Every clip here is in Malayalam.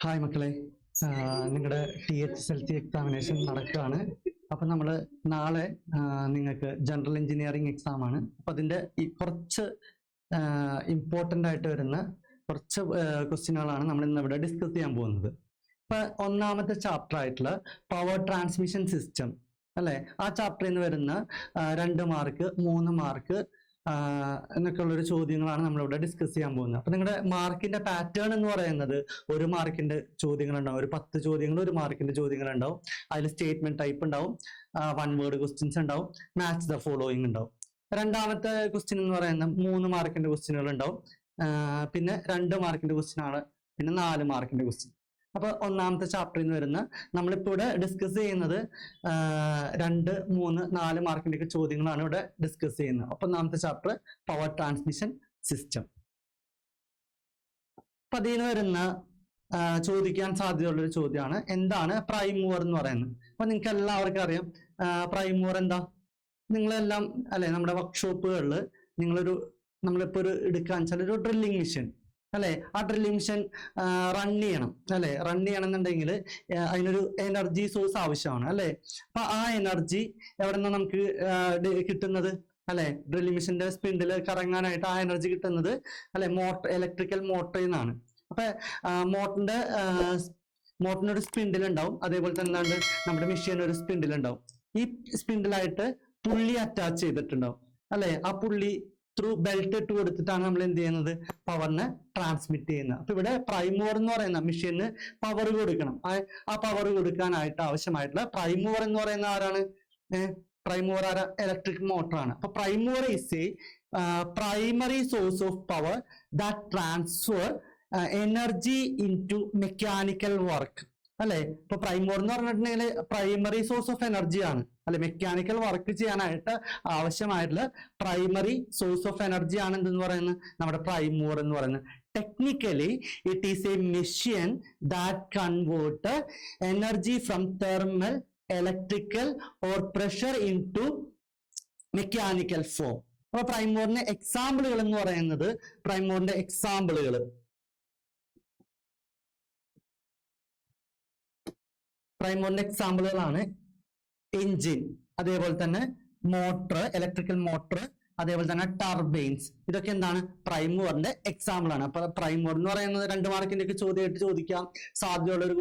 ഹായ് മക്കളെ, നിങ്ങളുടെ THSLC എക്സാമിനേഷൻ നടക്കുകയാണ്. അപ്പൊ നമ്മൾ നാളെ നിങ്ങൾക്ക് ജനറൽ എഞ്ചിനീയറിംഗ് എക്സാം ആണ്. അപ്പൊ അതിന്റെ കുറച്ച് ഇമ്പോർട്ടൻ്റ് ആയിട്ട് വരുന്ന കുറച്ച് ക്വസ്റ്റ്യനുകളാണ് നമ്മൾ ഇന്ന് ഇവിടെ ഡിസ്കസ് ചെയ്യാൻ പോകുന്നത്. ഇപ്പൊ ഒന്നാമത്തെ ചാപ്റ്റർ ആയിട്ടുള്ള പവർ ട്രാൻസ്മിഷൻ സിസ്റ്റം അല്ലെ, ആ ചാപ്റ്ററിൽ നിന്ന് വരുന്ന 2 മാർക്ക് 3 മാർക്ക് എന്നൊക്കെ ഉള്ളൊരു ചോദ്യങ്ങളാണ് നമ്മളിവിടെ ഡിസ്കസ് ചെയ്യാൻ പോകുന്നത്. അപ്പൊ നിങ്ങളുടെ മാർക്കിന്റെ പാറ്റേൺ എന്ന് പറയുന്നത് 1 മാർക്കിന്റെ ചോദ്യങ്ങൾ ഉണ്ടാവും, ഒരു 10 ചോദ്യങ്ങൾ 1 മാർക്കിന്റെ ചോദ്യങ്ങൾ ഉണ്ടാവും. അതിൽ സ്റ്റേറ്റ്മെന്റ് ടൈപ്പ് ഉണ്ടാവും, 1 വേർഡ് ക്വസ്റ്റ്യൻസ് ഉണ്ടാവും, മാച്ച് ദ ഫോളോയിങ് ഉണ്ടാവും. രണ്ടാമത്തെ ക്വസ്റ്റ്യൻ എന്ന് പറയുന്നത് 3 മാർക്കിന്റെ ക്വസ്റ്റ്യനുകൾ ഉണ്ടാവും, പിന്നെ 2 മാർക്കിന്റെ ക്വസ്റ്റ്യൻ ആണ്, പിന്നെ 4 മാർക്കിന്റെ ക്വസ്റ്റ്യൻ. അപ്പൊ ഒന്നാമത്തെ ചാപ്റ്ററിൽ നിന്ന് വരുന്ന നമ്മളിപ്പോ ഇവിടെ ഡിസ്കസ് ചെയ്യുന്നത് 2, 3, 4 മാർക്കിന്റെ ഒക്കെ ചോദ്യങ്ങളാണ് ഇവിടെ ഡിസ്കസ് ചെയ്യുന്നത്. അപ്പൊ ഒന്നാമത്തെ ചാപ്റ്റർ പവർ ട്രാൻസ്മിഷൻ സിസ്റ്റം. അപ്പൊ അതിൽ നിന്ന് വരുന്ന ചോദിക്കാൻ സാധ്യതയുള്ള ഒരു ചോദ്യമാണ്, എന്താണ് പ്രൈം മൂവർ എന്ന് പറയുന്നത്. അപ്പൊ നിങ്ങൾക്ക് എല്ലാവർക്കും അറിയാം പ്രൈം മൂവർ എന്താ. നിങ്ങളെല്ലാം അല്ലെ, നമ്മുടെ വർക്ക്ഷോപ്പുകളിൽ നമ്മളിപ്പോ ഒരു എടുക്കാൻ വെച്ചാൽ ഒരു ഡ്രില്ലിംഗ് മെഷീൻ അല്ലെ, ആ ഡ്രില്ലിംഗ് മെഷീൻ റൺ ചെയ്യണം അല്ലെ. റൺ ചെയ്യണം എന്നുണ്ടെങ്കിൽ അതിനൊരു എനർജി സോഴ്സ് ആവശ്യമാണ് അല്ലെ. അപ്പൊ ആ എനർജി എവിടെ നിന്നാണ് നമുക്ക് കിട്ടുന്നത് അല്ലെ? ഡ്രില്ലിംഗ് മെഷീന്റെ സ്പിൻഡിൽ കറങ്ങാനായിട്ട് ആ എനർജി കിട്ടുന്നത് അല്ലെ ഇലക്ട്രിക്കൽ മോട്ടറിൽ നിന്നാണ്. അപ്പൊ മോട്ടറിന് ഒരു സ്പിൻഡിൽ ഉണ്ടാവും, അതേപോലെ തന്നെ നമ്മുടെ മെഷീൻ ഒരു സ്പിൻഡിൽ ഉണ്ടാവും. ഈ സ്പിൻഡിലായിട്ട് പുള്ളി അറ്റാച്ച് ചെയ്തിട്ടുണ്ടാവും അല്ലെ. ആ പുള്ളി ത്രൂ ബെൽറ്റ് ഇട്ട് കൊടുത്തിട്ടാണ് നമ്മൾ എന്ത് ചെയ്യുന്നത്, പവറിനെ ട്രാൻസ്മിറ്റ് ചെയ്യുന്നത്. അപ്പൊ ഇവിടെ പ്രൈം മൂവർ എന്ന് പറയുന്ന മെഷീന് പവർ കൊടുക്കണം. ആ പവർ കൊടുക്കാനായിട്ട് ആവശ്യമായിട്ടുള്ള പ്രൈം മൂവർ എന്ന് പറയുന്ന ആരാണ്? പ്രൈം മൂവർ ആരാ? ഇലക്ട്രിക് മോട്ടറാണ്. അപ്പൊ prime mover is a primary source of power that transfer energy into mechanical work അല്ലെ. ഇപ്പൊ പ്രൈം മൂവർ എന്ന് പറഞ്ഞിട്ടുണ്ടെങ്കിൽ പ്രൈമറി സോഴ്സ് ഓഫ് എനർജി ആണ് അല്ലെ. മെക്കാനിക്കൽ വർക്ക് ചെയ്യാനായിട്ട് ആവശ്യമായിട്ടുള്ള പ്രൈമറി സോഴ്സ് ഓഫ് എനർജി ആണ് എന്തെന്ന് പറയുന്നത്, നമ്മുടെ പ്രൈം മൂവർ എന്ന് പറയുന്നത്. Technically it is a machine that convert energy from thermal, electrical or pressure into mechanical form. അപ്പൊ പ്രൈം മൂവറിന്റെ എക്സാമ്പിളുകൾ എന്ന് പറയുന്നത്, പ്രൈം മൂവറിന്റെ എക്സാമ്പിളുകളാണ് എഞ്ചിൻ, അതേപോലെ തന്നെ മോട്ടർ, ഇലക്ട്രിക്കൽ മോട്ടർ, അതേപോലെ തന്നെ ടർബൈൻസ്. ഇതൊക്കെ എന്താണ്? പ്രൈം മൂവറിന്റെ എക്സാമ്പിൾ ആണ്. അപ്പൊ പ്രൈം മൂവർ എന്ന് പറയുന്നത് 2 മാർക്കിന്റെ ഒക്കെ ചോദ്യമായിട്ട് ചോദിക്കാൻ സാധ്യതയുള്ള ഒരു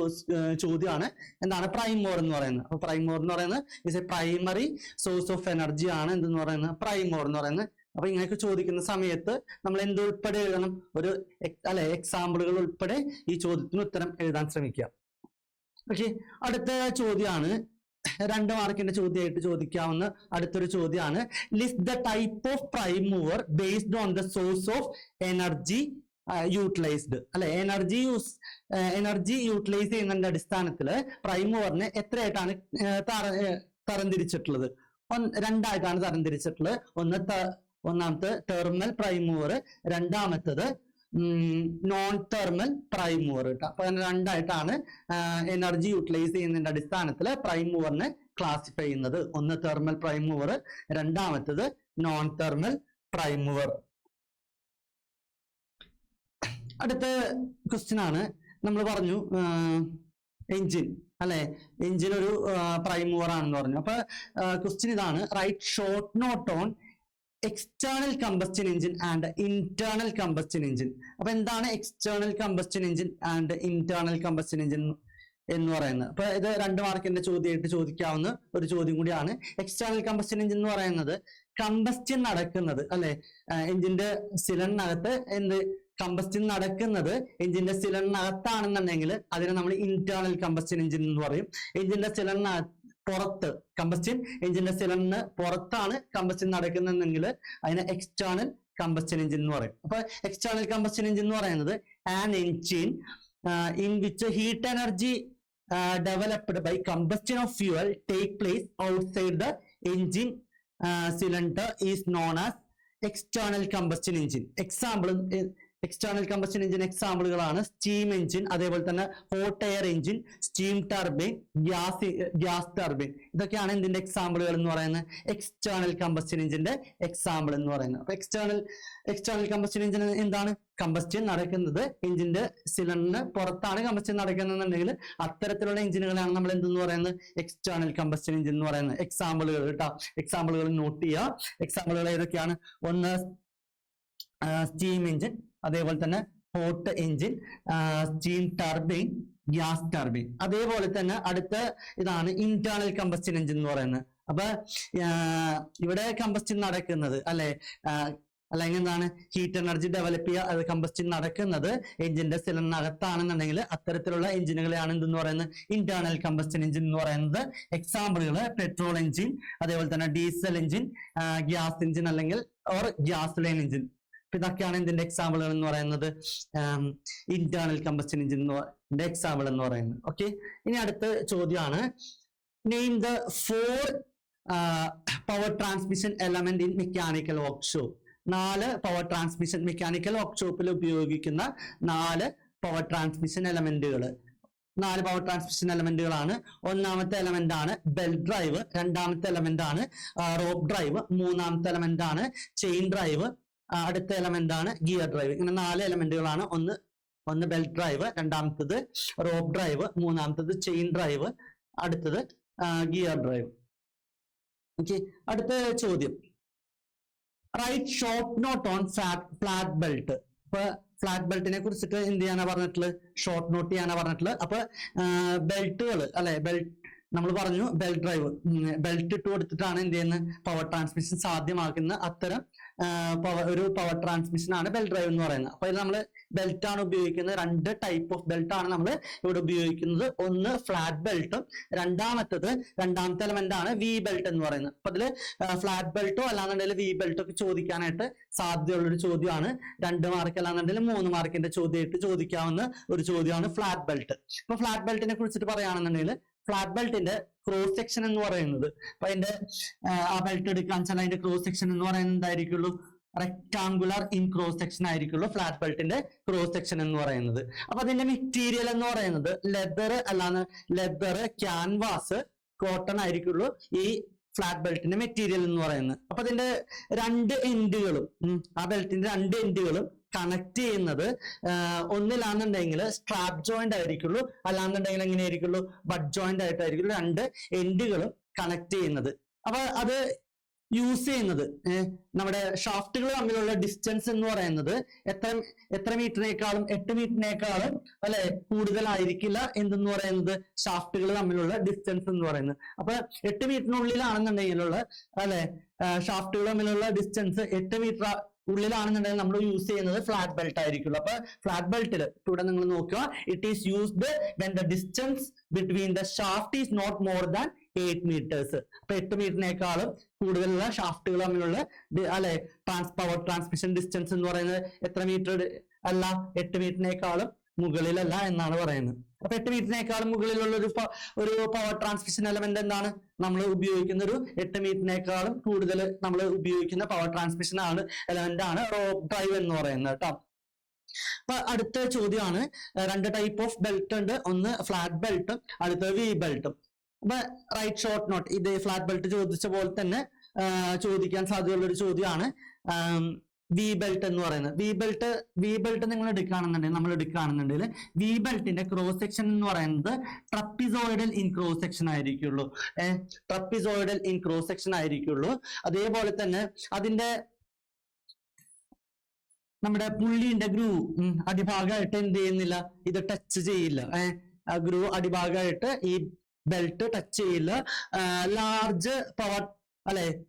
ചോദ്യമാണ്, എന്താണ് പ്രൈം മൂവർ എന്ന് പറയുന്നത്. അപ്പൊ പ്രൈം മൂവർ എന്ന് പറയുന്നത് is A primary source of energy ആണ് എന്തെന്ന് പറയുന്നത്, പ്രൈം മൂവർ എന്ന് പറയുന്നത്. അപ്പൊ ഇങ്ങനെയൊക്കെ ചോദിക്കുന്ന സമയത്ത് നമ്മൾ എന്തുൾപ്പെടെ എഴുതണം, ഒരു എക്സാമ്പിളുകൾ ഉൾപ്പെടെ ഈ ചോദ്യത്തിന് ഉത്തരം എഴുതാൻ ശ്രമിക്കുക. ഓക്കെ, അടുത്ത ചോദ്യമാണ് 2 മാർക്കിന്റെ ചോദ്യമായിട്ട് ചോദിക്കാവുന്ന അടുത്തൊരു ചോദ്യമാണ്, list the type of prime mover based on the source of energy utilized അല്ലെ. എനർജി യൂട്ടിലൈസ് ചെയ്യുന്നതിന്റെ അടിസ്ഥാനത്തിൽ പ്രൈം മൂവറിനെ എത്രയായിട്ടാണ് തരംതിരിച്ചിട്ടുള്ളത്? 2 ആയിട്ടാണ് തരംതിരിച്ചിട്ടുള്ളത്. ഒന്നാമത്തെ തെർമൽ പ്രൈം മൂവർ, രണ്ടാമത്തത് നോൺ തെർമൽ പ്രൈം മൂവർ കേട്ടോ. അപ്പൊ 2 ആയിട്ടാണ് എനർജി യൂട്ടിലൈസ് ചെയ്യുന്നതിന്റെ അടിസ്ഥാനത്തിൽ പ്രൈം മൂവറിനെ ക്ലാസിഫൈ ചെയ്യുന്നത്. ഒന്ന് തെർമൽ പ്രൈം മൂവർ, രണ്ടാമത്തത് നോൺ തെർമൽ പ്രൈം മൂവർ. അടുത്ത ക്വസ്റ്റ്യൻ ആണ്, നമ്മൾ പറഞ്ഞു എഞ്ചിൻ അല്ലെ, എഞ്ചിൻ ഒരു പ്രൈം മൂവർ ആണെന്ന് പറഞ്ഞു. അപ്പൊ ക്വസ്റ്റ്യൻ ഇതാണ്, write short note on external combustion engine and internal combustion engine. അപ്പൊ എന്താണ് external combustion engine and internal combustion engine എന്ന് പറയുന്നത്? അപ്പൊ ഇത് 2 മാർക്കിന്റെ ചോദ്യമായിട്ട് ചോദിക്കാവുന്ന ഒരു ചോദ്യം കൂടിയാണ്. എക്സ്റ്റേണൽ കമ്പസ്റ്റൻ എഞ്ചിൻ എന്ന് പറയുന്നത് കമ്പസ്റ്റൻ നടക്കുന്നത് അല്ലെ, എഞ്ചിന്റെ സിലിണ്ടറിനകത്ത് കമ്പസ്റ്റൻ നടക്കുന്നത് എഞ്ചിന്റെ സിലിണ്ടറിനകത്താണെന്നുണ്ടെങ്കിൽ അതിനെ നമ്മൾ ഇന്റേണൽ കമ്പസ്റ്റൻ എഞ്ചിൻ എന്ന് പറയും. എഞ്ചിന്റെ സിലിണ്ടറിനകത്ത് പുറത്ത് കമ്പസ്റ്റൻ, എഞ്ചിന്റെ സിലിണ്ടറിന് പുറത്താണ് കമ്പസ്റ്റൻ നടക്കുന്നെങ്കിൽ അതിനെ എക്സ്റ്റേണൽ കമ്പസ്റ്റൻ എഞ്ചിൻ എന്ന് പറയും. അപ്പൊ എക്സ്റ്റേണൽ കമ്പസ്റ്റൻ എഞ്ചിൻ എന്ന് പറയുന്നത് an engine in which heat energy developed by combustion of fuel take place outside the engine cylinder is known as external combustion engine. Example external combustion engine എക്സാമ്പിളുകളാണ് സ്റ്റീം എഞ്ചിൻ, അതേപോലെ തന്നെ hot air engine, steam turbine, gas turbine. ഇതൊക്കെയാണ് ഇതിന്റെ എക്സാമ്പിളുകൾ എന്ന് പറയുന്നത്, എക്സ്റ്റേണൽ കമ്പഷൻ എഞ്ചിന്റെ എക്സാമ്പിൾ എന്ന് പറയുന്നത്. അപ്പൊ എക്സ്റ്റേണൽ കമ്പഷൻ എഞ്ചിൻ എന്താണ്? കമ്പസ്റ്റൻ നടക്കുന്നത് എഞ്ചിന്റെ സിലിണ്ടറിന് പുറത്താണ് കമ്പസ്റ്റൻ നടക്കുന്നതെന്നുണ്ടെങ്കിൽ അത്തരത്തിലുള്ള എഞ്ചിനുകളാണ് നമ്മൾ എന്തെന്ന് പറയുന്നത്, എക്സ്റ്റേണൽ കമ്പസ്റ്റൻ എഞ്ചിൻ എന്ന് പറയുന്നത്. എക്സാമ്പിളുകൾ കേട്ടോ, എക്സാമ്പിളുകൾ നോട്ട് ചെയ്യുക. എക്സാമ്പിളുകൾ ഏതൊക്കെയാണ്? ഒന്ന് സ്റ്റീം എഞ്ചിൻ, അതേപോലെ തന്നെ hot engine, steam turbine, gas turbine. അതേപോലെ തന്നെ അടുത്ത ഇതാണ് ഇന്റേണൽ കമ്പസ്റ്റൻ എഞ്ചിൻ എന്ന് പറയുന്നത്. അപ്പൊ ഇവിടെ കമ്പസ്റ്റൻ നടക്കുന്നത് അല്ലെ, അല്ലെങ്കിൽ എന്താണ്, ഹീറ്റ് എനർജി ഡെവലപ്പ് ചെയ്യുക, അത് കമ്പസ്റ്റൻ നടക്കുന്നത് എഞ്ചിന്റെ സിലിണ്ടറിനകത്താണെന്നുണ്ടെങ്കിൽ അത്തരത്തിലുള്ള എഞ്ചിനുകളെയാണ് എന്തെന്ന് പറയുന്നത്, ഇന്റേണൽ കമ്പസ്റ്റൻ എഞ്ചിൻ എന്ന് പറയുന്നത്. എക്സാമ്പിളുകൾ പെട്രോൾ എഞ്ചിൻ, അതേപോലെ തന്നെ ഡീസൽ എഞ്ചിൻ, ഗ്യാസ് എഞ്ചിൻ അല്ലെങ്കിൽ ഓർ ഗ്യാസ് ലൈൻ എഞ്ചിൻ. ഇതൊക്കെയാണ് ഇതിന്റെ എക്സാമ്പിളുകൾ എന്ന് പറയുന്നത്, ഇന്റേണൽ കമ്പസ്റ്റൻ എഞ്ചിൻ എക്സാമ്പിൾ എന്ന് പറയുന്നത്. ഓക്കെ, ഇനി അടുത്ത ചോദ്യമാണ്, name the 4 power transmission element in mechanical workshop. 4 power transmission mechanical വർക്ക്ഷോപ്പിൽ ഉപയോഗിക്കുന്ന 4 പവർ ട്രാൻസ്മിഷൻ എലമെന്റുകൾ. 4 പവർ ട്രാൻസ്മിഷൻ എലമെന്റുകളാണ്. ഒന്നാമത്തെ എലമെന്റ് ആണ് ബെൽറ്റ് ഡ്രൈവ്, രണ്ടാമത്തെ എലമെന്റ് ആണ് റോപ്പ് ഡ്രൈവ്, മൂന്നാമത്തെ എലമെന്റ് ആണ് ചെയിൻ ഡ്രൈവ്, അടുത്ത എലമെന്റ് ആണ് ഗിയർ ഡ്രൈവ്. ഇങ്ങനെ 4 എലമെന്റുകളാണ്. ഒന്ന് ബെൽറ്റ് ഡ്രൈവ്, രണ്ടാമത്തത് റോപ്പ് ഡ്രൈവ്, മൂന്നാമത്തത് ചെയിൻ ഡ്രൈവ്, അടുത്തത് ഗിയർ ഡ്രൈവ്. ഓക്കെ, അടുത്ത ചോദ്യം, write short note on flat belt. ഇപ്പൊ ഫ്ലാറ്റ് ബെൽറ്റിനെ കുറിച്ചിട്ട് എന്ത് ചെയ്യാനാ പറഞ്ഞിട്ടുള്ളത്, ഷോർട്ട് നോട്ട് ചെയ്യാനാ പറഞ്ഞിട്ടുള്ളത്. അപ്പൊ ബെൽറ്റുകൾ അല്ലെ, ബെൽറ്റ് നമ്മൾ പറഞ്ഞു ബെൽറ്റ് ഡ്രൈവ്, ബെൽറ്റ് ഇട്ട് കൊടുത്തിട്ടാണ് എന്ത് ചെയ്യുന്നത്, പവർ ട്രാൻസ്മിഷൻ സാധ്യമാക്കുന്ന അത്തരം ഒരു പവർ ട്രാൻസ്മിഷൻ ആണ് ബെൽറ്റ് ഡ്രൈവ് എന്ന് പറയുന്നത്. അപ്പൊ ഇത് നമ്മൾ ബെൽറ്റ് ആണ് ഉപയോഗിക്കുന്നത്. 2 ടൈപ്പ് ഓഫ് ബെൽറ്റ് ആണ് നമ്മൾ ഇവിടെ ഉപയോഗിക്കുന്നത്. ഒന്ന് ഫ്ലാറ്റ് ബെൽറ്റും, രണ്ടാമത്തെ എലമെന്റ് ആണ് വി ബെൽറ്റ് എന്ന് പറയുന്നത്. അപ്പൊ ഇതില് ഫ്ലാറ്റ് ബെൽറ്റോ അല്ലാന്നുണ്ടെങ്കിൽ വി ബെൽറ്റോ ഒക്കെ ചോദിക്കാനായിട്ട് സാധ്യതയുള്ളൊരു ചോദ്യമാണ്. 2 മാർക്ക് അല്ലാന്നുണ്ടെങ്കിൽ 3 മാർക്കിന്റെ ചോദ്യമായിട്ട് ചോദിക്കാവുന്ന ഒരു ചോദ്യമാണ് ഫ്ലാറ്റ് ബെൽറ്റ്. ഇപ്പൊ ഫ്ലാറ്റ് ബെൽറ്റിനെ കുറിച്ചിട്ട് പറയുകയാണെന്നുണ്ടെങ്കിൽ ഫ്ലാറ്റ് ബെൽറ്റിന്റെ ക്രോസ് സെക്ഷൻ എന്ന് പറയുന്നത്, അപ്പൊ അതിന്റെ ആ ബെൽറ്റ് എടുക്കാൻ വെച്ചാൽ അതിന്റെ ക്രോസ് സെക്ഷൻ എന്ന് പറയുന്നത് എന്തായിരിക്കുള്ളൂ, റെക്ടാങ്കുലർ ഇൻ ക്രോസ് സെക്ഷൻ ആയിരിക്കുള്ളൂ ഫ്ലാറ്റ് ബെൽറ്റിന്റെ ക്രോസ് സെക്ഷൻ എന്ന് പറയുന്നത്. അപ്പൊ അതിന്റെ മെറ്റീരിയൽ എന്ന് പറയുന്നത് ലെതർ, ക്യാൻവാസ്, കോട്ടൺ ആയിരിക്കുള്ളൂ ഈ ഫ്ലാറ്റ് ബെൽറ്റിന്റെ മെറ്റീരിയൽ എന്ന് പറയുന്നത്. അപ്പൊ അതിന്റെ 2 എൻഡുകളും ആ ബെൽറ്റിന്റെ 2 എൻഡുകളും കണക്ട് ചെയ്യുന്നത് ഒന്നിലാണെന്നുണ്ടെങ്കിൽ സ്ട്രാപ്പ് ജോയിന്റ് ആയിരിക്കുള്ളൂ, അല്ലാന്നുണ്ടെങ്കിൽ എങ്ങനെയായിരിക്കുള്ളൂ, ബട്ട് ജോയിന്റ് ആയിട്ടായിരിക്കുള്ളൂ 2 എൻഡുകളും കണക്ട് ചെയ്യുന്നത്. അപ്പൊ അത് യൂസ് ചെയ്യുന്നത് നമ്മുടെ ഷാഫ്റ്റുകൾ തമ്മിലുള്ള ഡിസ്റ്റൻസ് എന്ന് പറയുന്നത് എത്ര മീറ്ററിനേക്കാളും 8 മീറ്ററിനേക്കാളും അല്ലെ കൂടുതലായിരിക്കില്ല എന്തെന്ന് പറയുന്നത്, ഷാഫ്റ്റുകൾ തമ്മിലുള്ള ഡിസ്റ്റൻസ് എന്ന് പറയുന്നത്. അപ്പൊ 8 മീറ്ററിനുള്ളിലാണെന്നുണ്ടെങ്കിലുള്ള അല്ലെ ഷാഫ്റ്റുകൾ തമ്മിലുള്ള ഡിസ്റ്റൻസ് 8 മീറ്റർ ഉള്ളിലാണെന്നുണ്ടെങ്കിൽ നമ്മൾ യൂസ് ചെയ്യുന്നത് ഫ്ലാറ്റ് ബെൽറ്റ് ആയിരിക്കുള്ളൂ. അപ്പൊ ഫ്ലാറ്റ് ബെൽറ്റിൽ ഇവിടെ നിങ്ങൾ നോക്കുക, it is used when the distance between the shaft is not more than 8 meters. അപ്പൊ 8 മീറ്ററിനേക്കാളും കൂടുതലുള്ള ഷാഫ്റ്റുകൾ തമ്മിലുള്ള അല്ലെ പവർ ട്രാൻസ്മിഷൻ ഡിസ്റ്റൻസ് എന്ന് പറയുന്നത് എത്ര മീറ്റർ അല്ല, 8 മീറ്ററിനേക്കാളും മുകളിലല്ല എന്നാണ് പറയുന്നത്. അപ്പൊ 8 മീറ്ററിനേക്കാളും മുകളിലുള്ള ഒരു പവർ ട്രാൻസ്മിഷൻ എലമെന്റ് എന്താണ് നമ്മൾ ഉപയോഗിക്കുന്ന, ഒരു 8 മീറ്ററിനേക്കാളും കൂടുതൽ നമ്മൾ ഉപയോഗിക്കുന്ന പവർ ട്രാൻസ്മിഷൻ എലമെന്റ് ആണ് റോപ്പ് ഡ്രൈവ് എന്ന് പറയുന്നത് കേട്ടോ. അപ്പൊ അടുത്ത ചോദ്യമാണ്, 2 ടൈപ്പ് ഓഫ് ബെൽറ്റ് ഉണ്ട്, ഒന്ന് ഫ്ലാറ്റ് ബെൽറ്റും അടുത്തത് വി ബെൽറ്റും. അപ്പൊ റൈറ്റ് ഷോർട്ട് നോട്ട്, ഇത് ഫ്ലാറ്റ് ബെൽറ്റ് ചോദിച്ച പോലെ തന്നെ ചോദിക്കാൻ സാധ്യതയുള്ള ഒരു ചോദ്യമാണ് വി ബെൽറ്റ് എന്ന് പറയുന്നത്. വി ബെൽറ്റ് നിങ്ങൾ എടുക്കുകയാണെന്നുണ്ടെങ്കിൽ വി ബെൽറ്റിന്റെ ക്രോസ് സെക്ഷൻ എന്ന് പറയുന്നത് ട്രപ്പിസോയിഡൽ ഇൻ ക്രോസ് സെക്ഷൻ ആയിരിക്കുള്ളൂ. ട്രപ്പിസോയിഡൽ ഇൻ ക്രോസ് സെക്ഷൻ ആയിരിക്കുള്ളൂ. അതേപോലെ തന്നെ അതിന്റെ നമ്മുടെ പുള്ളിന്റെ ഗ്രൂവ് അടിഭാഗമായിട്ട് എന്ത് ചെയ്യുന്നില്ല, ഇത് ടച്ച് ചെയ്യില്ല. ഗ്രൂവ് അടിഭാഗമായിട്ട് ഈ ബെൽറ്റ് ടച്ച് ചെയ്യില്ല. ലാർജ്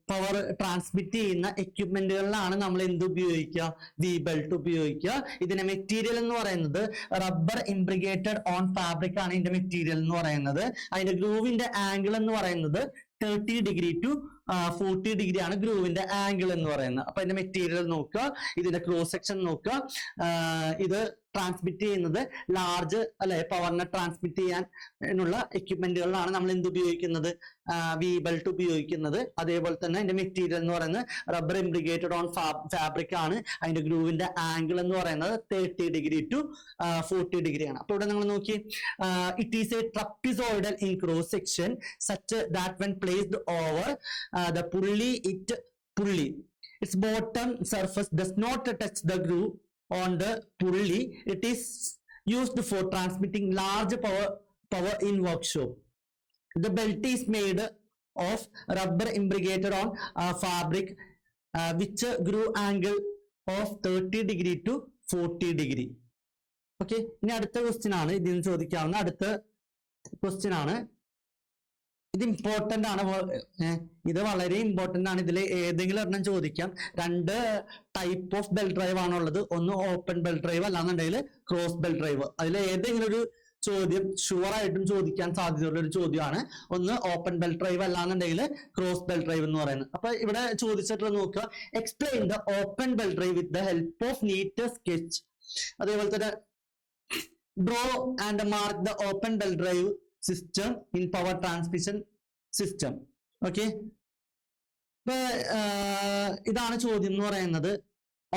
പവർ ട്രാൻസ്മിറ്റ് ചെയ്യുന്ന എക്യുപ്മെന്റുകളിലാണ് നമ്മൾ എന്ത് ഉപയോഗിക്കുക, വി ബെൽറ്റ് ഉപയോഗിക്കുക. ഇതിന്റെ മെറ്റീരിയൽ എന്ന് പറയുന്നത് റബ്ബർ ഇംബ്രിഗേറ്റഡ് ഓൺ ഫാബ്രിക് ആണ് ഇതിന്റെ മെറ്റീരിയൽ എന്ന് പറയുന്നത്. അതിന്റെ ഗ്രൂവിന്റെ ആംഗിൾ എന്ന് പറയുന്നത് 30 degree to 40 degree ആണ് ഗ്രൂവിന്റെ ആംഗിൾ എന്ന് പറയുന്നത്. അപ്പൊ ഇതിന്റെ മെറ്റീരിയൽ നോക്കുക, ഇതിന്റെ ക്രോസ് സെക്ഷൻ നോക്കുക. ഇത് ട്രാൻസ്മിറ്റ് ചെയ്യുന്നത് ലാർജ് അല്ലെ പവറിനെ ട്രാൻസ്മിറ്റ് ചെയ്യാൻ ഉള്ള എക്യുപ്മെന്റുകളിലാണ് നമ്മൾ എന്ത് ഉപയോഗിക്കുന്നത്, വി ബെൽറ്റ് ഉപയോഗിക്കുന്നത്. അതേപോലെ തന്നെ അതിന്റെ മെറ്റീരിയൽ എന്ന് പറയുന്നത് റബ്ബർ ഇംപ്ലിക്കേറ്റഡ് ഓൺ ഫാബ്രിക് ആണ്. അതിന്റെ ഗ്രൂവിന്റെ ആംഗിൾ എന്ന് പറയുന്നത് 30 ഡിഗ്രി ടു 40 ഡിഗ്രി ആണ്. അപ്പൊ ഇവിടെ നിങ്ങൾ നോക്കി, it is A trapezoidal in cross section such that when placed over the പുള്ളി its bottom surface does not touch the groove on the pulley. It is used for transmitting large power in workshop. The belt is made of rubber imbricated on fabric which groove angle of 30 degree to 40 degree. Okay, ഇനി അടുത്ത ക്വസ്റ്റ്യൻ ആണ് ഇതിന് ചോദിക്കാവുന്ന അടുത്ത ക്വസ്റ്റ്യൻ ആണ്. ഇത് ഇമ്പോർട്ടന്റ് ആണ്, ഇത് വളരെ ഇമ്പോർട്ടന്റ് ആണ്. ഇതിൽ ഏതെങ്കിലും ഒരെണ്ണം ചോദിക്കാം. രണ്ട് ടൈപ്പ് ഓഫ് ബെൽറ്റ് ഡ്രൈവ് ആണുള്ളത്. ഒന്ന് ഓപ്പൺ ബെൽറ്റ് ഡ്രൈവ്, അല്ലാന്നുണ്ടെങ്കിൽ ക്രോസ് ബെൽറ്റ് ഡ്രൈവ്. അതിൽ ഏതെങ്കിലും ഒരു ചോദ്യം ഷുവർ ആയിട്ടും ചോദിക്കാൻ സാധ്യതയുള്ള ഒരു ചോദ്യമാണ്. ഒന്ന് ഓപ്പൺ ബെൽറ്റ് ഡ്രൈവ്, അല്ലാന്നുണ്ടെങ്കിൽ ക്രോസ് ബെൽറ്റ് ഡ്രൈവ് എന്ന് പറയുന്നത്. അപ്പൊ ഇവിടെ ചോദിച്ചിട്ട് നോക്കുക, explain the open belt drive with the help of neat sketch. അതേപോലെ തന്നെ draw and mark the open belt drive system in power transmission system. Okay, ഇതാണ് ചോദ്യം എന്ന് പറയുന്നത്.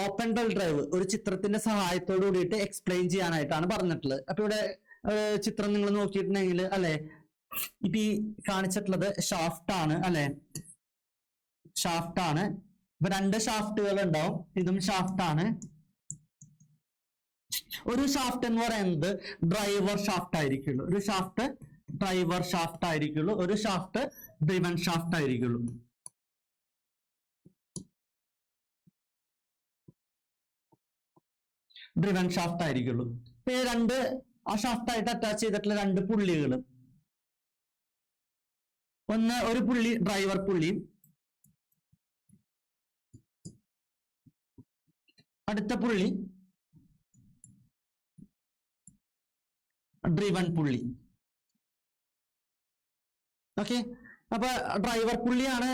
ഓപ്പൺ ബെൽറ്റ് ഡ്രൈവ് ഒരു ചിത്രത്തിന്റെ സഹായത്തോട് കൂടിയിട്ട് എക്സ്പ്ലെയിൻ ചെയ്യാനായിട്ടാണ് പറഞ്ഞിട്ടുള്ളത്. അപ്പൊ ഇവിടെ ചിത്രം നിങ്ങൾ നോക്കിയിട്ടുണ്ടെങ്കിൽ അല്ലെ, ഇപ്പൊ ഈ കാണിച്ചിട്ടുള്ളത് ഷാഫ്റ്റ് ആണ് അല്ലെ, ഷാഫ്റ്റ് ആണ്. ഇപ്പൊ രണ്ട് ഷാഫ്റ്റുകൾ ഉണ്ടാവും, ഇതും ഷാഫ്റ്റ് ആണ്. ഒരു ഷാഫ്റ്റ് എന്ന് പറയുന്നത് ഡ്രൈവർ ഷാഫ്റ്റ് ആയിരിക്കുള്ളൂ, ഒരു ഷാഫ്റ്റ് ഡ്രൈവർ ഷാഫ്റ്റ് ആയിരിക്കുള്ളൂ, ഒരു ഷാഫ്റ്റ് ഡ്രിവൻ ഷാഫ്റ്റ് ആയിരിക്കുള്ളൂ. ഡ്രിവൻ ഷാഫ്റ്റ് ആയിരിക്കുള്ളൂ. രണ്ട് ആ ഷാഫ്റ്റ് ആയിട്ട് അറ്റാച്ച് ചെയ്തിട്ടുള്ള രണ്ട് പുള്ളികൾ, ഒരു പുള്ളി ഡ്രൈവർ പുള്ളിയും അടുത്ത പുള്ളി ഡ്രിവൻ പുള്ളി. ഓക്കെ, അപ്പൊ ഡ്രൈവർ പുള്ളിയാണ്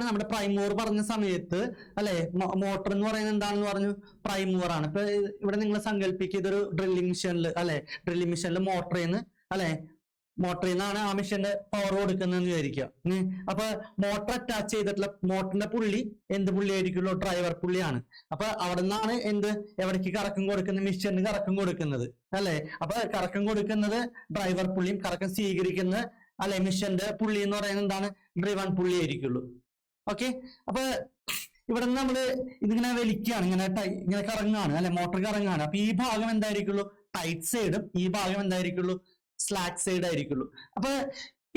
നമ്മുടെ പ്രൈം മൂവർ പറഞ്ഞ സമയത്ത് അല്ലെ. മോട്ടർ എന്ന് പറയുന്നത് എന്താണെന്ന് പറഞ്ഞു, പ്രൈം മൂവർ ആണ്. ഇപ്പൊ ഇവിടെ നിങ്ങൾ സങ്കല്പിക്കുക, ഇതൊരു ഡ്രില്ലിംഗ് മെഷീനിൽ അല്ലെ, ഡ്രില്ലിംഗ് മെഷീനിൽ മോട്ടറിൽ നിന്ന് അല്ലെ, മോട്ടറിൽ നിന്നാണ് ആ മെഷീന്റെ പവർ കൊടുക്കുന്നതെന്ന് വിചാരിക്കുക. അപ്പൊ മോട്ടർ അറ്റാച്ച് ചെയ്തിട്ടുള്ള മോട്ടറിന്റെ പുള്ളി എന്ത് പുള്ളി ആയിരിക്കുള്ളൂ, ഡ്രൈവർ പുള്ളിയാണ്. അപ്പൊ അവിടെ നിന്നാണ് എവിടേക്ക് കറക്കം കൊടുക്കുന്നത്, മെഷീന് കറക്കം കൊടുക്കുന്നത് അല്ലെ. അപ്പൊ കറക്കം കൊടുക്കുന്നത് ഡ്രൈവർ പുള്ളിയും, കറക്കം സ്വീകരിക്കുന്നത് അല്ലെ മെഷീന്റെ പുള്ളി എന്ന് പറയുന്നത് എന്താണ്, ഡ്രിവൺ പുള്ളി ആയിരിക്കുള്ളൂ. ഓക്കെ, അപ്പൊ ഇവിടെ നിന്ന് നമ്മള് ഇതിങ്ങനെ വലിക്കുകയാണ്, ഇങ്ങനെ കറങ്ങാണ് അല്ലെ, മോട്ടർ കറങ്ങാണ്. അപ്പൊ ഈ ഭാഗം എന്തായിരിക്കുള്ളൂ, ടൈറ്റ് സൈഡും ഈ ഭാഗം എന്തായിരിക്കുള്ളൂ, സ്ലാക്ക് സൈഡ് ആയിരിക്കുള്ളൂ. അപ്പൊ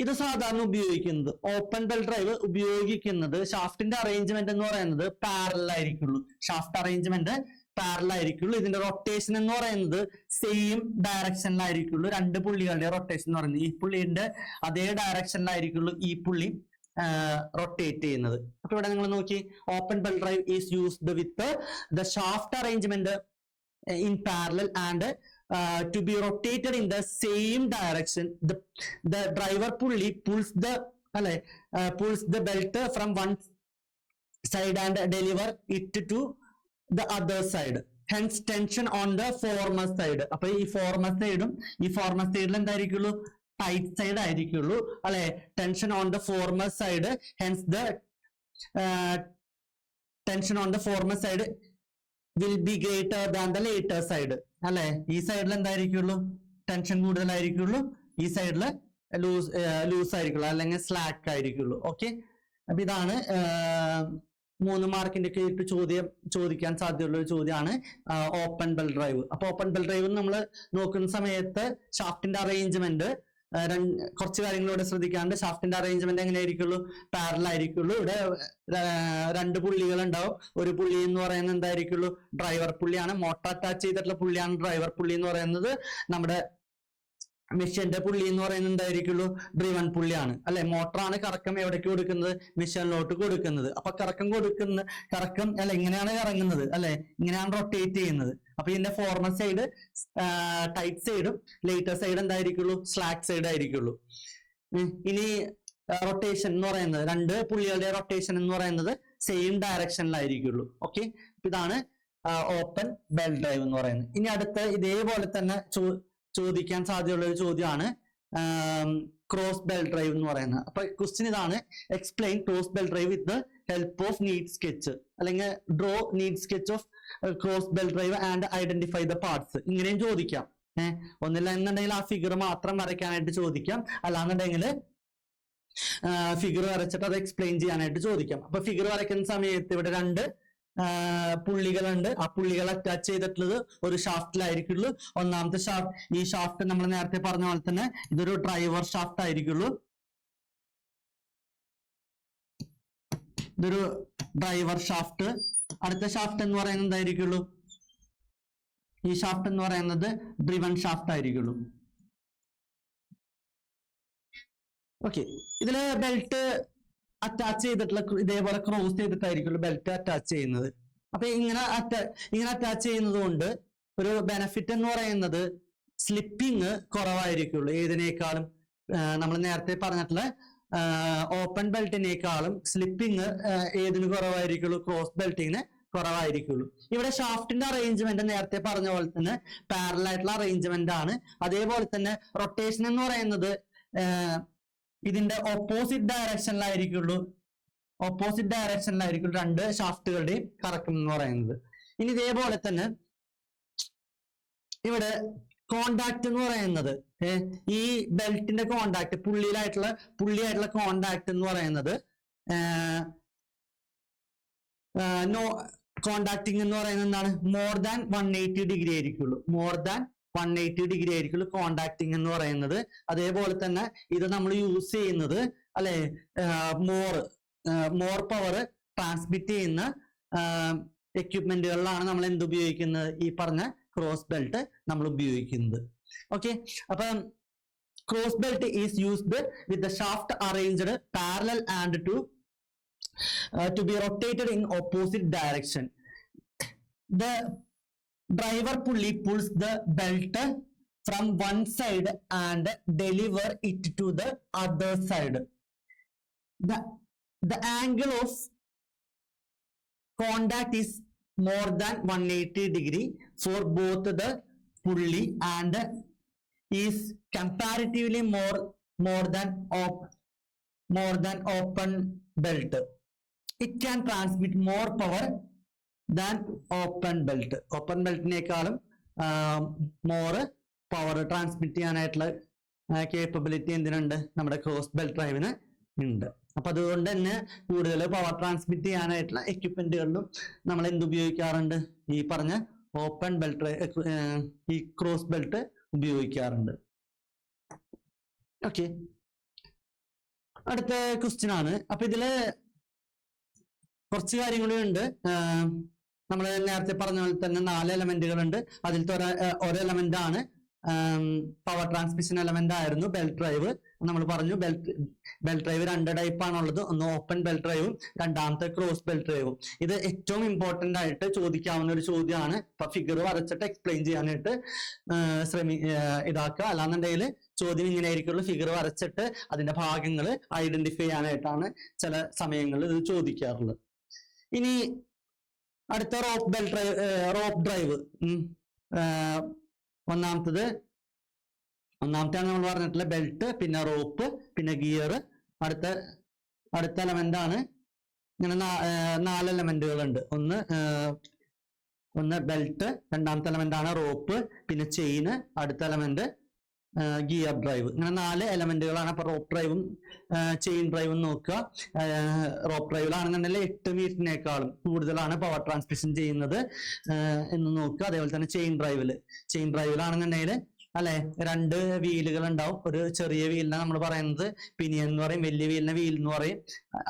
ഇത് സാധാരണ ഉപയോഗിക്കുന്നത്, ഓപ്പൺ ബെൽറ്റ് ഡ്രൈവ് ഉപയോഗിക്കുന്നത്, ഷാഫ്റ്റിന്റെ അറേഞ്ച്മെന്റ് എന്ന് പറയുന്നത് പാരലൽ ആയിരിക്കുള്ളൂ. ഷാഫ്റ്റ് അറേഞ്ച്മെന്റ് പാരലൽ ആയിരിക്കുള്ളൂ. ഇതിന്റെ റൊട്ടേഷൻ എന്ന് പറയുന്നത് സെയിം ഡയറക്ഷനിലായിരിക്കുള്ളൂ. രണ്ട് പുള്ളികളുടെ റൊട്ടേഷൻ എന്ന് പറയുന്നത് ഈ പുള്ളിന്റെ അതേ ഡയറക്ഷനിലായിരിക്കുള്ളൂ ഈ പുള്ളി റൊട്ടേറ്റ് ചെയ്യുന്നത്. അപ്പൊ ഇവിടെ നിങ്ങൾ നോക്കി, open belt drive is used with the shaft arrangement in parallel and to be rotated in the same direction. The driver pulley pulls the belt from one side and deliver it to the other side. Hence tension on the former side. അപ്പൊ ഈ ഫോർമർ സൈഡിൽ എന്തായിരിക്കുള്ളൂ, ടൈറ്റ് സൈഡ് ആയിരിക്കുള്ളൂ അല്ലെ. Tension on the former side, hence the tension on the former side will be greater than the later side അല്ലെ. ഈ സൈഡിൽ എന്തായിരിക്കുള്ളൂ, ടെൻഷൻ കൂടുതലായിരിക്കുള്ളൂ, ഈ സൈഡിൽ ലൂസ് ആയിരിക്കുള്ളൂ അല്ലെങ്കിൽ സ്ലാക്ക് ആയിരിക്കുള്ളൂ. ഓക്കെ, അപ്പൊ ഇതാണ് 3 മാർക്കിന്റെ ഒക്കെ ചോദിക്കാൻ സാധ്യതയുള്ള ഒരു ചോദ്യമാണ് ഓപ്പൺ ബെൽറ്റ് ഡ്രൈവ്. അപ്പൊ ഓപ്പൺ ബെൽറ്റ് ഡ്രൈവ് നമ്മൾ നോക്കുന്ന സമയത്ത് ഷാഫ്റ്റിന്റെ അറേഞ്ച്മെന്റ് കുറച്ച് കാര്യങ്ങളോട് ശ്രദ്ധിക്കാണ്ട്. ഷാഫ്റ്റിന്റെ അറേഞ്ച്മെന്റ് എങ്ങനെയായിരിക്കുള്ളൂ, പാരലൽ ആയിരിക്കുള്ളൂ. ഇവിടെ രണ്ട് പുള്ളികൾ ഉണ്ടാവും. ഒരു പുള്ളി എന്ന് പറയുന്നത് എന്തായിരിക്കുള്ളൂ, ഡ്രൈവർ പുള്ളിയാണ്. മോട്ടർ അറ്റാച്ച് ചെയ്തിട്ടുള്ള പുള്ളിയാണ് ഡ്രൈവർ പുള്ളി എന്ന് പറയുന്നത്. നമ്മുടെ മെഷീന്റെ പുള്ളി എന്ന് പറയുന്നത് എന്തായിരിക്കുള്ളൂ, ഡ്രിവൺ പുള്ളിയാണ് അല്ലെ. മോട്ടറാണ് കറക്കം എവിടേക്ക് കൊടുക്കുന്നത്, മെഷീനിലോട്ട് കൊടുക്കുന്നത്. അപ്പൊ കറക്കം അല്ലെ ഇങ്ങനെയാണ് കറങ്ങുന്നത് അല്ലെ, ഇങ്ങനെയാണ് റൊട്ടേറ്റ് ചെയ്യുന്നത്. അപ്പൊ ഇതിന്റെ ഫോർമർ സൈഡ് ടൈറ്റ് സൈഡും ലേറ്റർ സൈഡ് എന്തായിരിക്കുള്ളൂ, സ്ലാക്ക് സൈഡ് ആയിരിക്കുള്ളൂ. ഇനി റൊട്ടേഷൻ എന്ന് പറയുന്നത്, രണ്ട് പുള്ളികളുടെ റൊട്ടേഷൻ എന്ന് പറയുന്നത് സെയിം ഡയറക്ഷനിലായിരിക്കുള്ളൂ. ഓക്കെ, ഇതാണ് ഓപ്പൺ ബെൽറ്റ് ഡ്രൈവ് എന്ന് പറയുന്നത്. ഇനി അടുത്ത ഇതേപോലെ തന്നെ ചോദിക്കാൻ സാധ്യതയുള്ള ഒരു ചോദ്യമാണ് ക്രോസ് ബെൽറ്റ് ഡ്രൈവ് എന്ന് പറയുന്നത്. അപ്പൊ ക്വസ്റ്റ്യൻ ഇതാണ്, explain cross belt drive with the help of neat sketch, അല്ലെങ്കിൽ draw neat sketch of cross belt drive and identify the parts. ഇങ്ങനെയും ചോദിക്കാം. ഒന്നില്ല എന്നുണ്ടെങ്കിൽ ആ ഫിഗർ മാത്രം വരയ്ക്കാനായിട്ട് ചോദിക്കാം, അല്ലാന്നുണ്ടെങ്കിൽ ഫിഗർ വരച്ചിട്ട് അത് എക്സ്പ്ലെയിൻ ചെയ്യാനായിട്ട് ചോദിക്കാം. അപ്പൊ ഫിഗർ വരയ്ക്കുന്ന സമയത്ത് ഇവിടെ രണ്ട് പുള്ളികളുണ്ട്. ആ പുള്ളികൾ അറ്റാച്ച് ചെയ്തിട്ടുള്ളത് ഒരു ഷാഫ്റ്റിലായിരിക്കുള്ളൂ. ഒന്നാമത്തെ ഷാഫ്റ്റ്, ഈ ഷാഫ്റ്റ് നമ്മൾ നേരത്തെ പറഞ്ഞ പോലെ തന്നെ ഇതൊരു ഡ്രൈവർ ഷാഫ്റ്റ് ആയിരിക്കുള്ളൂ. ഇതൊരു ഡ്രൈവർ ഷാഫ്റ്റ്. അടുത്ത ഷാഫ്റ്റ് എന്ന് പറയുന്നത് എന്തായിരിക്കുള്ളൂ? ഈ ഷാഫ്റ്റ് എന്ന് പറയുന്നത് ഡ്രിവൺ ഷാഫ്റ്റ് ആയിരിക്കുള്ളൂ. ഓക്കെ, ഇതില് ബെൽറ്റ് അറ്റാച്ച് ചെയ്തിട്ടുള്ള ഇതേപോലെ ക്രോസ് ചെയ്തിട്ടായിരിക്കുള്ളൂ ബെൽറ്റ് അറ്റാച്ച് ചെയ്യുന്നത്. അപ്പൊ ഇങ്ങനെ അറ്റാച്ച് ചെയ്യുന്നത് കൊണ്ട് ഒരു ബെനഫിറ്റ് എന്ന് പറയുന്നത് സ്ലിപ്പിങ് കുറവായിരിക്കുള്ളൂ. ഏതിനേക്കാളും നമ്മൾ നേരത്തെ പറഞ്ഞിട്ടുള്ള ഓപ്പൺ ബെൽറ്റിനേക്കാളും സ്ലിപ്പിങ് ഏതിന് കുറവായിരിക്കുള്ളൂ? ക്രോസ് ബെൽറ്റിന് കുറവായിരിക്കുള്ളൂ. ഇവിടെ ഷാഫ്റ്റിന്റെ അറേഞ്ച്മെന്റ് നേരത്തെ പറഞ്ഞ പോലെ തന്നെ പാരലൽ ആയിട്ടുള്ള അറേഞ്ച്മെന്റ് ആണ്. അതേപോലെ തന്നെ റൊട്ടേഷൻ എന്ന് പറയുന്നത് ഇതിന്റെ ഓപ്പോസിറ്റ് ഡയറക്ഷനിലായിരിക്കുള്ളൂ. രണ്ട് ഷാഫ്റ്റുകളുടെയും കറക്കം എന്ന് പറയുന്നത്. ഇനി ഇതേപോലെ തന്നെ ഇവിടെ കോണ്ടാക്ട് എന്ന് പറയുന്നത്, ഈ ബെൽറ്റിന്റെ കോണ്ടാക്ട്, പുള്ളിയായിട്ടുള്ള കോണ്ടാക്ട് എന്ന് പറയുന്നത് കോണ്ടാക്ടിങ് എന്ന് പറയുന്നത് എന്താണ്? മോർ ദാൻ 180 ഡിഗ്രി ആയിരിക്കുള്ളൂ. മോർ ദാൻ 180 ഡിഗ്രി ആയിരിക്കുള്ളൂ കോണ്ടാക്ടിങ് എന്ന് പറയുന്നത്. അതേപോലെ തന്നെ ഇത് നമ്മൾ യൂസ് ചെയ്യുന്നത് അല്ലെ മോർ പവർ ട്രാൻസ്മിറ്റ് ചെയ്യുന്ന എക്യുപ്മെന്റുകളിലാണ് നമ്മൾ എന്ത് ഉപയോഗിക്കുന്നത്? ഈ പറഞ്ഞ ക്രോസ് ബെൽറ്റ് നമ്മൾ ഉപയോഗിക്കുന്നത്. ഓക്കെ, അപ്പൊ cross belt is used with the shaft arranged parallel and to be rotated in opposite direction. The driver pulley pulls the belt from one side and deliver it to the other side. The angle of contact is more than 180 degree for both the pulley and is comparatively more than open belt. It can transmit more power than open belt. Open ബെൽറ്റിനേക്കാളും മോർ പവർ ട്രാൻസ്മിറ്റ് ചെയ്യാനായിട്ടുള്ള കേപ്പബിലിറ്റി എന്തിനുണ്ട്? നമ്മുടെ ക്രോസ് ബെൽറ്റ് ഡ്രൈവിന് ഉണ്ട്. അപ്പൊ അതുകൊണ്ട് തന്നെ കൂടുതൽ പവർ ട്രാൻസ്മിറ്റ് ചെയ്യാനായിട്ടുള്ള എക്യുപ്മെന്റുകളിലും നമ്മൾ എന്ത് ഉപയോഗിക്കാറുണ്ട്? ഈ പറഞ്ഞ ഓപ്പൺ ബെൽറ്റ്, ഈ ക്രോസ് ബെൽറ്റ് ഉപയോഗിക്കാറുണ്ട്. ഓക്കെ, അടുത്ത ക്വസ്റ്റ്യൻ ആണ്. അപ്പൊ ഇതില് കുറച്ച് കാര്യങ്ങളും ഉണ്ട്. നമ്മൾ നേരത്തെ പറഞ്ഞ പോലെ തന്നെ 4 എലമെന്റുകൾ ഉണ്ട്. അതിലത്തെ ഒരു എലമെന്റ് ആണ് പവർ ട്രാൻസ്മിഷൻ എലമെന്റ് ആയിരുന്നു ബെൽറ്റ് ഡ്രൈവ്. നമ്മൾ പറഞ്ഞു ബെൽറ്റ് ഡ്രൈവ് 2 ടൈപ്പ് ആണുള്ളത്. ഒന്ന് ഓപ്പൺ ബെൽറ്റ് ഡ്രൈവും രണ്ടാമത്തെ ക്രോസ് ബെൽറ്റ് ഡ്രൈവും. ഇത് ഏറ്റവും ഇമ്പോർട്ടന്റ് ആയിട്ട് ചോദിക്കാവുന്ന ഒരു ചോദ്യമാണ്. ഇപ്പൊ ഫിഗർ വരച്ചിട്ട് എക്സ്പ്ലെയിൻ ചെയ്യാനായിട്ട് ഇതാക്കുക. അല്ലാന്നുണ്ടെങ്കിൽ ചോദ്യം ഇങ്ങനെ ആയിരിക്കുള്ളൂ, ഫിഗർ വരച്ചിട്ട് അതിന്റെ ഭാഗങ്ങൾ ഐഡന്റിഫൈ ചെയ്യാനായിട്ടാണ് ചില സമയങ്ങളിൽ ഇത് ചോദിക്കാറുള്ളത്. ഇനി അടുത്ത റോപ്പ് ഡ്രൈവ്. ഒന്നാമത്തെയാണ് നമ്മൾ പറഞ്ഞിട്ടുള്ള ബെൽറ്റ്, പിന്നെ റോപ്പ്, പിന്നെ ഗിയർ. അടുത്ത എലമെന്റ് ആണ്. ഇങ്ങനെ 4 എലമെന്റുകൾ ഉണ്ട്. ഒന്ന് ബെൽറ്റ്, രണ്ടാമത്തെ എലമെന്റ് ആണ് റോപ്പ്, പിന്നെ ചെയിന്, അടുത്ത എലമെന്റ് ഗിയർ ഡ്രൈവ്. ഇങ്ങനെ 4 എലമെന്റുകളാണ്. അപ്പൊ റോപ്പ് ഡ്രൈവും ചെയിൻ ഡ്രൈവും നോക്കുക. റോപ്പ് ഡ്രൈവിലാണെന്നുണ്ടെങ്കിൽ 8 മീറ്ററിനേക്കാളും കൂടുതലാണ് പവർ ട്രാൻസ്മിഷൻ ചെയ്യുന്നത് എന്ന് നോക്കുക. അതേപോലെ തന്നെ ചെയിൻ ഡ്രൈവിലാണെന്നുണ്ടെങ്കിൽ അല്ലെ 2 വീലുകൾ ഉണ്ടാവും. ഒരു ചെറിയ വീലിനെ നമ്മൾ പറയുന്നത് പിനിയൻ എന്ന് പറയും, വലിയ വീലിനെ വീൽ എന്ന് പറയും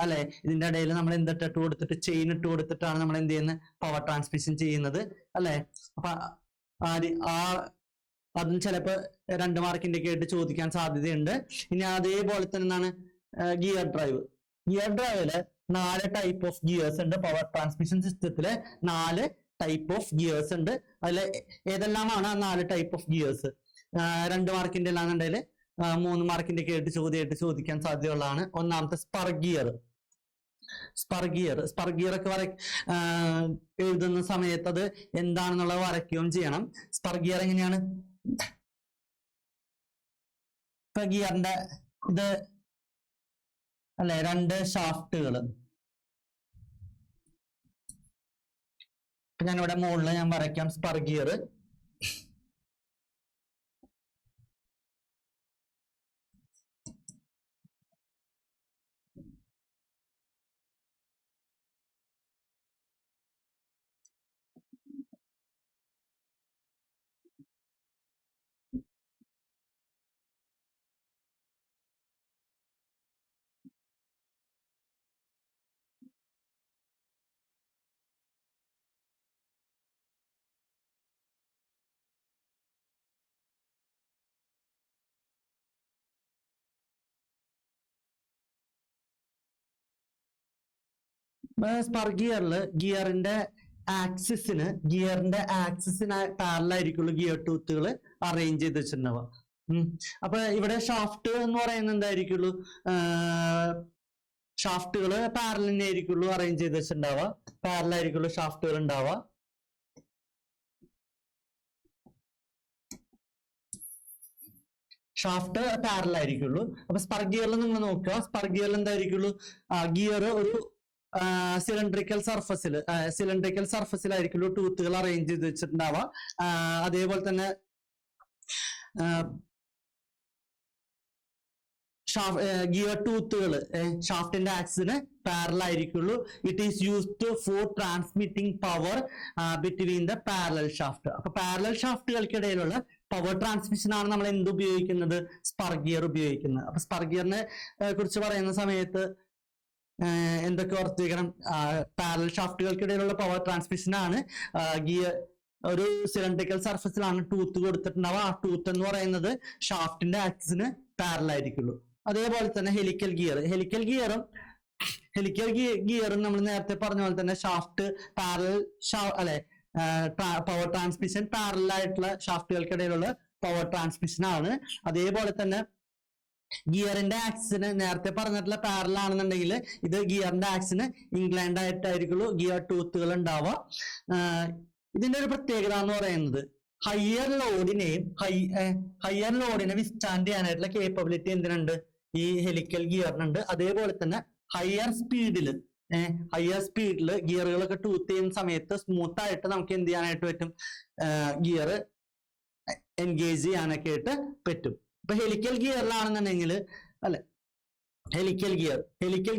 അല്ലെ. ഇതിന്റെ ഇടയിൽ നമ്മൾ എന്തിട്ട് കൊടുത്തിട്ട് ചെയിൻ ഇട്ട് കൊടുത്തിട്ടാണ് നമ്മൾ എന്ത് ചെയ്യുന്നത്? പവർ ട്രാൻസ്മിഷൻ ചെയ്യുന്നത് അല്ലെ. അപ്പൊ അതും ചിലപ്പോ 2 മാർക്കിന്റെ ഒക്കെ ആയിട്ട് ചോദിക്കാൻ സാധ്യതയുണ്ട്. ഇനി അതേപോലെ തന്നെ എന്താണ് ഗിയർ ഡ്രൈവില് 4 ടൈപ്പ് ഓഫ് ഗിയേഴ്സ് ഉണ്ട്. പവർ ട്രാൻസ്മിഷൻ സിസ്റ്റത്തില് 4 ടൈപ്പ് ഓഫ് ഗിയേഴ്സ് ഉണ്ട്. അതിൽ ഏതെല്ലാമാണ് ആ 4 ടൈപ്പ് ഓഫ് ഗിയേഴ്സ്? 2 മാർക്കിന്റെ അല്ലാന്നുണ്ടെങ്കിൽ 3 മാർക്കിന്റെ ഒക്കെ ആയിട്ട് ചോദ്യമായിട്ട് ചോദിക്കാൻ സാധ്യതയുള്ളതാണ്. ഒന്നാമത്തെ സ്പർ ഗിയർ. സ്പർ ഗിയർ ഒക്കെ എഴുതുന്ന സമയത്ത് അത് എന്താണെന്നുള്ളത് വരയ്ക്കുകയും ചെയ്യണം. സ്പർ ഗിയർ എങ്ങനെയാണ്? ഇപ്പൊ ഗിയറിന്റെ ഇത് അല്ലെ, രണ്ട് ഷാഫ്റ്റുകൾ. ഞാനിവിടെ മുകളിൽ ഞാൻ വരയ്ക്കാം സ്പർ ഗിയർ. സ്പർ ഗിയറിന്റെ ആക്സിസിന് പാരലായിരിക്കുള്ളൂ ഗിയർ ടൂത്തുകൾ അറേഞ്ച് ചെയ്ത് വെച്ചിട്ടുണ്ടാവുക. അപ്പൊ ഇവിടെ ഷാഫ്റ്റ് എന്ന് പറയുന്നത് എന്തായിരിക്കുള്ളൂ? ഷാഫ്റ്റുകൾ പാരലിനെ ആയിരിക്കുള്ളൂ അറേഞ്ച് ചെയ്ത് വെച്ചിട്ടുണ്ടാവുക. പാരലായിരിക്കുള്ളൂ ഷാഫ്റ്റുകൾ ഉണ്ടാവുക. ഷാഫ്റ്റ് പാരലായിരിക്കുള്ളൂ. അപ്പൊ സ്പർ ഗിയറിൽ നിങ്ങൾ നോക്കുക, സ്പർ ഗിയറിൽ എന്തായിരിക്കുള്ളൂ? ഗിയർ ഒരു സിലിണ്ടറിക്കൽ സർഫസിലായിരിക്കുള്ളൂ ടൂത്തുകൾ അറേഞ്ച് ചെയ്ത് വെച്ചിട്ടുണ്ടാവുക. അതേപോലെ തന്നെ ഗിയർ ടൂത്തുകൾ ഷാഫ്റ്റിന്റെ ആക്സിന് പാരലായിരിക്കുള്ളൂ. It is used for transmitting power between the parallel shaft. അപ്പൊ പാരലൽ ഷാഫ്റ്റുകൾക്കിടയിലുള്ള പവർ ട്രാൻസ്മിഷൻ ആണ് നമ്മൾ എന്ത് ഉപയോഗിക്കുന്നത്? സ്പർ ഗിയർ ഉപയോഗിക്കുന്നത്. അപ്പൊ സ്പർ ഗിയറിനെ കുറിച്ച് പറയുന്ന സമയത്ത് എന്തൊക്കെ ഓർത്ത് വെക്കണം? പാരലൽ ഷാഫ്റ്റുകൾക്കിടയിലുള്ള പവർ ട്രാൻസ്മിഷൻ ആണ്. ഗിയർ ഒരു സിലിണ്ടറിക്കൽ സർഫസിലാണ് ടൂത്ത് കൊടുത്തിട്ടുണ്ടാവുക. ആ ടൂത്ത് എന്ന് പറയുന്നത് ഷാഫ്റ്റിന്റെ ആക്സിന് പാരലായിരിക്കുള്ളൂ. അതേപോലെ തന്നെ ഹെലിക്കൽ ഗിയറും നമ്മൾ നേരത്തെ പറഞ്ഞ പോലെ തന്നെ ഷാഫ്റ്റ് പാരലൽ അല്ലെ, പവർ ട്രാൻസ്മിഷൻ പാരലായിട്ടുള്ള ഷാഫ്റ്റുകൾക്കിടയിലുള്ള പവർ ട്രാൻസ്മിഷൻ ആണ്. അതേപോലെ തന്നെ ഗിയറിന്റെ ആക്സിന് നേരത്തെ പറഞ്ഞിട്ടുള്ള പാരൽ ആണെന്നുണ്ടെങ്കിൽ ഇത് ഗിയറിന്റെ ആക്സിന് ഇൻക്ലൈൻഡ് ആയിട്ടായിരിക്കുള്ളൂ ഗിയർ ടൂത്തുകൾ ഉണ്ടാവുക. ഇതിന്റെ ഒരു പ്രത്യേകത എന്ന് പറയുന്നത് ഹയർ ലോഡിനെ വിസ്റ്റാൻഡ് ചെയ്യാനായിട്ടുള്ള കേപ്പബിലിറ്റി എന്തിനുണ്ട്? ഈ ഹെലിക്കൽ ഗിയറിനുണ്ട്. അതേപോലെ തന്നെ ഹയർ സ്പീഡിൽ ഗിയറുകളൊക്കെ ടൂത്ത് ചെയ്യുന്ന സമയത്ത് സ്മൂത്ത് ആയിട്ട് നമുക്ക് എന്ത് ചെയ്യാനായിട്ട് പറ്റും? ഗിയർ എൻഗേജ് ചെയ്യാനൊക്കെ ആയിട്ട് പറ്റും. ഇപ്പൊ ഹെലിക്കൽ ഗിയറിലാണെന്നുണ്ടെങ്കിൽ അല്ലെ, helical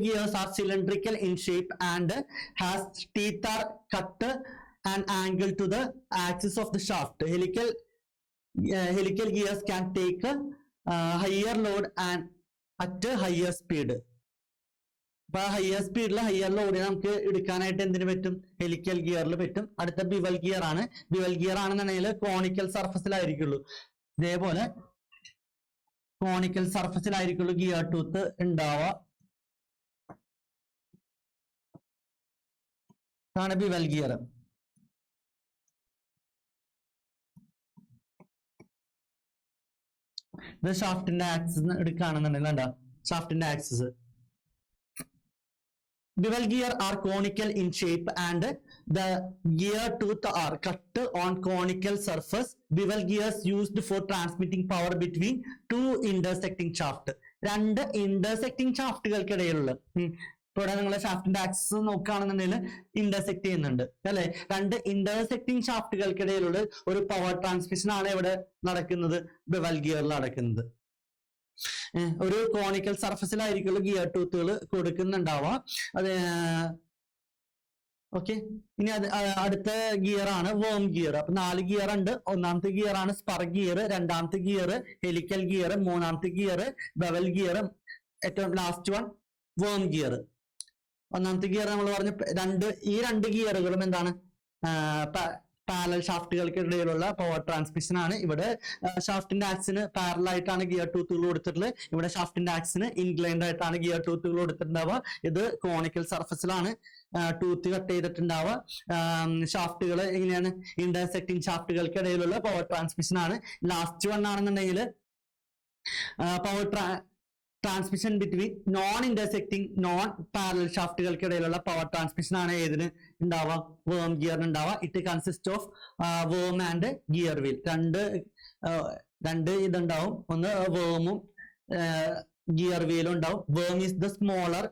gears are cylindrical in shape and has teeth are cut and angle to the axis of the shaft. Helical gears can take higher load and at a higher speed. അപ്പൊ ഹയർ സ്പീഡിൽ ഹയർ ലോഡിനെ നമുക്ക് എടുക്കാനായിട്ട് എന്തിനു പറ്റും? ഹെലിക്കൽ ഗിയറിൽ പറ്റും. അടുത്ത ബിവൽ ഗിയർ ആണെന്നുണ്ടെങ്കിൽ കോണിക്കൽ സർഫസിലായിരിക്കുള്ളൂ. ഇതേപോലെ കോണിക്കൽ സർഫസിലായിരിക്കുള്ളൂ ഗിയർ ടൂത്ത് ഉണ്ടാവുക. ഇതാണ് ബിവൽ ഗിയർ. ഇത് ഷാഫ്റ്റിന്റെ ആക്സിസ് എടുക്കുകയാണെന്നുണ്ടെങ്കിൽ എന്താ ഷാഫ്റ്റിന്റെ axis. Bevel gear are conical in shape and the gear tooth are cut on conical surface. Bevel gears used for transmitting power between two intersecting shaft. രണ്ട് intersecting ഷാഫ്റ്റുകൾക്കിടയിലുള്ള ഇവിടെ നിങ്ങളെ ഷാഫ്റ്റിന്റെ ആക്സിസ് നോക്കുകയാണെന്നുണ്ടെങ്കിൽ ഇന്റർസെക്ട് ചെയ്യുന്നുണ്ട് അല്ലെ. രണ്ട് ഇന്റർസെക്ടിങ് ഷാഫ്റ്റുകൾക്കിടയിലുള്ള ഒരു പവർ ട്രാൻസ്മിഷൻ ആണ് ഇവിടെ നടക്കുന്നത്, ബെവൽ ഗിയറിൽ നടക്കുന്നത്. ഒരു കോണിക്കൽ സർഫസിലായിരിക്കുള്ള ഗിയർ ടൂത്തുകൾ കൊടുക്കുന്നുണ്ടാവുക. അത് ഓക്കെ. ഇനി അടുത്ത ഗിയർ ആണ് വേം ഗിയർ. അപ്പൊ 4 ഗിയർ ഉണ്ട്. ഒന്നാമത്തെ ഗിയർ ആണ് സ്പർ ഗിയർ, രണ്ടാമത്തെ ഗിയർ ഹെലിക്കൽ ഗിയർ, മൂന്നാമത്തെ ഗിയർ ബെവൽ ഗിയർ, ഏറ്റവും ലാസ്റ്റ് വൺ വേം ഗിയർ. ഒന്നാമത്തെ ഗിയർ നമ്മൾ പറഞ്ഞു ഈ രണ്ട് ഗിയറുകളും എന്താണ്? പാരലൽ ഷാഫ്റ്റുകൾക്കിടയിലുള്ള പവർ ട്രാൻസ്മിഷൻ ആണ്. ഇവിടെ ഷാഫ്റ്റിന്റെ ആക്സിന് പാരലൽ ആയിട്ടാണ് ഗിയർ ടൂത്തുകൾ കൊടുത്തിട്ടുള്ളത്. ഇവിടെ ഷാഫ്റ്റിന്റെ ആക്സിന് ഇൻക്ലൈൻഡ് ആയിട്ടാണ് ഗിയർ ടൂത്തുകൾ കൊടുത്തിട്ടുണ്ടാവുക. ഇത് കോണിക്കൽ സർഫസിലാണ് ടൂത്ത് കട്ട് ചെയ്തിട്ടുണ്ടാവുക. ഷാഫ്റ്റുകൾ എങ്ങനെയാണ്? ഇന്റർസെക്ടിങ് ഷാഫ്റ്റുകൾക്കിടയിലുള്ള പവർ ട്രാൻസ്മിഷൻ ആണ്. ലാസ്റ്റ് വൺ ആണെന്നുണ്ടെങ്കിൽ power transmission between non intersecting non parallel ഷാഫ്റ്റുകൾക്കിടയിലുള്ള പവർ ട്രാൻസ്മിഷൻ ആണ് ഏതിന് ഉണ്ടാവുക? വേം ഗിയറിന് ഉണ്ടാവുക. It consist of worm and gear wheel. രണ്ട് ഇതുണ്ടാവും. ഒന്ന് വേമും ഗിയർ വീലും ഉണ്ടാവും. Worm is the smaller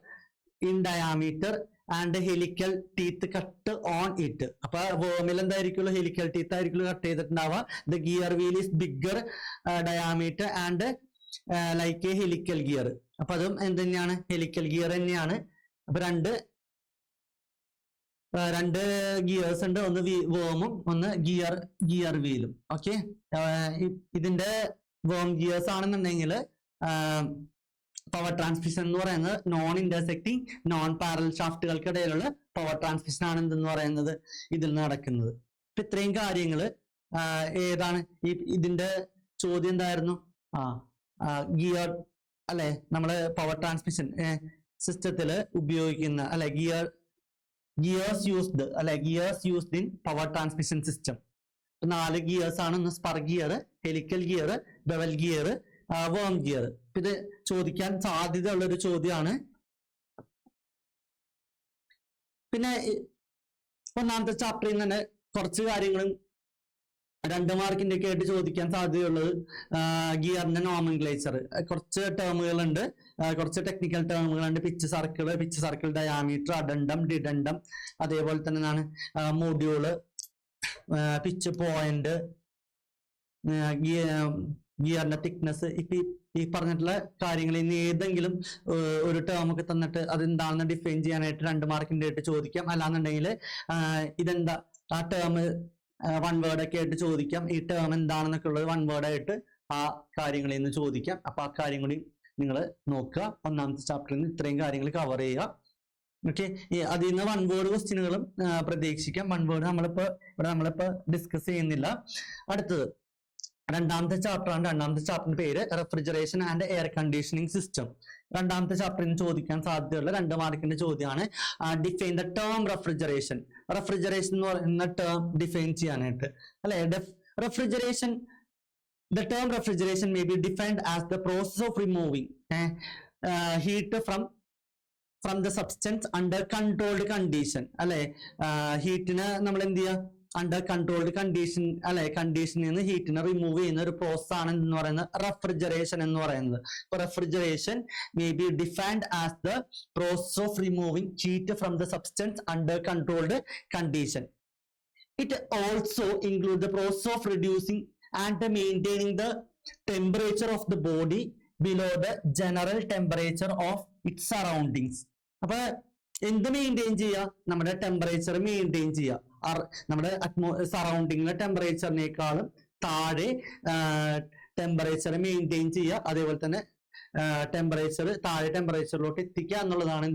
in diameter and helical teeth cut on it. അപ്പൊ വേമിൽ എന്തായിരിക്കുള്ളൂ? ഹെലിക്കൽ ടീത്ത് ആയിരിക്കുള്ളൂ കട്ട് ചെയ്തിട്ടുണ്ടാവുക. The gear wheel is bigger diameter and like A helical gear. അപ്പൊ അതും എന്ത് തന്നെയാണ്? ഹെലിക്കൽ ഗിയർ തന്നെയാണ്. അപ്പൊ രണ്ട് ഗിയേഴ്സ് ഉണ്ട്. ഒന്ന് വേമും ഒന്ന് ഗിയർ വീലും. ഓക്കെ, ഇതിന്റെ വേം ഗിയേഴ്സ് ആണെന്നുണ്ടെങ്കിൽ പവർ ട്രാൻസ്മിഷൻ എന്ന് പറയുന്നത് നോൺ ഇന്റർസെക്ടിങ് നോൺ പാരലൽ ഷാഫ്റ്റുകൾക്കിടയിലുള്ള പവർ ട്രാൻസ്മിഷൻ ആണ് എന്തെന്ന് പറയുന്നത് ഇതിൽ നടക്കുന്നത്. ഇപ്പൊ ഇത്രയും കാര്യങ്ങള് ഏതാണ്? ഇതിന്റെ ചോദ്യം എന്തായിരുന്നു? ഗിയർ അല്ലെ, നമ്മള് പവർ ട്രാൻസ്മിഷൻ സിസ്റ്റത്തില് ഉപയോഗിക്കുന്ന അല്ലെ gears used in power transmission system. 4 gears ആണ്. ഒന്ന് spur gear, helical gear, bevel gear, വേം ഗിയർ. ഇത് ചോദിക്കാൻ സാധ്യതയുള്ള ഒരു ചോദ്യമാണ്. പിന്നെ ഒന്നാമത്തെ ചാപ്റ്ററിൽ തന്നെ കുറച്ച് കാര്യങ്ങളും 2 മാർക്കിന്റെ ഒക്കെ ആയിട്ട് ചോദിക്കാൻ സാധ്യതയുള്ളത് ഗിയറിന്റെ നോമൻക്ലേച്ചർ. കുറച്ച് ടേമുകളുണ്ട്, കുറച്ച് ടെക്നിക്കൽ ടേമുകളുണ്ട്. പിച്ച് സർക്കിൾ, ഡയാമീറ്റർ, അഡണ്ടം, ഡിഡണ്ടം, അതേപോലെ തന്നെ മൊഡ്യൂള്, പിച്ച് പോയിന്റ്, ഗിയറിന്റെ തിക്നെസ്. ഇപ്പൊ ഈ പറഞ്ഞിട്ടുള്ള കാര്യങ്ങളിൽ നിന്ന് ഏതെങ്കിലും ഒരു ടേം ഒക്കെ തന്നിട്ട് അതെന്താണെന്ന് ഡിഫൈൻ ചെയ്യാനായിട്ട് 2 മാർക്കിന്റെ ആയിട്ട് ചോദിക്കാം. അല്ലാന്നുണ്ടെങ്കിൽ ഇതെന്താ ആ ടേം 1 വേർഡ് ഒക്കെ ആയിട്ട് ചോദിക്കാം. ഈ ടേം എന്താണെന്നൊക്കെ ഉള്ളത് 1 വേർഡ് ആയിട്ട് ആ കാര്യങ്ങളിൽ നിന്ന് ചോദിക്കാം. അപ്പൊ ആ കാര്യം കൂടി നിങ്ങൾ നോക്കുക. ഒന്നാമത്തെ ചാപ്റ്ററിൽ നിന്ന് ഇത്രയും കാര്യങ്ങൾ കവർ ചെയ്യുക. ഓക്കെ, അതിൽ നിന്ന് 1 വേർഡ് ക്വസ്റ്റ്യനുകളും പ്രതീക്ഷിക്കാം. 1 വേർഡ് നമ്മളിപ്പോ ഡിസ്കസ് ചെയ്യുന്നില്ല. അടുത്തത് രണ്ടാമത്തെ ചാപ്റ്ററാണ്. രണ്ടാമത്തെ ചാപ്റ്ററിന്റെ പേര് refrigeration and air conditioning system. രണ്ടാമത്തെ ചാപ്റ്ററിൽ നിന്ന് ചോദിക്കാൻ സാധ്യതയുള്ള 2 മാർക്കിന്റെ ചോദ്യമാണ് define the term refrigeration. Refrigeration എന്ന് പറയുന്ന ടേം ഡിഫൈൻ ചെയ്യാനായിട്ട് അല്ലെ, refrigeration the term refrigeration may be defined as the process of removing heat from the substance under controlled condition. അല്ലെ, ഹീറ്റിനെ നമ്മൾ എന്ത് ചെയ്യുക? അണ്ടർ കൺട്രോൾഡ് കണ്ടീഷൻ അല്ലെ, കണ്ടീഷനിൽ നിന്ന് ഹീറ്റിനെ റിമൂവ് ചെയ്യുന്ന ഒരു പ്രോസസ് ആണ് എന്ന് പറയുന്നത് റെഫ്രിജറേഷൻ എന്ന് പറയുന്നത്. ഇപ്പൊ refrigeration may be defined as the process of removing heat from the substance under controlled condition. It also include the process of reducing and maintaining the temperature of the body below the general temperature of its surroundings. അപ്പൊ എന്ത് മെയിൻറ്റെയിൻ ചെയ്യുക? നമ്മുടെ ടെമ്പറേച്ചർ മെയിൻറ്റെയിൻ ചെയ്യുക. നമ്മുടെ സറൗണ്ടിങ്ങിലെ ടെമ്പറേച്ചറിനേക്കാളും താഴെ ടെമ്പറേച്ചർ മെയിൻറ്റെയിൻ ചെയ്യുക. അതേപോലെ തന്നെ താഴെ ടെമ്പറേച്ചറിലോട്ട് എത്തിക്കുക എന്നുള്ളതാണ്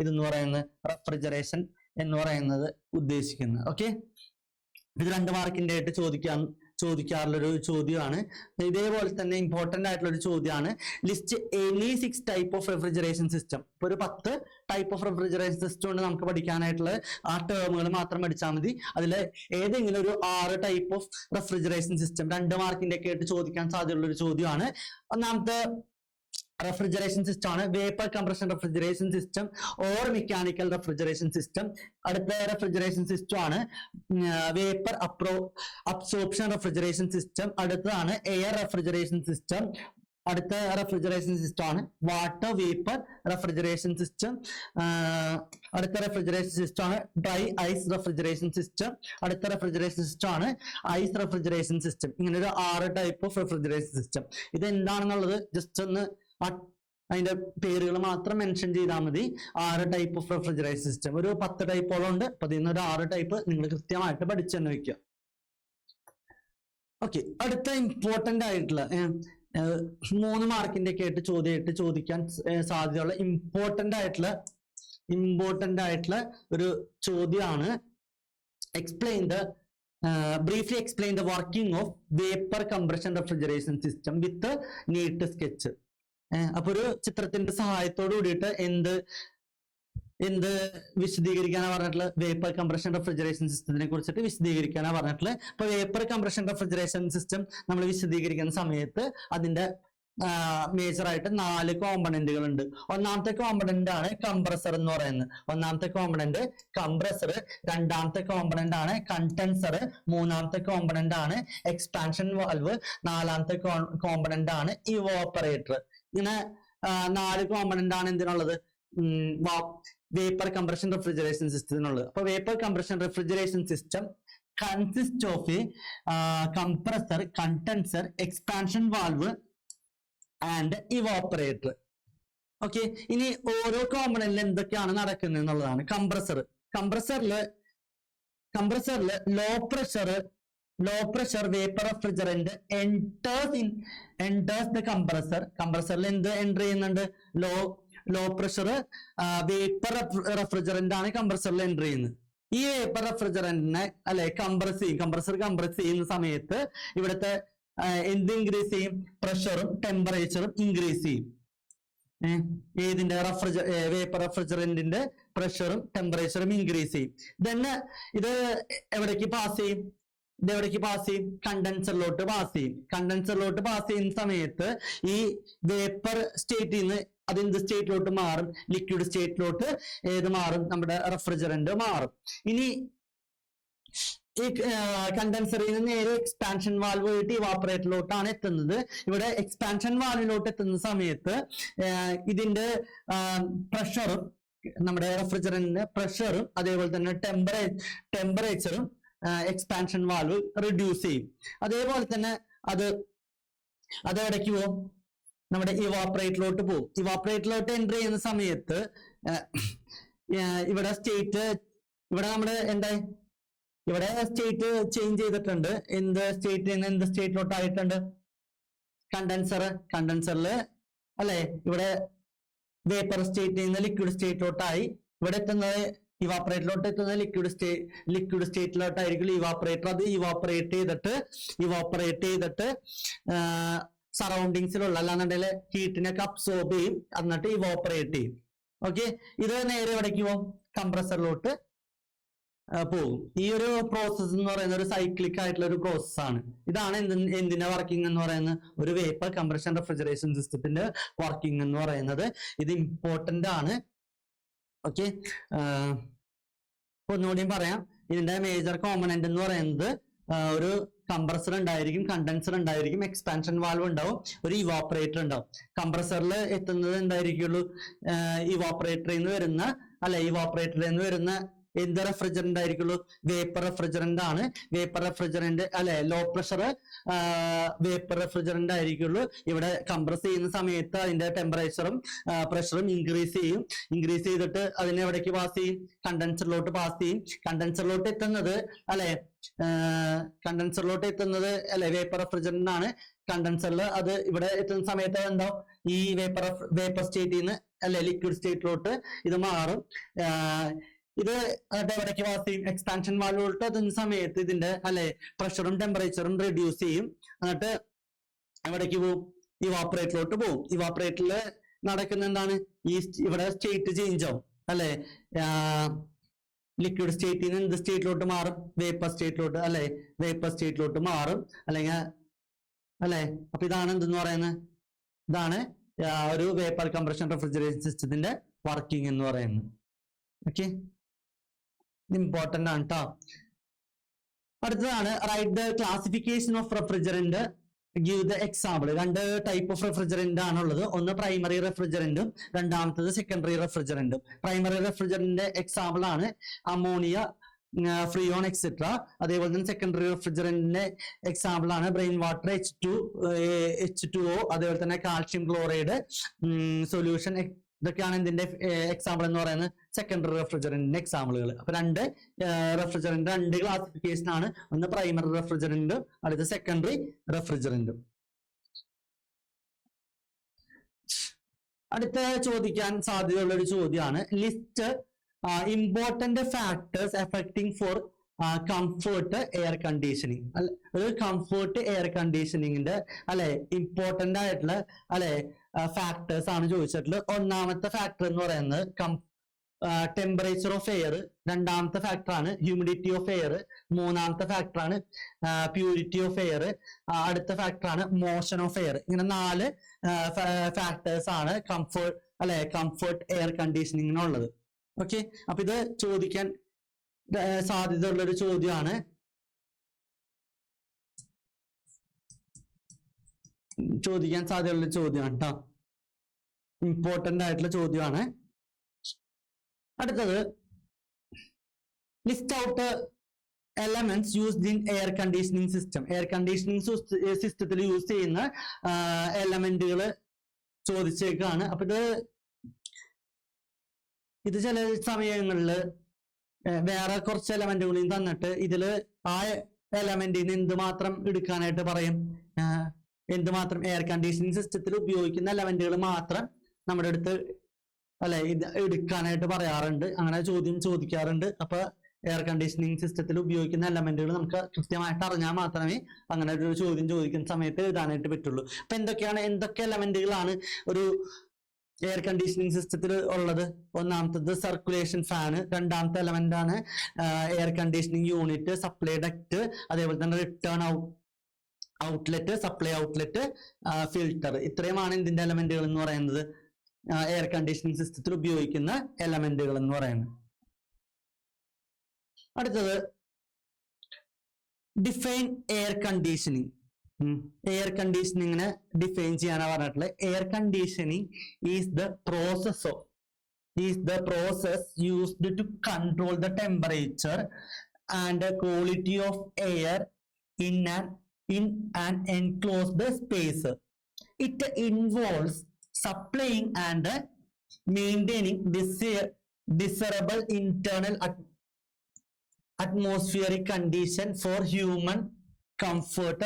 ഇതെന്ന് പറയുന്നത് റെഫ്രിജറേഷൻ എന്ന് പറയുന്നത് ഉദ്ദേശിക്കുന്നത്. ഓക്കെ, ഇത് 2 മാർക്കിന്റെ ആയിട്ട് ചോദിക്കാറുള്ള ഒരു ചോദ്യമാണ്. ഇതേപോലെ തന്നെ ഇമ്പോർട്ടന്റ് ആയിട്ടുള്ള ഒരു ചോദ്യമാണ് list any 6 type of refrigeration system. ഇപ്പൊ ഒരു 10 ടൈപ്പ് ഓഫ് റെഫ്രിജറേഷൻ സിസ്റ്റം ഉണ്ട് നമുക്ക് പഠിക്കാനായിട്ടുള്ള. ആ ടേമുകൾ മാത്രം പഠിച്ചാൽ മതി. അതിൽ ഏതെങ്കിലും ഒരു 6 ടൈപ്പ് ഓഫ് റെഫ്രിജറേഷൻ സിസ്റ്റം 2 മാർക്കിന്റെ ഒക്കെ ആയിട്ട് ചോദിക്കാൻ സാധ്യതയുള്ള ഒരു ചോദ്യമാണ്. ഒന്നാമത്തെ റെഫ്രിജറേഷൻ സിസ്റ്റം ആണ് vapour compression refrigeration system or mechanical refrigeration system. അടുത്ത റെഫ്രിജറേഷൻ സിസ്റ്റം ആണ് വേപ്പർ അബ്സോർപ്ഷൻ റെഫ്രിജറേഷൻ സിസ്റ്റം. അടുത്തതാണ് എയർ റെഫ്രിജറേഷൻ സിസ്റ്റം. അടുത്ത റെഫ്രിജറേഷൻ സിസ്റ്റം ആണ് വാട്ടർ വേപ്പർ റെഫ്രിജറേഷൻ സിസ്റ്റം. അടുത്ത റെഫ്രിജറേഷൻ സിസ്റ്റം ആണ് ഡ്രൈ ഐസ് റെഫ്രിജറേഷൻ സിസ്റ്റം. അടുത്ത റെഫ്രിജറേഷൻ സിസ്റ്റം ആണ് ഐസ് റെഫ്രിജറേഷൻ സിസ്റ്റം. ഇങ്ങനെ ഒരു 6 ടൈപ്പ് ഓഫ് റെഫ്രിജറേഷൻ സിസ്റ്റം. ഇത് എന്താണെന്നുള്ളത് ജസ്റ്റ് ഒന്ന് അതിന്റെ പേരുകൾ മാത്രം മെൻഷൻ ചെയ്താൽ മതി. 6 ടൈപ്പ് ഓഫ് റെഫ്രിജറേഷൻ സിസ്റ്റം. ഒരു 10 ടൈപ്പോളം ഉണ്ട്. അപ്പൊ അതിൽ നിന്ന് ഒരു 6 ടൈപ്പ് നിങ്ങൾ കൃത്യമായിട്ട് പഠിച്ചു തന്നെ വെക്കുക. ഓക്കെ, അടുത്ത ഇമ്പോർട്ടന്റ് ആയിട്ടുള്ള 3 മാർക്കിന്റെ ഒക്കെ ആയിട്ട് ചോദിക്കാൻ സാധ്യതയുള്ള ഇമ്പോർട്ടന്റ് ആയിട്ടുള്ള ഒരു ചോദ്യമാണ് briefly explain the working of vapor compression refrigeration system with a neat sketch. അപ്പൊ ഒരു ചിത്രത്തിന്റെ സഹായത്തോട് കൂടിയിട്ട് എന്ത് വിശദീകരിക്കാനാണ് പറഞ്ഞിട്ടുള്ളത്? വേപ്പർ കംപ്രഷൻ റെഫ്രിജറേഷൻ സിസ്റ്റത്തിനെ കുറിച്ചിട്ട് വിശദീകരിക്കാനാണ് പറഞ്ഞിട്ടുള്ളത്. ഇപ്പൊ വേപ്പർ കംപ്രഷൻ റെഫ്രിജറേഷൻ സിസ്റ്റം നമ്മൾ വിശദീകരിക്കുന്ന സമയത്ത് അതിന്റെ മേജർ ആയിട്ട് 4 കോമ്പണന്റുകൾ ഉണ്ട്. ഒന്നാമത്തെ കോമ്പണന്റ് ആണ് കംപ്രസർ എന്ന് പറയുന്നത്. ഒന്നാമത്തെ കോമ്പണന്റ് കംപ്രസർ, രണ്ടാമത്തെ കോമ്പണന്റ് ആണ് കണ്ടൻസർ, മൂന്നാമത്തെ കോമ്പണന്റ് ആണ് എക്സ്പാൻഷൻ വാൽവ്, നാലാമത്തെ കോമ്പണന്റ് ആണ് ഇവോപ്പറേറ്റർ. ഇങ്ങനെ 4 കോമ്പണന്റ് ആണ് എന്തിനുള്ളത്? വേപ്പർ കംപ്രഷൻ റെഫ്രിജറേഷൻ സിസ്റ്റത്തിനുള്ളത്. അപ്പൊ vapour compression refrigeration system consists of a compressor, condenser, expansion valve and evaporator. Okay, ഇനി ഓരോ കോമ്പണന്റിൽ എന്തൊക്കെയാണ് നടക്കുന്നത് എന്നുള്ളതാണ്. കംപ്രസറില് low pressure vapour refrigerant enters the compressor. കംപ്രസറിൽ എന്ത് എൻ്റർ ചെയ്യുന്നുണ്ട്? ലോ പ്രഷർ വേപ്പർ റെഫ്രിജറന്റ് ആണ് കംപ്രസറിൽ എൻ്റർ ചെയ്യുന്നത്. ഈ വേപ്പർ റെഫ്രിജറന്റിനെ അല്ലെ കംപ്രസർ കംപ്രസ് ചെയ്യുന്ന സമയത്ത് ഇവിടുത്തെ എന്ത് ഇൻക്രീസ് ചെയ്യും? പ്രഷറും ടെമ്പറേച്ചറും ഇൻക്രീസ് ചെയ്യും. ഏതിന്റെ? വേപ്പർ റെഫ്രിജറന്റിന്റെ പ്രഷറും ടെമ്പറേച്ചറും ഇൻക്രീസ് ചെയ്യും. then ഇത് എവിടേക്ക് പാസ് ചെയ്യും? കണ്ടൻസറിലോട്ട് പാസ് ചെയ്യും. കണ്ടൻസറിലോട്ട് പാസ് ചെയ്യുന്ന സമയത്ത് ഈ വേപ്പർ സ്റ്റേറ്റിൽ നിന്ന് അത് എന്ത് സ്റ്റേറ്റിലോട്ട് മാറും? ലിക്വിഡ് സ്റ്റേറ്റിലോട്ട് ഏത് മാറും? നമ്മുടെ റെഫ്രിജറന്റ് മാറും. ഇനി ഈ കണ്ടൻസറിൽ നിന്ന് നേരെ എക്സ്പാൻഷൻ വാൽവ് ആയിട്ട് ഇവാപ്പറേറ്ററിലോട്ടാണ് എത്തുന്നത്. ഇവിടെ എക്സ്പാൻഷൻ വാൽവിലോട്ട് എത്തുന്ന സമയത്ത് ഇതിന്റെ പ്രഷറും, നമ്മുടെ റെഫ്രിജറന്റിന്റെ പ്രഷറും അതേപോലെ തന്നെ ടെമ്പറേച്ചറും എക്സ്പാൻഷൻ വാൽവ് റിഡ്യൂസ് ചെയ്യും. അതേപോലെ തന്നെ അത് എവിടേക്ക് പോകും? നമ്മുടെ ഇവാപ്പറേറ്ററിലോട്ട് പോകും. ഇവാപ്പറേറ്ററിലോട്ട് എൻ്റർ ചെയ്യുന്ന സമയത്ത് ഇവിടെ നമ്മുടെ എന്തായി? ഇവിടെ സ്റ്റേറ്റ് ചേഞ്ച് ചെയ്തിട്ടുണ്ട്. എന്ത് സ്റ്റേറ്റിൽ നിന്ന് എന്ത് സ്റ്റേറ്റിലോട്ട് ആയിട്ടുണ്ട്? കണ്ടൻസറിൽ അല്ലെ, ഇവിടെ വേപ്പർ സ്റ്റേറ്റിൽ നിന്ന് ലിക്വിഡ് സ്റ്റേറ്റിലോട്ടായി. ഇവിടെ എത്തുന്നത് ഇവാപ്പറേറ്ററിലോട്ട് എത്തുന്നത് ലിക്വിഡ് സ്റ്റേറ്റിലോട്ടായിരിക്കും ഇവാപ്പറേറ്റർ. അത് ഇവാപ്പറേറ്റ് ചെയ്തിട്ട് സറൗണ്ടിങ്സിലുള്ള അല്ലാന്നുണ്ടെങ്കിൽ ഹീറ്റിനൊക്കെ അബ്സോർബ് ചെയ്യും, എന്നിട്ട് ഇവോപ്പറേറ്റ് ചെയ്യും. ഓക്കെ, ഇത് നേരെ എവിടേക്ക് പോകും? കംപ്രസറിലോട്ട് പോകും. ഈ ഒരു പ്രോസസ്സ് എന്ന് പറയുന്നത് ഒരു സൈക്ലിക് ആയിട്ടുള്ള ഒരു പ്രോസസ്സാണ്. ഇതാണ് എന്തിന്റെ വർക്കിംഗ് എന്ന് പറയുന്നത്? ഒരു വേപ്പർ കംപ്രഷൻ റെഫ്രിജറേഷൻ സിസ്റ്റത്തിന്റെ വർക്കിംഗ് എന്ന് പറയുന്നത്. ഇത് ഇമ്പോർട്ടന്റ് ആണ്. ഓക്കെ, ഒന്നുകൂടിയും പറയാം. ഇതിന്റെ മേജർ കോമ്പണന്റ് എന്ന് പറയുന്നത് ഒരു കംപ്രസർ ഉണ്ടായിരിക്കും, കണ്ടൻസർ ഉണ്ടായിരിക്കും, എക്സ്പാൻഷൻ വാൽവ് ഉണ്ടാവും, ഒരു ഇവാപ്പറേറ്റർ ഉണ്ടാവും. കംപ്രസറിൽ എത്തുന്നത് എന്തായിരിക്കുള്ളൂ? ഇവാപ്പറേറ്ററിൽ നിന്ന് വരുന്ന എന്ത് റെഫ്രിജറന്റ് ആയിരിക്കുള്ളൂ? വേപ്പർ റെഫ്രിജറന്റ് ആണ്. വേപ്പർ റെഫ്രിജറന്റ് അല്ലെ, ലോ പ്രഷർ വേപ്പർ റെഫ്രിജറന്റ് ആയിരിക്കുള്ളൂ. ഇവിടെ കംപ്രസ് ചെയ്യുന്ന സമയത്ത് അതിന്റെ ടെമ്പറേച്ചറും പ്രഷറും ഇൻക്രീസ് ചെയ്തിട്ട് അതിനെ എവിടേക്ക് പാസ് ചെയ്യും? കണ്ടൻസറിലോട്ട് പാസ് ചെയ്യും. കണ്ടൻസറിലോട്ട് എത്തുന്നത് വേപ്പർ റെഫ്രിജറന്റ് ആണ്. കണ്ടൻസറിൽ അത് ഇവിടെ എത്തുന്ന സമയത്ത് എന്താ? ഈ വേപ്പർ സ്റ്റേറ്റിൽ നിന്ന് അല്ലെ ലിക്വിഡ് സ്റ്റേറ്റിലോട്ട് ഇത് മാറും. ഇത് എവിടേക്ക് പാസ് ചെയ്യും? എക്സ്പാൻഷൻ വാൽവിലോട്ട് എത്തുന്ന സമയത്ത് ഇതിന്റെ പ്രഷറും ടെമ്പറേച്ചറും റെഡ്യൂസ് ചെയ്യും. എന്നിട്ട് എവിടേക്ക് പോകും? ഇവാപ്പറേറ്ററിലോട്ട് പോകും. ഇവാപ്പറേറ്ററിൽ നടക്കുന്ന എന്താണ്? ഇവിടെ സ്റ്റേറ്റ് ചേഞ്ച് ആവും അല്ലെ. ലിക്വിഡ് സ്റ്റേറ്റിൽ നിന്ന് എന്ത് സ്റ്റേറ്റിലോട്ട് മാറും? വേപ്പർ സ്റ്റേറ്റിലോട്ട് മാറും അല്ലെ. അപ്പൊ ഇതാണ് എന്തെന്ന് പറയുന്നത്? ഇതാണ് ഒരു വേപ്പർ കംപ്രഷൻ റെഫ്രിജറേഷൻ സിസ്റ്റത്തിന്റെ വർക്കിംഗ് എന്ന് പറയുന്നത്. ഓക്കെ, ഇമ്പോർട്ടന്റ് ആണ് കേട്ടോ. അടുത്തതാണ് write the classification of refrigerant, give the example. 2 type of refrigerant ആണുള്ളത്. ഒന്ന് പ്രൈമറി റെഫ്രിജറന്റും രണ്ടാമത്തത് സെക്കൻഡറി റെഫ്രിജറന്റും. പ്രൈമറി റെഫ്രിജറന്റിന്റെ എക്സാമ്പിൾ ആണ് അമോണിയ, ഫ്രീയോൺ എക്സെട്ര. അതേപോലെ തന്നെ സെക്കൻഡറി റെഫ്രിജറന്റിന്റെ എക്സാമ്പിൾ ആണ് ബ്രെയിൻ വാട്ടർ, H2O, അതേപോലെ തന്നെ കാൽഷ്യം ക്ലോറൈഡ് സൊല്യൂഷൻ. ഇതൊക്കെയാണ് ഇതിന്റെ എക്സാമ്പിൾ എന്ന് പറയുന്നത്, സെക്കൻഡറി റെഫ്രിജറന്റിന്റെ എക്സാമ്പിളുകൾ. അപ്പൊ 2 റെഫ്രിജറന്റ് 2 ക്ലാസിഫിക്കേഷൻ ആണ്. ഒന്ന് പ്രൈമറി റെഫ്രിജറന്റും അടുത്ത സെക്കൻഡറി റെഫ്രിജറന്റും. അടുത്ത ചോദിക്കാൻ സാധ്യതയുള്ള ഒരു ചോദ്യമാണ് list important factors affecting for comfort air conditioning. ഒരു കംഫേർട്ട് എയർ കണ്ടീഷനിങ്ങിന്റെ ഇമ്പോർട്ടന്റ് ആയിട്ടുള്ള ഫാക്ടേഴ്സ് ആണ് ചോദിച്ചിട്ടുള്ളത്. ഒന്നാമത്തെ ഫാക്ടർ എന്ന് പറയുന്നത് ടെമ്പറേച്ചർ ഓഫ് എയർ, രണ്ടാമത്തെ ഫാക്ടറാണ് ഹ്യൂമിഡിറ്റി ഓഫ് എയർ, മൂന്നാമത്തെ ഫാക്ടറാണ് പ്യൂരിറ്റി ഓഫ് എയർ, അടുത്ത ഫാക്ടറാണ് മോഷൻ ഓഫ് എയർ. ഇങ്ങനെ 4 ഫാക്ടേഴ്സ് ആണ് കംഫർട്ട് എയർ കണ്ടീഷനിങ്ങിനുള്ളത്. ഓക്കെ, അപ്പൊ ഇത് ചോദിക്കാൻ സാധ്യതയുള്ള ഒരു ചോദ്യമാണ്. കേട്ടോ, ഇമ്പോർട്ടന്റ് ആയിട്ടുള്ള ചോദ്യമാണ്. അടുത്തത്, list out elements used in air conditioning system. Air conditioning സിസ്റ്റത്തിൽ യൂസ് ചെയ്യുന്ന എലമെന്റുകൾ ചോദിച്ചേക്കാണ്. അപ്പൊ ഇത് ചില സമയങ്ങളിൽ വേറെ കുറച്ച് എലമെന്റുകളും തന്നിട്ട് ഇതില് ആ എലമെന്റിന് എന്തുമാത്രം എടുക്കാനായിട്ട് പറയും, എന്തുമാത്രം എയർ കണ്ടീഷനിങ് സിസ്റ്റത്തിൽ ഉപയോഗിക്കുന്ന എലമെന്റുകൾ മാത്രം നമ്മുടെ അടുത്ത് ഇത് എടുക്കാനായിട്ട് പറയാറുണ്ട്. അങ്ങനെ ചോദ്യം ചോദിക്കാറുണ്ട്. അപ്പൊ എയർ കണ്ടീഷനിങ് സിസ്റ്റത്തിൽ ഉപയോഗിക്കുന്ന എലമെന്റുകൾ നമുക്ക് കൃത്യമായിട്ട് അറിഞ്ഞാൽ മാത്രമേ അങ്ങനെ ഒരു ചോദ്യം ചോദിക്കുന്ന സമയത്ത് എഴുതാനായിട്ട് പറ്റുള്ളൂ. അപ്പൊ എന്തൊക്കെ എലമെന്റുകളാണ് ഒരു എയർ കണ്ടീഷനിങ് സിസ്റ്റത്തിൽ ഉള്ളത്? ഒന്നാമത്തത് സർക്കുലേഷൻ ഫാന്, രണ്ടാമത്തെ എലമെന്റ് ആണ് air conditioning unit, supply duct, അതേപോലെ തന്നെ return outlet, supply outlet, filter. ഇത്രയുമാണ് ഇതിന്റെ എലമെന്റുകൾ എന്ന് പറയുന്നത്, എയർ കണ്ടീഷനിങ് സിസ്റ്റത്തിൽ ഉപയോഗിക്കുന്ന എലമെന്റുകൾ എന്ന് പറയുന്നത്. അടുത്തത്, ഡിഫൈൻ എയർ കണ്ടീഷനിങ്. എയർ കണ്ടീഷനിങ്ങിനെ ഡിഫൈൻ ചെയ്യാനാണ് പറഞ്ഞിട്ടുള്ളത്. Air conditioning is the process used to control the temperature and the quality of air in an enclosed space. It involves supplying and maintaining desirable internal atmospheric condition for human comfort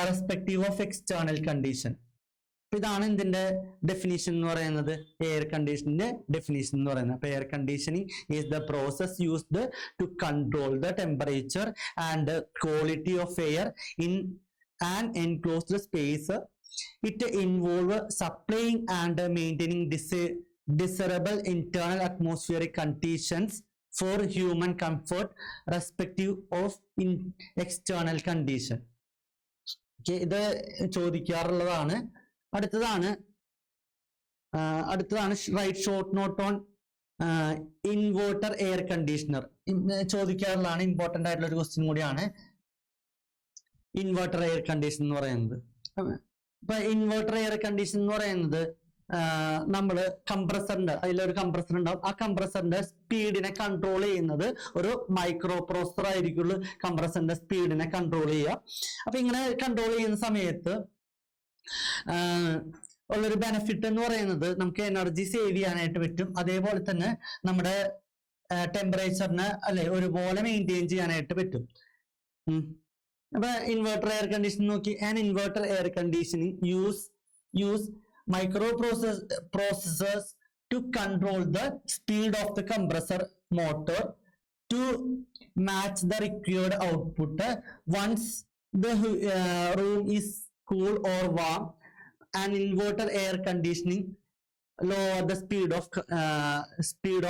respective of external condition. ഇതാണ് ഇതിന്റെ ഡെഫിനിഷൻ എന്ന് പറയുന്നത്, എയർ കണ്ടീഷന്റെ ഡെഫിനിഷൻ എന്ന് പറയുന്നത്. അപ്പൊ air conditioning is the process used to control the temperature and quality of air in an enclosed space. It involves supplying and maintaining desirable internal atmospheric conditions for human comfort respective of external condition. ഇത് ചോദിക്കാറുള്ളതാണ്. അടുത്തതാണ് write short note on inverter air conditioner. ചോദിക്കാറുള്ളതാണ്, ഇമ്പോർട്ടന്റ് ആയിട്ടുള്ള ഒരു ക്വസ്റ്റ്യൻ കൂടിയാണ് ഇൻവേർട്ടർ എയർ കണ്ടീഷൻ എന്ന് പറയുന്നത്. ഇപ്പൊ ഇൻവേർട്ടർ എയർ കണ്ടീഷൻ എന്ന് പറയുന്നത് നമ്മള് കംപ്രസറിന്റെ അതിലൊരു കംപ്രസർ ഉണ്ടാവും. ആ കംപ്രസറിന്റെ സ്പീഡിനെ കൺട്രോൾ ചെയ്യുന്നത് ഒരു മൈക്രോ പ്രോസസർ ആയിരിക്കുള്ളൂ. കംപ്രസറിന്റെ സ്പീഡിനെ കൺട്രോൾ ചെയ്യുക. അപ്പൊ ഇങ്ങനെ കൺട്രോൾ ചെയ്യുന്ന സമയത്ത് ഉള്ളൊരു ബെനിഫിറ്റ് എന്ന് പറയുന്നത് നമുക്ക് എനർജി സേവ് ചെയ്യാനായിട്ട് പറ്റും. അതേപോലെ തന്നെ നമ്മുടെ ടെമ്പറേച്ചറിനെ ഒരുപോലെ മെയിൻറ്റെയിൻ ചെയ്യാനായിട്ട് പറ്റും. അപ്പൊ ഇൻവെർട്ടർ എയർ കണ്ടീഷൻ നോക്കി, an inverter air conditioning use microprocessors to control the speed of the compressor motor to match the required output. Once the room is cool or warm, an inverter air conditioning lower the speed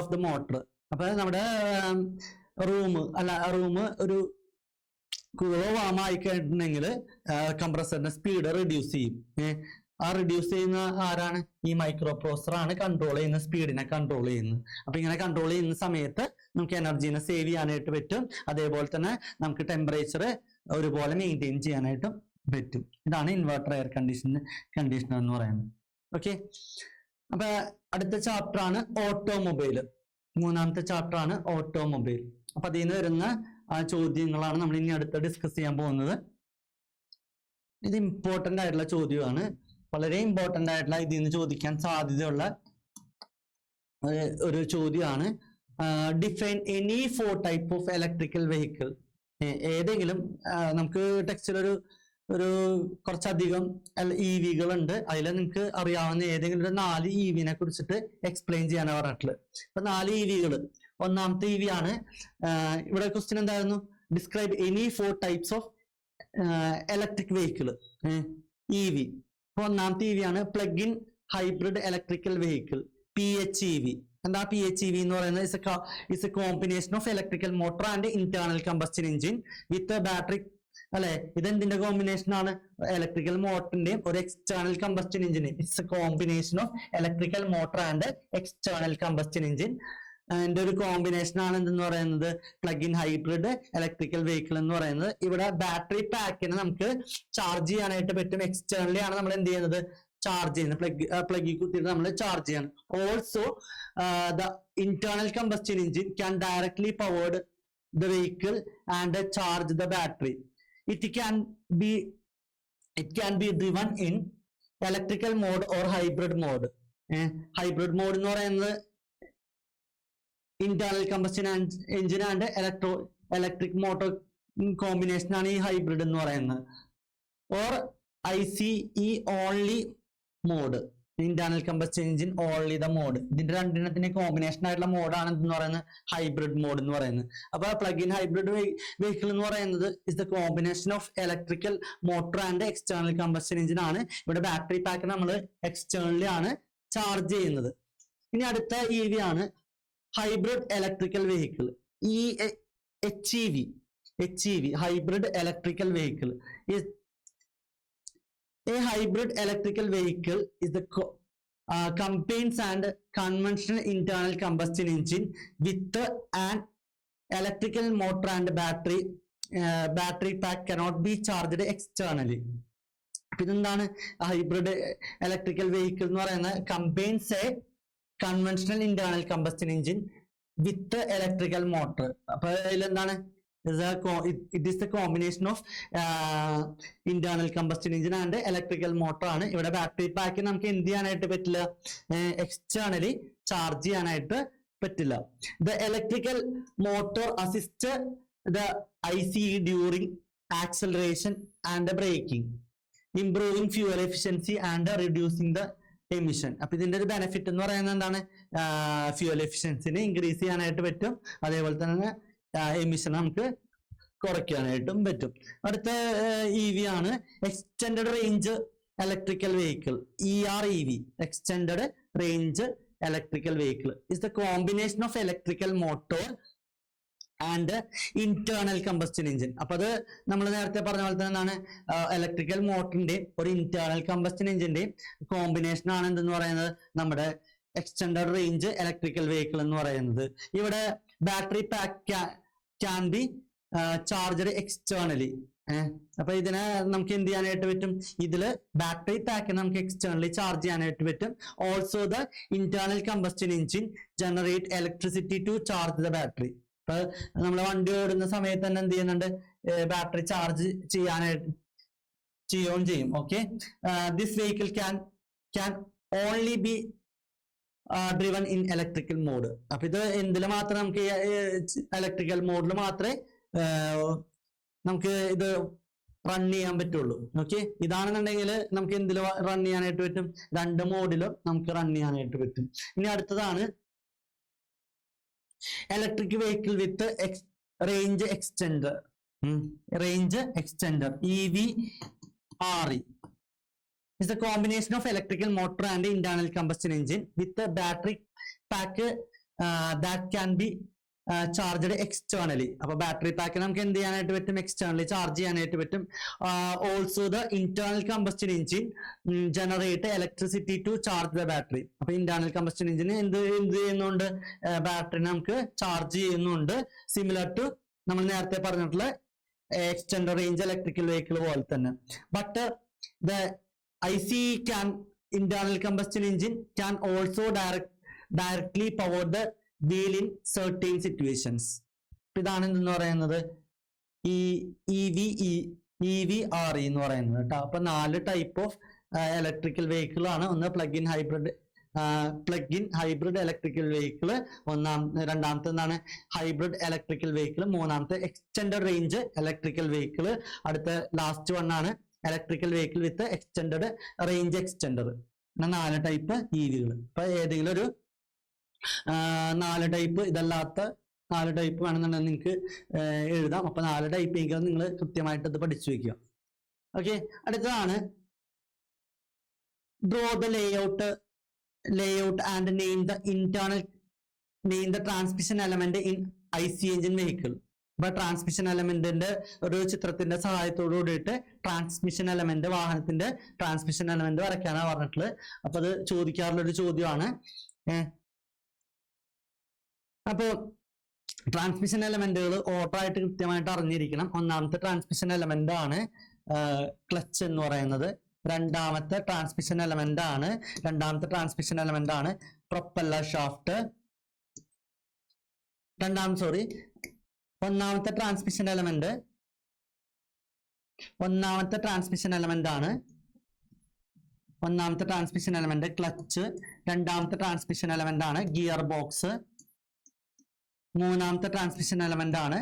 of the motor. അപ്പൊ നമ്മുടെ റൂം ഒരു കൂളോ വാം ആയി കഴിഞ്ഞിട്ടുണ്ടെങ്കിൽ കംപ്രസറിന്റെ സ്പീഡ് റെഡ്യൂസ് ചെയ്യും. ആ റെഡ്യൂസ് ചെയ്യുന്ന ആരാണ്? ഈ മൈക്രോ പ്രോസസർ ആണ് കൺട്രോൾ ചെയ്യുന്ന സ്പീഡിനെ കൺട്രോൾ ചെയ്യുന്നത്. അപ്പൊ ഇങ്ങനെ കൺട്രോൾ ചെയ്യുന്ന സമയത്ത് നമുക്ക് എനർജീനെ സേവ് ചെയ്യാനായിട്ട് പറ്റും. അതേപോലെ തന്നെ നമുക്ക് ടെമ്പറേച്ചർ ഒരുപോലെ മെയിൻറ്റെയിൻ ചെയ്യാനായിട്ടും പറ്റും. ഇതാണ് ഇൻവെർട്ടർ എയർ കണ്ടീഷണർ എന്ന് പറയുന്നത്. ഓക്കെ, അപ്പൊ അടുത്ത ചാപ്റ്റർ ആണ് ഓട്ടോമൊബൈൽ. മൂന്നാമത്തെ ചാപ്റ്റർ ആണ് ഓട്ടോമൊബൈൽ. അപ്പൊ അതിൽ നിന്ന് വരുന്ന ചോദ്യങ്ങളാണ് നമ്മൾ ഇനി അടുത്ത് ഡിസ്കസ് ചെയ്യാൻ പോകുന്നത്. ഇത് ഇമ്പോർട്ടന്റ് ആയിട്ടുള്ള ചോദ്യമാണ്, വളരെ ഇമ്പോർട്ടന്റ് ആയിട്ടുള്ള, ഇതിൽ നിന്ന് ചോദിക്കാൻ സാധ്യതയുള്ള ഒരു ചോദ്യമാണ്. Define any 4 type of electrical vehicle. ഏതെങ്കിലും നമുക്ക് ടെക്സ്റ്റിൽ ഒരു കുറച്ചധികം EVകൾ ഉണ്ട്. അതിൽ നിങ്ങൾക്ക് അറിയാവുന്ന ഏതെങ്കിലും ഒരു 4 EVനെ കുറിച്ചിട്ട് എക്സ്പ്ലെയിൻ ചെയ്യാനാണ് പറഞ്ഞിട്ടുള്ളത്. ഇപ്പൊ 4 EVകൾ. ഒന്നാമത്തെ EV ആണ്. ഇവിടെ ക്വസ്റ്റ്യൻ എന്തായിരുന്നു? Describe any 4 types of electric vehicle, EV. ഒന്നാമത്തെ EV ആണ് plug in hybrid electrical vehicle, PHEV. എന്താ PHEV എന്ന് പറയുന്നത് is a combination of electrical motor and internal combustion engine with a battery അല്ലെ. ഇതെന്തിന്റെ കോമ്പിനേഷൻ ആണ്? ഇലക്ട്രിക്കൽ മോട്ടറിന്റെയും ഒരു എക്സ്റ്റേണൽ കമ്പസ്റ്റൻ എഞ്ചിന്റെയും. It's a combination of electrical motor and external combustion engine. അതിന്റെ ഒരു കോമ്പിനേഷൻ ആണ് എന്തെന്ന് പറയുന്നത് plug in hybrid electrical vehicle എന്ന് പറയുന്നത്. ഇവിടെ ബാറ്ററി പാക്കിനെ നമുക്ക് ചാർജ് ചെയ്യാനായിട്ട് പറ്റും. എക്സ്റ്റേണലി ആണ് നമ്മൾ എന്ത് ചെയ്യുന്നത്? ചാർജ് ചെയ്യുന്നത്. പ്ലഗിൽ കുത്തിയിട്ട് നമ്മൾ ചാർജ് ചെയ്യണം. Also the internal combustion engine can directly powered the vehicle and charge the battery. It can be driven in electrical mode or hybrid mode. Hybrid mode എന്ന് പറയുന്നത് internal combustion engine and electric motor combination ആണ് ഈ hybrid എന്ന് പറയുന്നത്. or ICE only mode. Internal combustion engine only the mode. ഇതിന്റെ രണ്ടെണ്ണത്തിന്റെ കോമ്പിനേഷൻ ആയിട്ടുള്ള മോഡാണ് എന്ന് പറയുന്നത് ഹൈബ്രിഡ് മോഡ് എന്ന് പറയുന്നത്. അപ്പൊ പ്ലഗ് ഇൻ ഹൈബ്രിഡ് വെഹിക്കിൾ എന്ന് പറയുന്നത് is the combination of electrical motor and external combustion engine ആണ്. ഇവിടെ ബാറ്ററി പാക്ക് നമ്മൾ എക്സ്റ്റേണലി ആണ് ചാർജ് ചെയ്യുന്നത്. ഇനി അടുത്ത EV ആണ് hybrid electrical vehicle. HEV hybrid electrical vehicle. A hybrid electrical vehicle is the combines and conventional internal combustion engine with an electrical motor and battery. Battery pack cannot be charged externally. ഇതെന്താണ് ഹൈബ്രിഡ് ഇലക്ട്രിക്കൽ വെഹിക്കിൾ എന്ന് പറയുന്നത്? Combines A conventional internal combustion engine with electrical motor. അപ്പൊ ഇതിലെന്താണ്? It is the combination of internal combustion engine and electrical motor ആണ്. ഇവിടെ ബാറ്ററി പാക്ക് നമുക്ക് എന്ത് ചെയ്യാനായിട്ട് പറ്റില്ല? എക്സ്റ്റേണലി ചാർജ് ചെയ്യാനായിട്ട് പറ്റില്ല. The electrical motor assist the ICE during acceleration and braking, improving fuel efficiency and reducing the emission. അപ്പൊ ഇതിന്റെ ഒരു ബെനിഫിറ്റ് എന്ന് പറയുന്നത് എന്താണ്? ഫ്യൂൽ എഫിഷ്യൻസിനെ ഇൻക്രീസ് ചെയ്യാനായിട്ട് പറ്റും. അതേപോലെ തന്നെ എമിഷൻ നമുക്ക് കുറയ്ക്കാനായിട്ടും പറ്റും. അടുത്ത EV ആണ് extended range electrical vehicle. EREV extended range electrical vehicle is the combination of electrical motor and internal combustion engine. അപ്പൊ അത് നമ്മൾ നേരത്തെ പറഞ്ഞ പോലെ തന്നെ എന്താണ്? ഇലക്ട്രിക്കൽ മോട്ടറിന്റെയും ഒരു ഇന്റേണൽ കമ്പസ്റ്റൻ എഞ്ചിന്റെയും കോമ്പിനേഷൻ ആണ് എന്തെന്ന് പറയുന്നത് നമ്മുടെ എക്സ്റ്റെൻഡഡ് റേഞ്ച് ഇലക്ട്രിക്കൽ വെഹിക്കിൾ എന്ന് പറയുന്നത്. ഇവിടെ battery pack can be charged externally. അപ്പൊ ഇതിനെ നമുക്ക് എന്ത് ചെയ്യാനായിട്ട് പറ്റും? ഇതില് ബാറ്ററി പാക്ക് നമുക്ക് എക്സ്റ്റേണലി ചാർജ് ചെയ്യാനായിട്ട് പറ്റും. Also the internal combustion engine generate electricity to charge the battery. ഇപ്പൊ നമ്മൾ വണ്ടി ഓടുന്ന സമയത്ത് തന്നെ എന്ത് ചെയ്യുന്നുണ്ട്? ബാറ്ററി ചാർജ് ചെയ്യുകയും ചെയ്യും. Okay. This vehicle can only be driven in electrical mode. അപ്പൊ ഇത് എന്തിൽ മാത്രം നമുക്ക് ഇലക്ട്രിക്കൽ മോഡിൽ മാത്രമേ നമുക്ക് ഇത് റൺ ചെയ്യാൻ പറ്റുള്ളൂ. ഓക്കെ. ഇതാണെന്നുണ്ടെങ്കിൽ നമുക്ക് എന്തിൽ റൺ ചെയ്യാനായിട്ട് പറ്റും? രണ്ട് മോഡിലും നമുക്ക് റൺ ചെയ്യാനായിട്ട് പറ്റും. ഇനി അടുത്തതാണ് electric vehicle with range extender. EVRE is the combination of electrical motor and internal combustion engine with a battery pack that can be charged externally. അപ്പൊ ബാറ്ററി പാക്ക് നമുക്ക് എന്ത് ചെയ്യാനായിട്ട് പറ്റും? എക്സ്റ്റേണലി ചാർജ് ചെയ്യാനായിട്ട് പറ്റും. Also the internal combustion engine generate electricity to charge the battery. അപ്പൊ ഇന്റേണൽ കമ്പസ്റ്റൻ എഞ്ചിന് എന്ത് ചെയ്യുന്നുണ്ട്? ബാറ്ററി നമുക്ക് ചാർജ് ചെയ്യുന്നുണ്ട്. സിമിലർ ടു നമ്മൾ നേരത്തെ പറഞ്ഞിട്ടുള്ള എക്സ്റ്റെൻഡർ റേഞ്ച് ഇലക്ട്രിക്കൽ വെഹിക്കിൾ പോലെ തന്നെ. But the ICE internal combustion engine can also directly power the wheel in certain situations. ഇതാണ് എന്തെന്ന് പറയുന്നത് ഈ EVRE എന്ന് പറയുന്നത് കേട്ടോ. അപ്പൊ 4 ടൈപ്പ് ഓഫ് ഇലക്ട്രിക്കൽ വെഹിക്കിൾ ആണ്. ഒന്ന് plug in hybrid electrical vehicle, രണ്ടാമത്തെ എന്താണ്? ഹൈബ്രിഡ് ഇലക്ട്രിക്കൽ വെഹിക്കിൾ, മൂന്നാമത്തെ എക്സ്റ്റെൻഡഡ് റേഞ്ച് ഇലക്ട്രിക്കൽ വെഹിക്കിൾ, അടുത്ത ലാസ്റ്റ് വൺ ആണ് ഇലക്ട്രിക്കൽ വെഹിക്കിൾ വിത്ത് എക്സ്റ്റെൻഡഡ് റേഞ്ച് എക്സ്റ്റെൻഡർ. 4 ടൈപ്പ് EVകൾ. അപ്പൊ ഏതെങ്കിലും ഒരു 4 ടൈപ്പ് ഇതല്ലാത്ത 4 ടൈപ്പ് വേണമെന്നുണ്ടെങ്കിൽ നിങ്ങൾക്ക് എഴുതാം. അപ്പൊ 4 ടൈപ്പ് എങ്കിലും നിങ്ങൾ കൃത്യമായിട്ട് ഇത് പഠിച്ചു വെക്കുക. ഓക്കെ. അടുത്തതാണ് draw the layout and name the internal name the transmission element in IC engine vehicle. അപ്പൊ ട്രാൻസ്മിഷൻ എലമെന്റിന്റെ ഒരു ചിത്രത്തിന്റെ സഹായത്തോടു കൂടിയിട്ട് ട്രാൻസ്മിഷൻ എലമെന്റ്, വാഹനത്തിന്റെ ട്രാൻസ്മിഷൻ എലമെന്റ് വരയ്ക്കാനാണ് പറഞ്ഞിട്ടുള്ളത്. അപ്പൊ അത് ചോദിക്കാറുള്ള ഒരു ചോദ്യമാണ്. അപ്പോ ട്രാൻസ്മിഷൻ എലമെന്റുകൾ ഓർഡർ ആയിട്ട് കൃത്യമായിട്ട് അറിഞ്ഞിരിക്കണം. ഒന്നാമത്തെ ട്രാൻസ്മിഷൻ എലമെന്റ് ആണ് ക്ലച്ച് എന്ന് പറയുന്നത്. രണ്ടാമത്തെ ട്രാൻസ്മിഷൻ എലമെന്റ് ആണ് പ്രൊപ്പല്ലർ ഷാഫ്റ്റ്. ഒന്നാമത്തെ ട്രാൻസ്മിഷൻ എലമെന്റ് ക്ലച്ച്. രണ്ടാമത്തെ ട്രാൻസ്മിഷൻ എലമെന്റ് ആണ് ഗിയർ ബോക്സ്. മൂന്നാമത്തെ ട്രാൻസ്മിഷൻ എലമെന്റ് ആണ്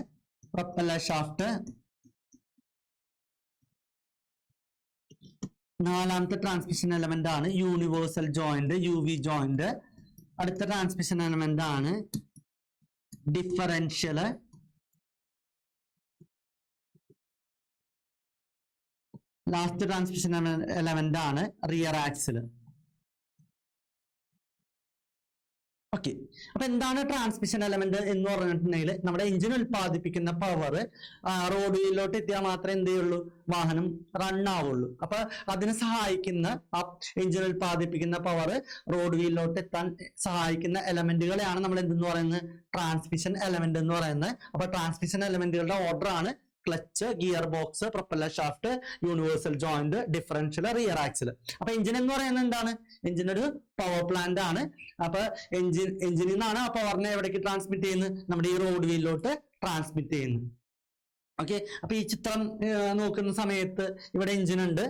പ്രൊപ്പല്ലർ ഷാഫ്റ്റ്. നാലാമത്തെ ട്രാൻസ്മിഷൻ എലമെന്റ് ആണ് യൂണിവേഴ്സൽ ജോയിന്റ്, UV ജോയിന്റ്. അടുത്ത ട്രാൻസ്മിഷൻ എലമെന്റ് ആണ് ഡിഫറൻഷ്യൽ. ലാസ്റ്റ് ട്രാൻസ്മിഷൻ എലമെന്റ് ആണ് റിയർ ആക്സിൽ. ഓക്കെ, അപ്പൊ എന്താണ് ട്രാൻസ്മിഷൻ എലമെന്റ് എന്ന് പറഞ്ഞിട്ടുണ്ടെങ്കിൽ നമ്മുടെ എഞ്ചിൻ ഉൽപ്പാദിപ്പിക്കുന്ന പവർ റോഡ് വീലിലോട്ട് എത്തിയാൽ മാത്രമേ എന്ത് ചെയ്യുള്ളൂ, വാഹനം റൺ ആവുള്ളൂ. അപ്പൊ അതിനെ സഹായിക്കുന്ന ആ എഞ്ചിൻ ഉൽപ്പാദിപ്പിക്കുന്ന പവർ റോഡ് വീലിലോട്ട് എത്താൻ സഹായിക്കുന്ന എലമെന്റുകളെയാണ് നമ്മൾ എന്തെന്ന് പറയുന്നത്, ട്രാൻസ്മിഷൻ എലമെന്റ് എന്ന് പറയുന്നത്. അപ്പൊ ട്രാൻസ്മിഷൻ എലമെന്റുകളുടെ ഓർഡർ ആണ് clutch, gear box, propeller shaft, universal joint, differential, rear axle. അപ്പൊ എഞ്ചിൻ എന്ന് പറയുന്നത് എന്താണ്, എഞ്ചിൻ ഒരു പവർ പ്ലാന്റ് ആണ്. അപ്പൊ എഞ്ചിനിൽ നിന്നാണ് ആ പവറിനെ എവിടേക്ക് ട്രാൻസ്മിറ്റ് ചെയ്യുന്നത്, നമ്മുടെ ഈ റോഡ് വീലിലോട്ട് ട്രാൻസ്മിറ്റ് ചെയ്യുന്നത്. ഓക്കെ, അപ്പൊ ഈ ചിത്രം നോക്കുന്ന സമയത്ത് ഇവിടെ എഞ്ചിൻ ഉണ്ട്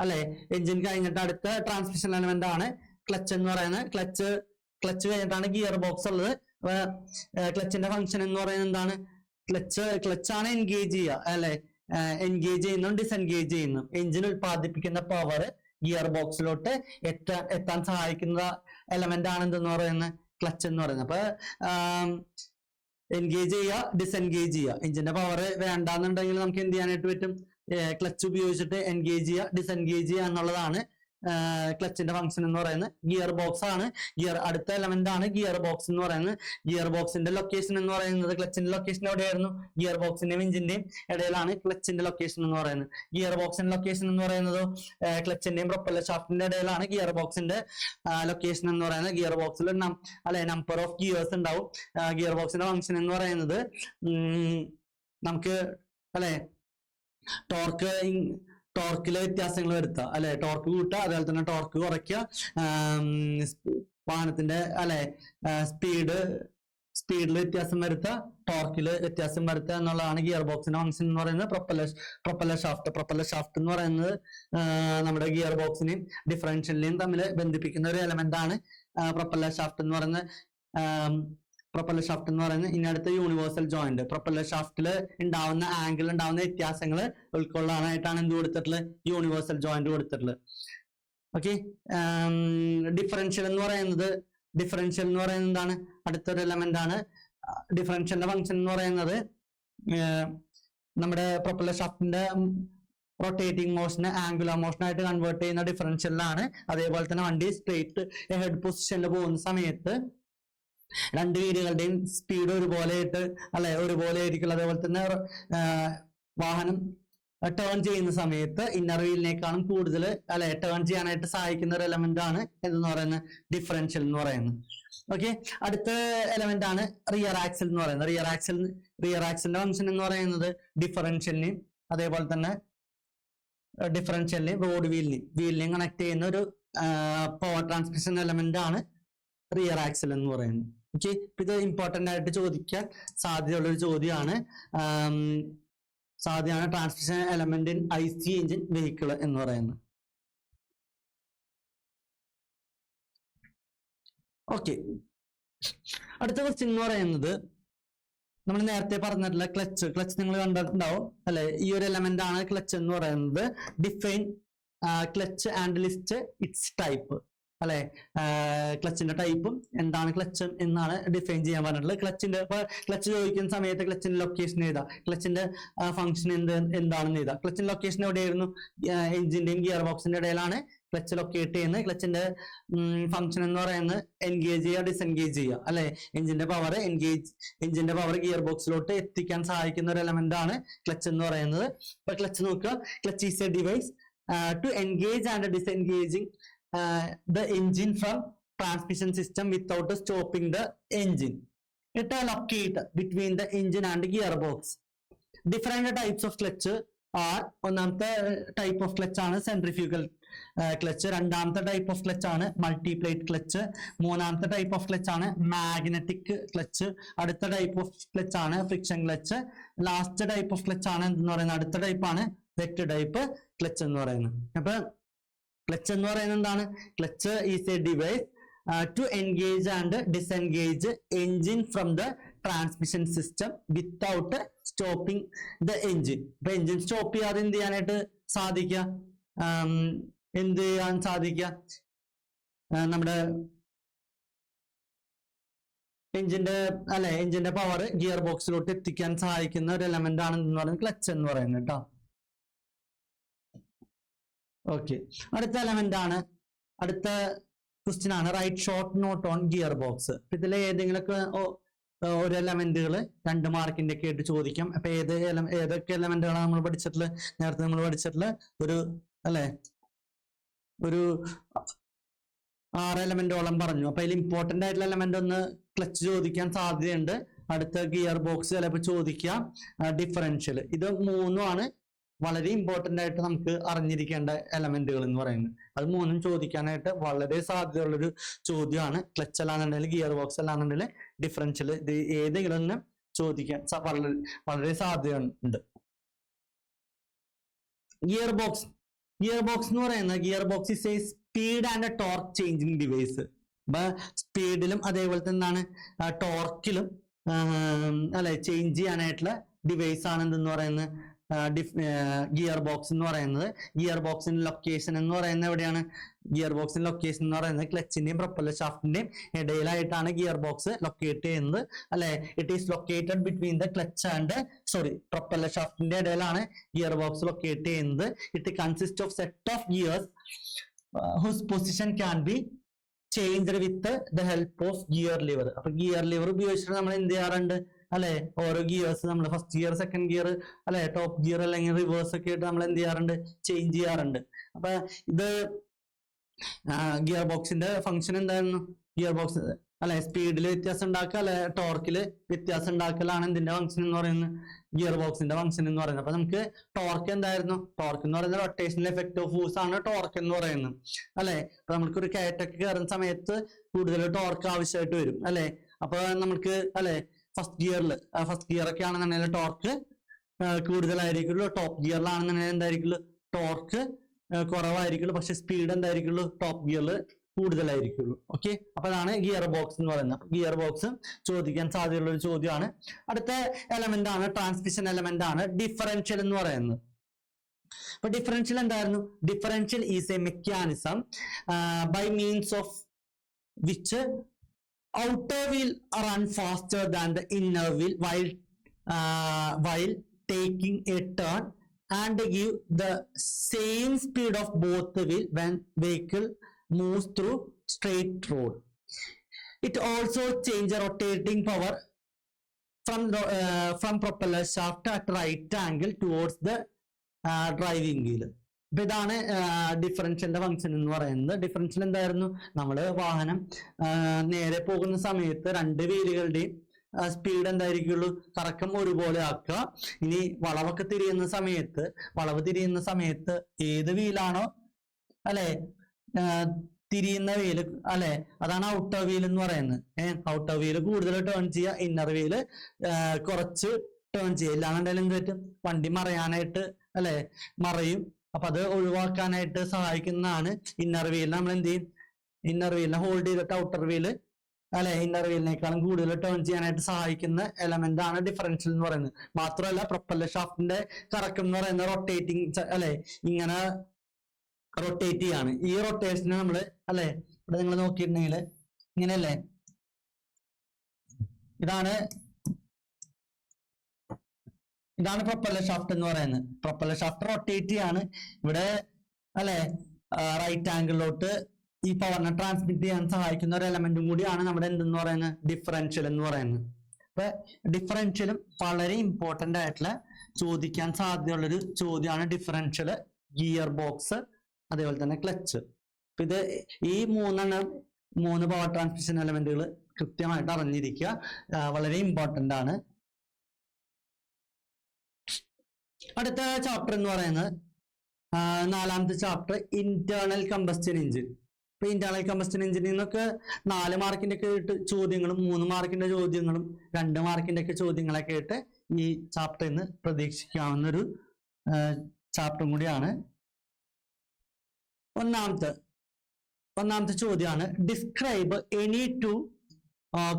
അല്ലെ. എഞ്ചിൻ കഴിഞ്ഞിട്ട് അടുത്ത ട്രാൻസ്മിഷൻ എലമെന്റ് ആണ് ക്ലച്ച് എന്ന് പറയുന്നത്. ക്ലച്ച് കഴിഞ്ഞിട്ടാണ് ഗിയർ ബോക്സ് ഉള്ളത്. ക്ലച്ചിന്റെ ഫംഗ്ഷൻ എന്ന് പറയുന്നത് എന്താണ്, ക്ലച്ചാണ് എൻഗേജ് ചെയ്യുക അല്ലെ, എൻഗേജ് ചെയ്യുന്നു, ഡിസെൻഗേജ് ചെയ്യുന്നു. എഞ്ചിൻ ഉൽപ്പാദിപ്പിക്കുന്ന പവർ ഗിയർ ബോക്സിലോട്ട് എത്താൻ സഹായിക്കുന്ന എലമെന്റ് ആണ് എന്തെന്ന് പറയുന്നത്, ക്ലച്ച് എന്ന് പറയുന്നത്. അപ്പൊ എൻഗേജ് ചെയ്യുക, ഡിസെൻഗേജ് ചെയ്യുക. എഞ്ചിന്റെ പവർ വേണ്ടാന്നുണ്ടെങ്കിൽ നമുക്ക് എന്ത് ചെയ്യാനായിട്ട് പറ്റും, ക്ലച്ച് ഉപയോഗിച്ചിട്ട് എൻഗേജ് ചെയ്യുക, ഡിസെൻഗേജ് ചെയ്യുക എന്നുള്ളതാണ് ക്ലച്ചിന്റെ ഫംഗ്ഷൻ എന്ന് പറയുന്നത്. ഗിയർ ബോക്സ് ആണ് അടുത്ത എലമെന്റ് ആണ് ഗിയർ ബോക്സ് എന്ന് പറയുന്നത്. ഗിയർ ബോക്സിന്റെ ലൊക്കേഷൻ എന്ന് പറയുന്നത്, ക്ലച്ചിന്റെ ലൊക്കേഷൻ എവിടെയായിരുന്നു, ഗിയർ ബോക്സിന്റെയും എഞ്ചിന്റെയും ഇടയിലാണ് ക്ലച്ചിന്റെ ലൊക്കേഷൻ എന്ന് പറയുന്നത്. ഗിയർ ബോക്സിന്റെ ലൊക്കേഷൻ എന്ന് പറയുന്നത് ക്ലച്ചിന്റെയും പ്രൊപ്പല്ലർ ഷാഫ്റ്റിന്റെ ഇടയിലാണ് ഗിയർ ബോക്സിന്റെ ലൊക്കേഷൻ എന്ന് പറയുന്നത്. ഗിയർ ബോക്സിൽ നമ്പർ ഓഫ് ഗിയേഴ്സ് ഉണ്ടാവും. ഗിയർ ബോക്സിന്റെ ഫംഗ്ഷൻ എന്ന് പറയുന്നത് നമുക്ക് അല്ലെ ടോർക്കിലെ വ്യത്യാസങ്ങൾ വരുത്തുക അല്ലെ, ടോർക്ക് കൂട്ടുക, അതുപോലെ തന്നെ ടോർക്ക് കുറയ്ക്കുക, വാഹനത്തിന്റെ അല്ലെ സ്പീഡിൽ വ്യത്യാസം വരുത്തുക, ടോർക്കില് വ്യത്യാസം വരുത്തുക എന്നുള്ളതാണ് ഗിയർ ബോക്സിന്റെ ഫംഗ്ഷൻ എന്ന് പറയുന്നത്. പ്രൊപ്പല്ലർ ഷാഫ്റ്റ് എന്ന് പറയുന്നത് നമ്മുടെ ഗിയർ ബോക്സിനെയും ഡിഫറൻഷ്യലിനെയും തമ്മിൽ ബന്ധിപ്പിക്കുന്ന ഒരു എലമെന്റ് ആണ് പ്രൊപ്പല്ലർ ഷാഫ്റ്റ് എന്ന് പറയുന്നത്. ഇനി അടുത്ത യൂണിവേഴ്സൽ ജോയിന്റ്. പ്രൊപ്പല്ലർ ഷാഫ്റ്റിൽ ഉണ്ടാവുന്ന ആംഗിൾ, ഉണ്ടാവുന്ന വ്യത്യാസങ്ങൾ ഉൾക്കൊള്ളാനായിട്ടാണ് എന്ത് കൊടുത്തിട്ടുള്ളത്, യൂണിവേഴ്സൽ ജോയിന്റ് കൊടുത്തിട്ടുള്ളത്. ഓക്കെ, ഡിഫറൻഷ്യൽ എന്ന് പറയുന്നത് എന്താണ്, അടുത്തൊരു എലമെന്റ് ആണ്. ഡിഫറൻഷ്യലിന്റെ ഫംഗ്ഷൻ എന്ന് പറയുന്നത് നമ്മുടെ പ്രൊപ്പല്ലർ ഷാഫ്റ്റിന്റെ റൊട്ടേറ്റിംഗ് മോഷനെ ആംഗുലർ മോഷൻ ആയിട്ട് കൺവേർട്ട് ചെയ്യുന്ന ഡിഫറൻഷ്യലിലാണ്. അതേപോലെ തന്നെ വണ്ടി സ്ട്രേറ്റ് ഹെഡ് പൊസിഷനിൽ പോകുന്ന സമയത്ത് രണ്ട് വീലുകളുടെയും സ്പീഡ് ഒരുപോലെ ആയിരിക്കും. അതേപോലെ തന്നെ വാഹനം ടേൺ ചെയ്യുന്ന സമയത്ത് ഇന്നർ വീലിനേക്കാളും കൂടുതൽ ടേൺ ചെയ്യാനായിട്ട് സഹായിക്കുന്ന ഒരു എലമെന്റ് ആണ് എന്ന് പറയുന്നത് ഡിഫറൻഷ്യൽ എന്ന് പറയുന്നത്. ഓക്കെ, അടുത്ത എലമെന്റ് ആണ് റിയർ ആക്സിൽ എന്ന് പറയുന്നത്. റിയർ ആക്സിലിന്റെ ഫംഗ്ഷൻ എന്ന് പറയുന്നത് ഡിഫറൻഷ്യലിനെയും അതേപോലെ തന്നെ റോഡ് വീലിനെയും കണക്ട് ചെയ്യുന്ന ഒരു പവർ ട്രാൻസ്മിഷൻ എലമെന്റ് ആണ് റിയർ ആക്സിൽ എന്ന് പറയുന്നത്. ഓക്കെ, ഇത് ഇമ്പോർട്ടന്റ് ആയിട്ട് ചോദിക്കാൻ സാധ്യതയുള്ള ഒരു ചോദ്യമാണ്. Transmission element in IC engine vehicle എന്ന് പറയുന്നത്. ഓക്കെ, അടുത്ത ക്വസ്റ്റ്യൻ എന്ന് പറയുന്നത് നമ്മൾ നേരത്തെ പറഞ്ഞിട്ടുള്ള ക്ലച്ച് നിങ്ങൾ കണ്ടിട്ടുണ്ടാവും അല്ലെ. ഈ ഒരു എലമെന്റ് ആണ് ക്ലച്ച് എന്ന് പറയുന്നത്. Define clutch and list it's type അല്ലെ. ക്ലച്ചിന്റെ ടൈപ്പും എന്താണ് ക്ലച്ച് എന്നാണ് ഡിഫൈൻ ചെയ്യാൻ പറഞ്ഞിട്ടുള്ളത്. ക്ലച്ച് ചോദിക്കുന്ന സമയത്ത് ക്ലച്ചിന്റെ ലൊക്കേഷൻ എഴുതാം, ക്ലച്ചിന്റെ ഫംഗ്ഷൻ എന്താണെന്ന് എഴുതാം. ക്ലച്ചിന്റെ ലൊക്കേഷൻ എവിടെയായിരുന്നു, എഞ്ചിന്റെയും ഗിയർ ബോക്സിന്റെ ഇടയിലാണ് ക്ലച്ച് ലൊക്കേറ്റ് ചെയ്യുന്നത്. ക്ലച്ചിന്റെ ഫംഗ്ഷൻ എന്ന് പറയുന്നത് എൻഗേജ് ചെയ്യുക, ഡിസെൻഗേജ് ചെയ്യുക അല്ലെ. എഞ്ചിന്റെ പവർ ഗിയർ ബോക്സിലോട്ട് എത്തിക്കാൻ സഹായിക്കുന്ന ഒരു എലമെന്റ് ആണ് ക്ലച്ച് എന്ന് പറയുന്നത്. ഇപ്പൊ ക്ലച്ച് നോക്കുക. Clutch is a device to engage and disengaging the engine from transmission system without stopping the engine. It allocate between the engine and gearbox. Different types of clutch are, ഒന്നാമത്തെ type of clutch ആണ് centrifugal clutch, രണ്ടാമത്തെ type of clutch ആണ് multiplate clutch, മൂന്നാമത്തെ type of clutch ആണ് magnetic clutch, അടുത്ത type of clutch ആണ് friction clutch, last type of clutch ആണ് എന്ന് പറയുന്നത് അടുത്ത type ആണ് wet type clutch എന്ന് പറയുന്നത്. അപ്പൊ ക്ലച്ച് എന്ന് പറയുന്നത് എന്താണ്? Clutch is a device to engage and disengage engine from the transmission system without stopping the engine. ഇപ്പൊ എൻജിൻ സ്റ്റോപ്പ് ചെയ്യാതെ എന്ത് ചെയ്യാനായിട്ട് സാധിക്കുക? എന്ത് ചെയ്യാൻ സാധിക്കുക? നമ്മുടെ എൻജിന്റെ പവർ ഗിയർ ബോക്സിലോട്ട് എത്തിക്കാൻ സഹായിക്കുന്ന ഒരു എലമെന്റ് ആണ് എന്ന് പറയുന്നത് ക്ലച്ച് എന്ന് പറയുന്നത് കേട്ടോ. ഓക്കെ, അടുത്ത എലമെന്റ് ആണ്, അടുത്ത ക്വസ്റ്റ്യൻ ആണ് right short note on gear box. ഇതിൽ ഏതെങ്കിലുമൊക്കെ ഒരു എലമെന്റുകൾ 2 മാർക്കിന്റെ ഒക്കെ ആയിട്ട് ചോദിക്കാം. അപ്പൊ ഏതൊക്കെ എലമെന്റുകളാണ് നമ്മൾ പഠിച്ചിട്ടുള്ളത്? നേരത്തെ നമ്മൾ പഠിച്ചിട്ടുള്ള ഒരു 6 എലമെന്റോളം പറഞ്ഞു. അപ്പൊ അതിൽ ഇമ്പോർട്ടന്റ് ആയിട്ടുള്ള എലമെന്റ് ഒന്ന് ക്ലച്ച് ചോദിക്കാൻ സാധ്യതയുണ്ട്. അടുത്ത ഗിയർ ബോക്സ് ചിലപ്പോൾ ചോദിക്കാം, ഡിഫറൻഷ്യൽ. ഇത് 3ആണ് വളരെ ഇമ്പോർട്ടന്റ് ആയിട്ട് നമുക്ക് അറിഞ്ഞിരിക്കേണ്ട എലമെന്റുകൾ എന്ന് പറയുന്നത്. അത് 3ഉം ചോദിക്കാനായിട്ട് വളരെ സാധ്യതയുള്ളൊരു ചോദ്യമാണ്. ക്ലച്ച് അല്ലാന്നുണ്ടെങ്കിൽ ഗിയർ ബോക്സ് അല്ലാന്നുണ്ടെങ്കിൽ ഡിഫറൻഷ്യൽ. ഇത് ഏതെങ്കിലും ഒന്ന് ചോദിക്കാൻ വളരെ സാധ്യതയുണ്ട്. ഗിയർ ബോക്സ് എന്ന് പറയുന്നത് gear box is A speed and torque changing device. അപ്പൊ സ്പീഡിലും അതേപോലെ തന്നെ ടോർക്കിലും ചേഞ്ച് ചെയ്യാനായിട്ടുള്ള ഡിവൈസ് ആണ് എന്തെന്ന് പറയുന്നത് ഗിയർ ബോക്സ് എന്ന് പറയുന്നത്. ഗിയർ ബോക്സിന്റെ ലൊക്കേഷൻ എന്ന് പറയുന്നത് എവിടെയാണ്? ഗിയർ ബോക്സിന്റെ ലൊക്കേഷൻ എന്ന് പറയുന്നത് ക്ലച്ചിന്റെയും പ്രൊപ്പല്ലർ ഷാഫ്റ്റിന്റെയും ഇടയിലായിട്ടാണ് ഗിയർ ബോക്സ് ലൊക്കേറ്റ് ചെയ്യുന്നത് അല്ലെ. It is located between the clutch and propeller ഷാഫ്റ്റിന്റെ ഇടയിലാണ് ഗിയർ ബോക്സ് ലൊക്കേറ്റ് ചെയ്യുന്നത്. It consist of set of gears whose position can be changed with the help of gear lever. അപ്പൊ ഗിയർ ലിവർ ഉപയോഗിച്ചിട്ട് നമ്മൾ എന്ത് ചെയ്യാറുണ്ട് അല്ലെ? ഓരോ ഗിയേഴ്സ് നമ്മൾ ഫസ്റ്റ് ഗിയർ, സെക്കൻഡ് ഗിയർ അല്ലെ, ടോപ്പ് ഗിയർ അല്ലെങ്കിൽ റിവേഴ്സ് ഒക്കെ ആയിട്ട് നമ്മൾ എന്ത് ചെയ്യാറുണ്ട്? ചേഞ്ച് ചെയ്യാറുണ്ട്. അപ്പൊ ഇത് ഗിയർ ബോക്സിന്റെ ഫംഗ്ഷൻ എന്തായിരുന്നു? ഗിയർ ബോക്സ് സ്പീഡിൽ വ്യത്യാസം ഉണ്ടാക്കുക അല്ലെ ടോർക്കിൽ വ്യത്യാസം ഉണ്ടാക്കലാണ് ഇതിന്റെ ഫംഗ്ഷൻ എന്ന് പറയുന്നത്, ഗിയർ ബോക്സിന്റെ ഫംഗ്ഷൻ എന്ന് പറയുന്നത്. അപ്പൊ നമുക്ക് ടോർക്ക് എന്തായിരുന്നു? ടോർക്ക് എന്ന് പറയുന്നത് റൊട്ടേഷണൽ എഫക്ട് ഓഫ് ഫോഴ്സ് ആണ് ടോർക്ക് എന്ന് പറയുന്നത് അല്ലെ. അപ്പൊ നമുക്ക് ഒരു കയറ്റൊക്കെ കയറുന്ന സമയത്ത് കൂടുതൽ ടോർക്ക് ആവശ്യമായിട്ട് വരും അല്ലെ. അപ്പൊ നമുക്ക് ഫസ്റ്റ് ഗിയർ ഒക്കെ ആണെന്നുണ്ടെങ്കിൽ ടോർക്ക് കൂടുതലായിരിക്കുള്ളൂ. ടോപ്പ് ഗിയറിലാണെന്നുണ്ടെങ്കിൽ എന്തായിരിക്കുള്ളൂ? ടോർക്ക് കുറവായിരിക്കുള്ളൂ. പക്ഷെ സ്പീഡ് എന്തായിരിക്കുള്ളൂ? ടോപ്പ് ഗിയറിൽ കൂടുതലായിരിക്കുള്ളൂ. ഓക്കെ, അപ്പൊ അതാണ് ഗിയർ ബോക്സ് എന്ന് പറയുന്നത്. ഗിയർ ബോക്സ് ചോദിക്കാൻ സാധ്യതയുള്ള ഒരു ചോദ്യമാണ്. അടുത്ത എലമെന്റ് ആണ് ട്രാൻസ്മിഷൻ എലമെന്റ് ആണ് ഡിഫറൻഷ്യൽ എന്ന് പറയുന്നത്. അപ്പൊ ഡിഫറൻഷ്യൽ എന്തായിരുന്നു? Differential is a mechanism by means of which outer wheel run faster than the inner wheel while taking a turn and give the same speed of both the wheel when vehicle moves through straight road. It also changes rotating power from propeller shaft at right angle towards the driving wheel. അപ്പൊ ഇതാണ് ഡിഫറൻഷ്യലിന്റെ ഫംഗ്ഷൻ എന്ന് പറയുന്നത്. ഡിഫറൻഷ്യൽ എന്തായിരുന്നു? നമ്മള് വാഹനം നേരെ പോകുന്ന സമയത്ത് 2 വീലുകളുടെയും സ്പീഡ് എന്തായിരിക്കുള്ളൂ? കറക്കം ഒരുപോലെ ആക്കുക. ഇനി വളവ് തിരിയുന്ന സമയത്ത് ഏത് വീലാണോ തിരിയുന്ന വീല് അതാണ് ഔട്ടർ വീൽ എന്ന് പറയുന്നത്. ഔട്ടർ വീല് കൂടുതൽ ടേൺ ചെയ്യുക, ഇന്നർ വീല് കുറച്ച് ടേൺ ചെയ്യുക. ഇല്ലാന്നുണ്ടെങ്കിൽ എന്ത് പറ്റും? വണ്ടി മറയാനായിട്ട് മറയും. അപ്പൊ അത് ഒഴിവാക്കാനായിട്ട് സഹായിക്കുന്നതാണ് ഇന്നർ വീൽ. നമ്മൾ എന്ത് ചെയ്യും? ഇന്നർ വീലിനെ ഹോൾഡ് ചെയ്തിട്ട് ഔട്ടർ വീല് ഇന്നർ വീലിനേക്കാളും കൂടുതൽ ടേൺ ചെയ്യാനായിട്ട് സഹായിക്കുന്ന എലമെന്റ് ആണ് ഡിഫറൻഷ്യൽ എന്ന് പറയുന്നത്. മാത്രമല്ല പ്രൊപ്പല്ലർ ഷാഫ്റ്റിന്റെ കറക്കം എന്ന് പറയുന്നത് റൊട്ടേറ്റിംഗ് ഇങ്ങനെ റൊട്ടേറ്റ് ചെയ്യാണ്. ഈ റൊട്ടേഷനെ നമ്മള് ഇവിടെ നിങ്ങൾ നോക്കിയിട്ടുണ്ടെങ്കിൽ ഇങ്ങനെയല്ലേ, ഇതാണ് പ്രൊപ്പല്ലർ ഷാഫ്റ്റ് എന്ന് പറയുന്നത്. പ്രൊപ്പല്ലർ ഷാഫ്റ്റ് റൊട്ടേറ്റ് ചെയ്യാണ്. ഇവിടെ റൈറ്റ് ആംഗിളിലോട്ട് ഈ പവറിനെ ട്രാൻസ്മിറ്റ് ചെയ്യാൻ സഹായിക്കുന്ന ഒരു എലമെന്റും കൂടിയാണ് നമ്മുടെ എന്തെന്ന് പറയുന്നത് ഡിഫറൻഷ്യൽ എന്ന് പറയുന്നത്. അപ്പൊ ഡിഫറൻഷ്യലും വളരെ ഇമ്പോർട്ടന്റ് ആയിട്ടുള്ള ചോദിക്കാൻ സാധ്യതയുള്ളൊരു ചോദ്യമാണ് ഡിഫറൻഷ്യൽ, ഗിയർ ബോക്സ്, അതേപോലെ തന്നെ ക്ലച്ച്. ഇത് ഈ മൂന്ന് പവർ ട്രാൻസ്മിഷൻ എലമെന്റുകൾ കൃത്യമായിട്ട് അറിഞ്ഞിരിക്കുക, വളരെ ഇമ്പോർട്ടന്റ് ആണ്. അടുത്ത ചാപ്റ്റർ എന്ന് പറയുന്നത് 4ാമത്തെ ചാപ്റ്റർ ഇന്റേണൽ കമ്പസ്റ്റൻ എഞ്ചിൻ. ഇപ്പൊ ഇന്റേണൽ കമ്പസ്റ്റൻ എഞ്ചിനിൽ നിന്നൊക്കെ 4 മാർക്കിന്റെ ഒക്കെ ചോദ്യങ്ങളും 3 മാർക്കിന്റെ ചോദ്യങ്ങളും 2 മാർക്കിന്റെ ഒക്കെ ചോദ്യങ്ങളൊക്കെ ആയിട്ട് ഈ ചാപ്റ്ററിൽ നിന്ന് പ്രതീക്ഷിക്കാവുന്ന ഒരു ചാപ്റ്ററും കൂടിയാണ്. ഒന്നാമത്തെ ചോദ്യമാണ് describe any 2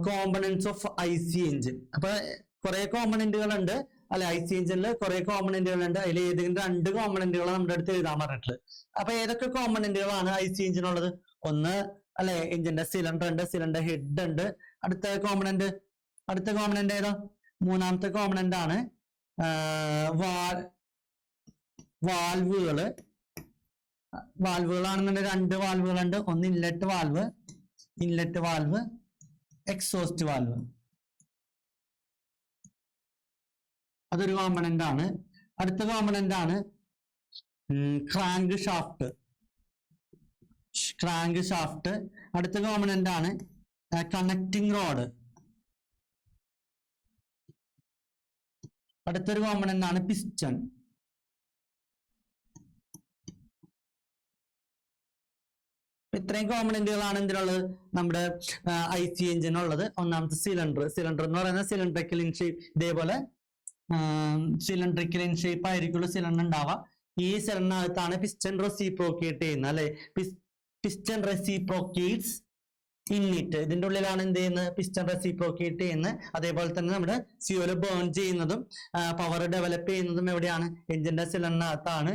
components of IC engine. അപ്പൊ കുറെ കോമ്പണന്റുകൾ ഉണ്ട് അല്ലെ, IC എഞ്ചിനിൽ കുറെ കോമ്പണന്റുകൾ ഉണ്ട്. അതിൽ ഏതെങ്കിലും 2 കോമ്പണന്റുകൾ നമ്മുടെ അടുത്ത് എഴുതാൻ പറഞ്ഞിട്ടുള്ളത്. അപ്പൊ ഏതൊക്കെ കോമ്പണന്റുകളാണ് IC എഞ്ചിനുള്ളത്? ഒന്ന് അല്ലെ, എഞ്ചിന്റെ സിലിണ്ടർ ഉണ്ട്, സിലിണ്ടർ ഹെഡ് ഉണ്ട്. അടുത്ത കോമ്പണന്റ് ഏതാ? 3ാമത്തെ കോമ്പണന്റ് ആണ് വാൽവുകളാണെന്നുണ്ടെങ്കിൽ 2 വാൽവുകളുണ്ട്. ഒന്ന് ഇൻലെറ്റ് വാൽവ്, എക്സോസ്റ്റ് വാൽവ്, അതൊരു കോമ്പണന്റ് ആണ്. അടുത്ത കോമ്പണന്റ് ആണ് ക്രാങ്ക് ഷാഫ്റ്റ്. അടുത്ത കോമ്പണന്റ് ആണ് കണക്റ്റിംഗ് റോഡ്. അടുത്തൊരു കോമ്പണന്റ് ആണ് പിസ്റ്റൺ. ഇത്രയും കോമ്പണന്റുകളാണ് എന്തിനുള്ളത്? നമ്മുടെ IC എഞ്ചിനുള്ളത്. ഒന്നാമത്തെ സിലിണ്ടർ എന്ന് പറയുന്നത് സിലിണ്ടറിക്കൽ ഇൻ ഷേപ്പ്, ഇതേപോലെ സിലിണ്ടറിക്കൽ ഇൻ ഷേപ്പ് ആയിരിക്കുള്ള സിലിണ്ടർ ഉണ്ടാവുക. ഈ സിലിണ്ടറിനകത്താണ് പിസ്റ്റൺ റെസിപ്രോക്കേറ്റ് ചെയ്യുന്നത് അല്ലെ, പിസ്റ്റൺ റെസിപ്രോക്കേറ്റ്സ് ഇന്നിറ്റ്. ഇതിന്റെ ഉള്ളിലാണ് എന്ത് ചെയ്യുന്നത്? പിസ്റ്റൺ റെസിപ്രോക്കേറ്റ് ചെയ്യുന്നത്. അതേപോലെ തന്നെ നമ്മുടെ ഫ്യൂല് ബേൺ ചെയ്യുന്നതും പവർ ഡെവലപ്പ് ചെയ്യുന്നതും എവിടെയാണ്? എഞ്ചിന്റെ സിലിണ്ടറിനകത്താണ്.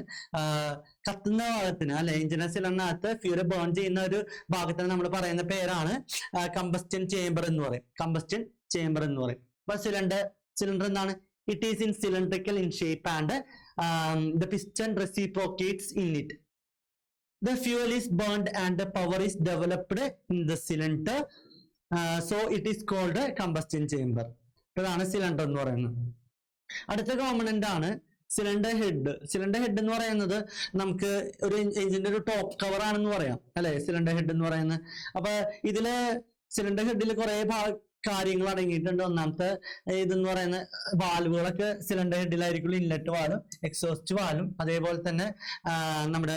കത്തുന്ന ഭാഗത്തിന് അല്ലെ, എഞ്ചിന്റെ സിലിണ്ടറിനകത്ത് ഫ്യൂല് ബേൺ ചെയ്യുന്ന ഒരു ഭാഗത്തിന് നമ്മൾ പറയുന്ന പേരാണ് കമ്പസ്റ്റൻ ചേംബർ എന്ന് പറയും. അപ്പൊ സിലിണ്ടർ എന്താണ്? It is in cylindrical in shape and the piston reciprocates in it. The fuel is burned and the power is developed in the cylinder, so it is called a combustion chamber. ഇതാണ് സിലിണ്ടർ എന്ന് പറയുന്നത്. അടുത്ത കോമ്പണന്റ് ആണ് സിലിണ്ടർ ഹെഡ് എന്ന് പറയുന്നത് നമുക്ക് ഒരു എഞ്ചിന്റെ ഒരു ടോപ്പ് കവർ ആണെന്ന് പറയാം അല്ലെ, സിലിണ്ടർ ഹെഡ് എന്ന് പറയുന്നത്. അപ്പൊ ഇതില് സിലിണ്ടർ ഹെഡിൽ കുറെ കാര്യങ്ങൾ അടങ്ങിയിട്ടുണ്ട്. ഒന്നാമത്തെ ഇതെന്ന് പറയുന്ന വാൽവുകളൊക്കെ സിലിണ്ടർ ഹെഡിലായിരിക്കും. ഇൻലെറ്റ് വാലും എക്സോസ്റ്റ് വാലും, അതേപോലെ തന്നെ നമ്മുടെ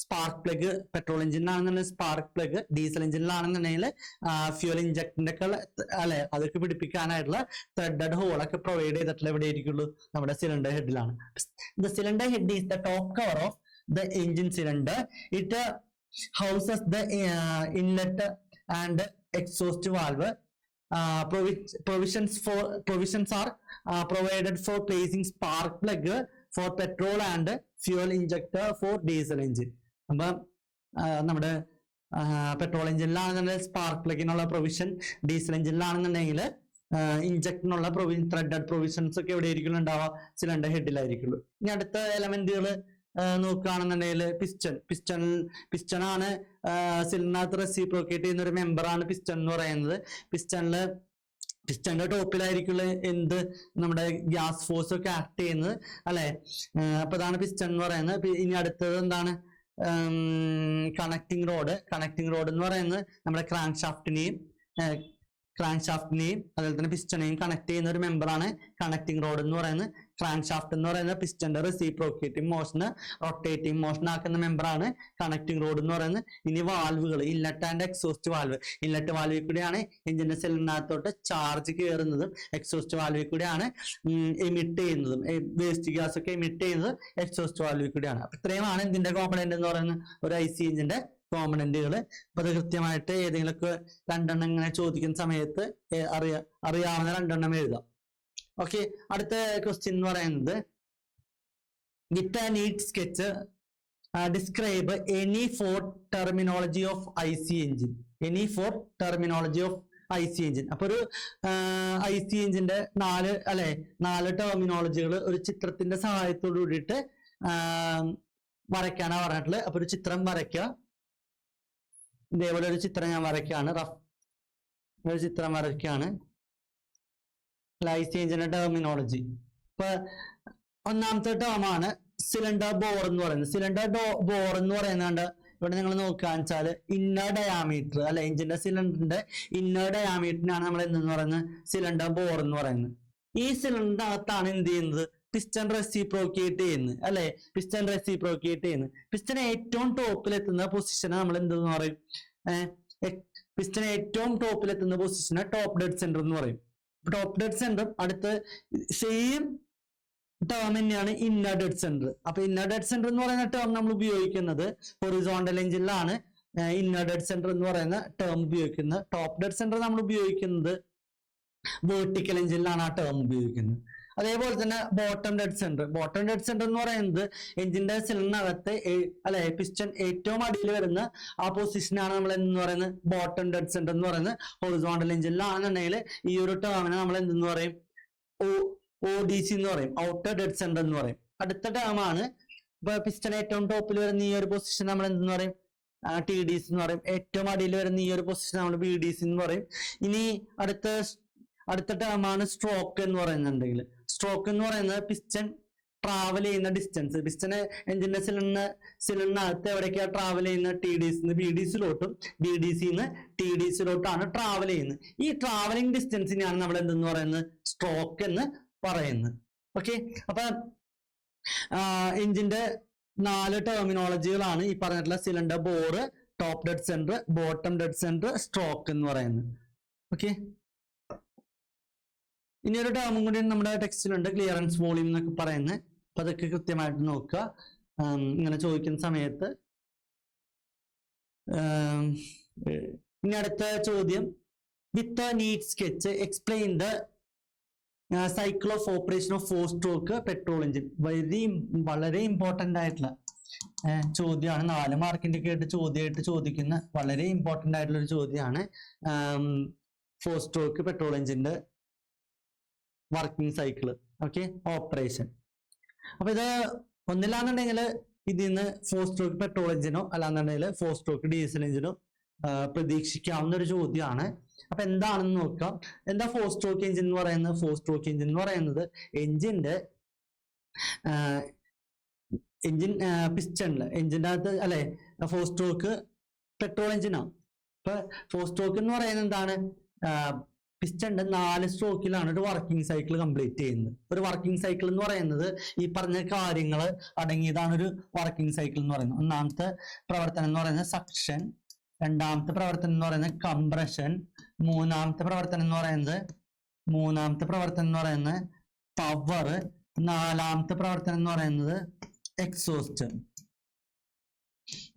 സ്പാർക്ക് പ്ലഗ്, പെട്രോൾ എഞ്ചിനിലാണെന്നുണ്ടെങ്കിൽ സ്പാർക്ക് പ്ലഗ്, ഡീസൽ എഞ്ചിനിലാണെന്നുണ്ടെങ്കിൽ ഫ്യൂൽ ഇഞ്ചക്ടറിന്റെ ഒക്കെ അല്ലെ, അതൊക്കെ പിടിപ്പിക്കാനായിട്ടുള്ള ത്രെഡഡ് ഹോളൊക്കെ പ്രൊവൈഡ് ചെയ്തിട്ടുള്ള എവിടെ ആയിരിക്കുള്ളൂ? നമ്മുടെ സിലിണ്ടർ ഹെഡിലാണ്. The cylinder head is the top cover of the engine cylinder. It houses the inlet and exhaust valve. Provisions are provided for placing spark plug for petrol and fuel injector for diesel engine. അപ്പൊ നമ്മുടെ പെട്രോൾ എഞ്ചിനിലാണെന്നുണ്ടെങ്കിൽ സ്പാർക്ക് പ്ലഗിനുള്ള പ്രൊവിഷൻ, ഡീസൽ എഞ്ചിനിലാണെന്നുണ്ടെങ്കിൽ ഇഞ്ചക്ടറിനുള്ള ത്രെഡഡ് പ്രൊവിഷൻസ് ഒക്കെ എവിടെ ആയിരിക്കും ഉണ്ടാവുക? സിലിണ്ടർ ഹെഡിലായിരിക്കുള്ളൂ. ഇനി അടുത്ത എലമെന്റുകൾ നോക്കുകയാണെന്നുണ്ടെങ്കിൽ പിസ്റ്റൺ ആണ് സിലിണ്ടറിനകത്ത് റെസിപ്രോക്കേറ്റ് ചെയ്യുന്ന ഒരു മെമ്പറാണ് പിസ്റ്റൺ എന്ന് പറയുന്നത്. പിസ്റ്റന്റെ ടോപ്പിലായിരിക്കുള്ള നമ്മുടെ ഗ്യാസ് ഫോഴ്സ് ഒക്കെ ആക്ട് ചെയ്യുന്നത് അല്ലെ. അപ്പൊ അതാണ് പിസ്റ്റൺ എന്ന് പറയുന്നത്. ഇനി അടുത്തത് എന്താണ്? കണക്റ്റിംഗ് റോഡ് എന്ന് പറയുന്നത് നമ്മുടെ ക്രാങ്ക് ഷാഫ്റ്റിനെയും അതുപോലെ തന്നെ പിസ്റ്റനെയും കണക്ട് ചെയ്യുന്ന ഒരു മെമ്പറാണ് കണക്റ്റിംഗ് റോഡ് എന്ന് പറയുന്നത്. ക്രാങ്ക് ഷാഫ്റ്റ് എന്ന് പറയുന്നത് പിസ്റ്റന്റെ റെസിപ്രോക്കേറ്റിംഗ് മോഷന് റൊട്ടേറ്റിംഗ് മോഷൻ ആക്കുന്ന മെമ്പറാണ് കണക്റ്റിംഗ് റോഡ് എന്ന് പറയുന്നത്. ഇനി വാൽവുകൾ, ഇൻലെറ്റ് ആൻഡ് എക്സോസ്റ്റ് വാൽവിൽ കൂടിയാണ് എഞ്ചിന്റെ സിലിണ്ടറിനകത്തോട്ട് ചാർജ് കയറുന്നതും, എക്സോസ്റ്റ് വാൽവിൽ കൂടിയാണ് എമിറ്റ് ചെയ്യുന്നതും, വേസ്റ്റ് ഗ്യാസ് ഒക്കെ എമിറ്റ് ചെയ്യുന്നത് എക്സോസ്റ്റ് വാൽവിൽ കൂടിയാണ്. അപ്പൊ ഇത്രയുമാണ് ഇതിന്റെ കോമ്പണന്റ് എന്ന് പറയുന്നത്, ഒരു IC എഞ്ചിന്റെ കോമ്പണന്റുകൾ. അപ്പൊ അത് കൃത്യമായിട്ട് ഏതെങ്കിലുമൊക്കെ 2 എണ്ണം ഇങ്ങനെ ചോദിക്കുന്ന സമയത്ത് അറിയാവുന്ന 2 എണ്ണം എഴുതാം. ഓക്കെ, അടുത്ത ക്വസ്റ്റ്യൻ എന്ന് പറയുന്നത് git and NEET sketch describe any 4 terminology of IC engine. അപ്പൊ ഒരു IC എഞ്ചിന്റെ 4 ടെർമിനോളജികൾ ഒരു ചിത്രത്തിന്റെ സഹായത്തോട് കൂടിയിട്ട് വരയ്ക്കാനാണ് പറഞ്ഞിട്ടുള്ളത്. അപ്പൊ ഒരു ചിത്രം വരയ്ക്കുക. ഇതേപോലെ ഒരു ചിത്രം ഞാൻ വരയ്ക്കുകയാണ്. ഒരു ചിത്രം വരയ്ക്കുകയാണ്. ലൈറ്റ് ചേഞ്ചിന്റെ ടെർമിനോളജി. ഇപ്പൊ ഒന്നാമത്തെ ടേമാണ് സിലിണ്ടർ ബോർ എന്ന് പറയുന്നത്. സിലിണ്ടർ ബോർ എന്ന് പറയുന്നത് ഇവിടെ നിങ്ങൾ നോക്കുകയെന്ന് വെച്ചാൽ ഇന്നർ ഡയാമീറ്റർ അല്ലെ, എഞ്ചിന്റെ സിലിണ്ടറിന്റെ ഇന്നർ ഡയാമീറ്ററിനാണ് നമ്മൾ എന്തെന്ന് പറയുന്നത് സിലിണ്ടർ ബോർ എന്ന് പറയുന്നത്. ഈ സിലിണ്ടറിന്റെ അകത്താണ് എന്ത് ചെയ്യുന്നത് പിസ്റ്റൺ റെസിപ്രോക്കേറ്റ് ചെയ്യുന്നത് അല്ലെ, പിസ്റ്റൺ റെസിപ്രോക്കേറ്റ് ചെയ്യുന്നത്. പിസ്റ്റൺ ഏറ്റവും ടോപ്പിലെത്തുന്ന പൊസിഷനെ നമ്മൾ എന്തെന്ന് പറയും, പിസ്റ്റൺ ഏറ്റവും ടോപ്പിലെത്തുന്ന പൊസിഷനെ ടോപ്പ് ഡെഡ് സെന്റർ എന്ന് പറയും. ടോപ്പ് ഡെഡ് സെന്റർ അടുത്ത് സെയിം ടേം തന്നെയാണ് ഇന്നർ ഡെഡ് സെന്റർ. അപ്പൊ ഇന്നർ ഡെഡ് സെന്റർ എന്ന് പറയുന്ന ടേം നമ്മൾ ഉപയോഗിക്കുന്നത് ഹൊറിസോണ്ടൽ എഞ്ചിനിലാണ് ഇന്നർ ഡെഡ് സെന്റർ എന്ന് പറയുന്ന ടേം ഉപയോഗിക്കുന്നത്. ടോപ്പ് ഡെഡ് സെന്റർ നമ്മൾ ഉപയോഗിക്കുന്നത് വെർട്ടിക്കൽ എഞ്ചിനിലാണ് ആ ടേം ഉപയോഗിക്കുന്നത്. അതേപോലെ തന്നെ bottom dead centre. Bottom dead centre എന്ന് പറയുന്നത് എഞ്ചിന്റെ സിലിണ്ടറിനകത്ത് അല്ലെ പിസ്റ്റൺ ഏറ്റവും അടിയിൽ വരുന്ന ആ പൊസിഷനാണ് നമ്മൾ എന്ന് പറയുന്നത് ബോട്ടം ഡെഡ് സെന്റർ എന്ന് പറയുന്നത്. ഹൊറിസോണ്ടൽ എഞ്ചിനിലാണെന്നുണ്ടെങ്കിൽ ഈ ഒരു ടേമിനെ നമ്മൾ എന്തെന്ന് പറയും ODC എന്ന് പറയും, ഔട്ടർ ഡെഡ് സെന്റർ എന്ന് പറയും. അടുത്ത ടേമാണ് ഇപ്പൊ പിസ്റ്റൺ ഏറ്റവും ടോപ്പിൽ വരുന്ന ഈ ഒരു പൊസിഷൻ നമ്മൾ എന്തെന്ന് പറയും TDC എന്ന് പറയും. ഏറ്റവും അടിയിൽ വരുന്ന ഈ ഒരു പൊസിഷൻ നമ്മൾ BDC എന്ന് പറയും. ഇനി അടുത്ത ടേമാണ് സ്ട്രോക്ക് എന്ന് പറയുന്നുണ്ടെങ്കിൽ, സ്ട്രോക്ക് എന്ന് പറയുന്നത് പിസ്റ്റൺ ട്രാവൽ ചെയ്യുന്ന ഡിസ്റ്റൻസ്. പിസ്റ്റൺ എഞ്ചിന്റെ സിലിണ്ടറിനകത്ത് എവിടേക്കാണ് ട്രാവൽ ചെയ്യുന്നത് TDC BDCയിലോട്ടും BDCന്ന് TDCയിലോട്ടാണ് ട്രാവൽ ചെയ്യുന്നത്. ഈ ട്രാവലിംഗ് ഡിസ്റ്റൻസിനെയാണ് നമ്മൾ എന്തെന്ന് പറയുന്നത് സ്ട്രോക്ക് എന്ന് പറയുന്നത്. ഓക്കെ, അപ്പൊ എഞ്ചിന്റെ 4 ടെർമിനോളജികളാണ് ഈ പറഞ്ഞിട്ടുള്ള cylinder bore, top dead centre, bottom dead centre, stroke എന്ന് പറയുന്നത്. ഓക്കെ, ഇനി ഒരു ടേമും കൂടി നമ്മുടെ ടെക്സ്റ്റിലുണ്ട്, ക്ലിയറൻസ് വോളിയം എന്നൊക്കെ പറയുന്നത്. അപ്പൊ അതൊക്കെ കൃത്യമായിട്ട് നോക്കുക. ഇങ്ങനെ ചോദിക്കുന്ന സമയത്ത് ഇനി അടുത്ത ചോദ്യം, with neat sketch explain the cycle of operation of 4 stroke petrol engine. വളരെ ഇമ്പോർട്ടന്റ് ആയിട്ടുള്ള ചോദ്യമാണ്. 4 മാർക്കിന്റെ ഒക്കെ ആയിട്ട് ചോദ്യമായിട്ട് ചോദിക്കുന്ന വളരെ ഇമ്പോർട്ടന്റ് ആയിട്ടുള്ള ഒരു ചോദ്യമാണ് 4 സ്ട്രോക്ക് പെട്രോൾ എഞ്ചിന്റെ വർക്കിംഗ് സൈക്കിള്. Okay, operation. അപ്പൊ ഇത് ഒന്നില്ലാന്നുണ്ടെങ്കിൽ ഇതിന്ന് 4 സ്ട്രോക്ക് പെട്രോൾ എഞ്ചിനോ അല്ലാന്നുണ്ടെങ്കിൽ 4 സ്ട്രോക്ക് ഡീസൽ എഞ്ചിനോ പ്രതീക്ഷിക്കാവുന്ന ഒരു ചോദ്യമാണ്. അപ്പൊ എന്താണെന്ന് നോക്കാം. എന്താ 4 സ്ട്രോക്ക് എഞ്ചിൻ എന്ന് പറയുന്നത്? 4 സ്ട്രോക്ക് എഞ്ചിൻ എന്ന് പറയുന്നത് എഞ്ചിൻ പിസ്റ്റണില് എഞ്ചിൻ്റെ അകത്ത് അല്ലെ 4 സ്ട്രോക്ക് പെട്രോൾ എഞ്ചിനാണ്. ഇപ്പൊ 4 സ്ട്രോക്ക് എന്ന് പറയുന്നത് എന്താണ്, പിസ്റ്റണിന്റെ 4 സ്ട്രോക്കിലാണ് ഒരു വർക്കിംഗ് സൈക്കിൾ കംപ്ലീറ്റ് ചെയ്യുന്നത്. ഒരു വർക്കിംഗ് സൈക്കിൾ എന്ന് പറയുന്നത് ഈ പറഞ്ഞ കാര്യങ്ങൾ അടങ്ങിയതാണ് ഒരു വർക്കിംഗ് സൈക്കിൾ എന്ന് പറയുന്നത്. ഒന്നാമത്തെ പ്രവർത്തനം എന്ന് പറയുന്നത് സക്ഷൻ, രണ്ടാമത്തെ പ്രവർത്തനം എന്ന് പറയുന്നത് കംപ്രഷൻ, മൂന്നാമത്തെ പ്രവർത്തനം എന്ന് പറയുന്നത് പവർ, നാലാമത്തെ പ്രവർത്തനം എന്ന് പറയുന്നത് എക്സോസ്റ്റ്.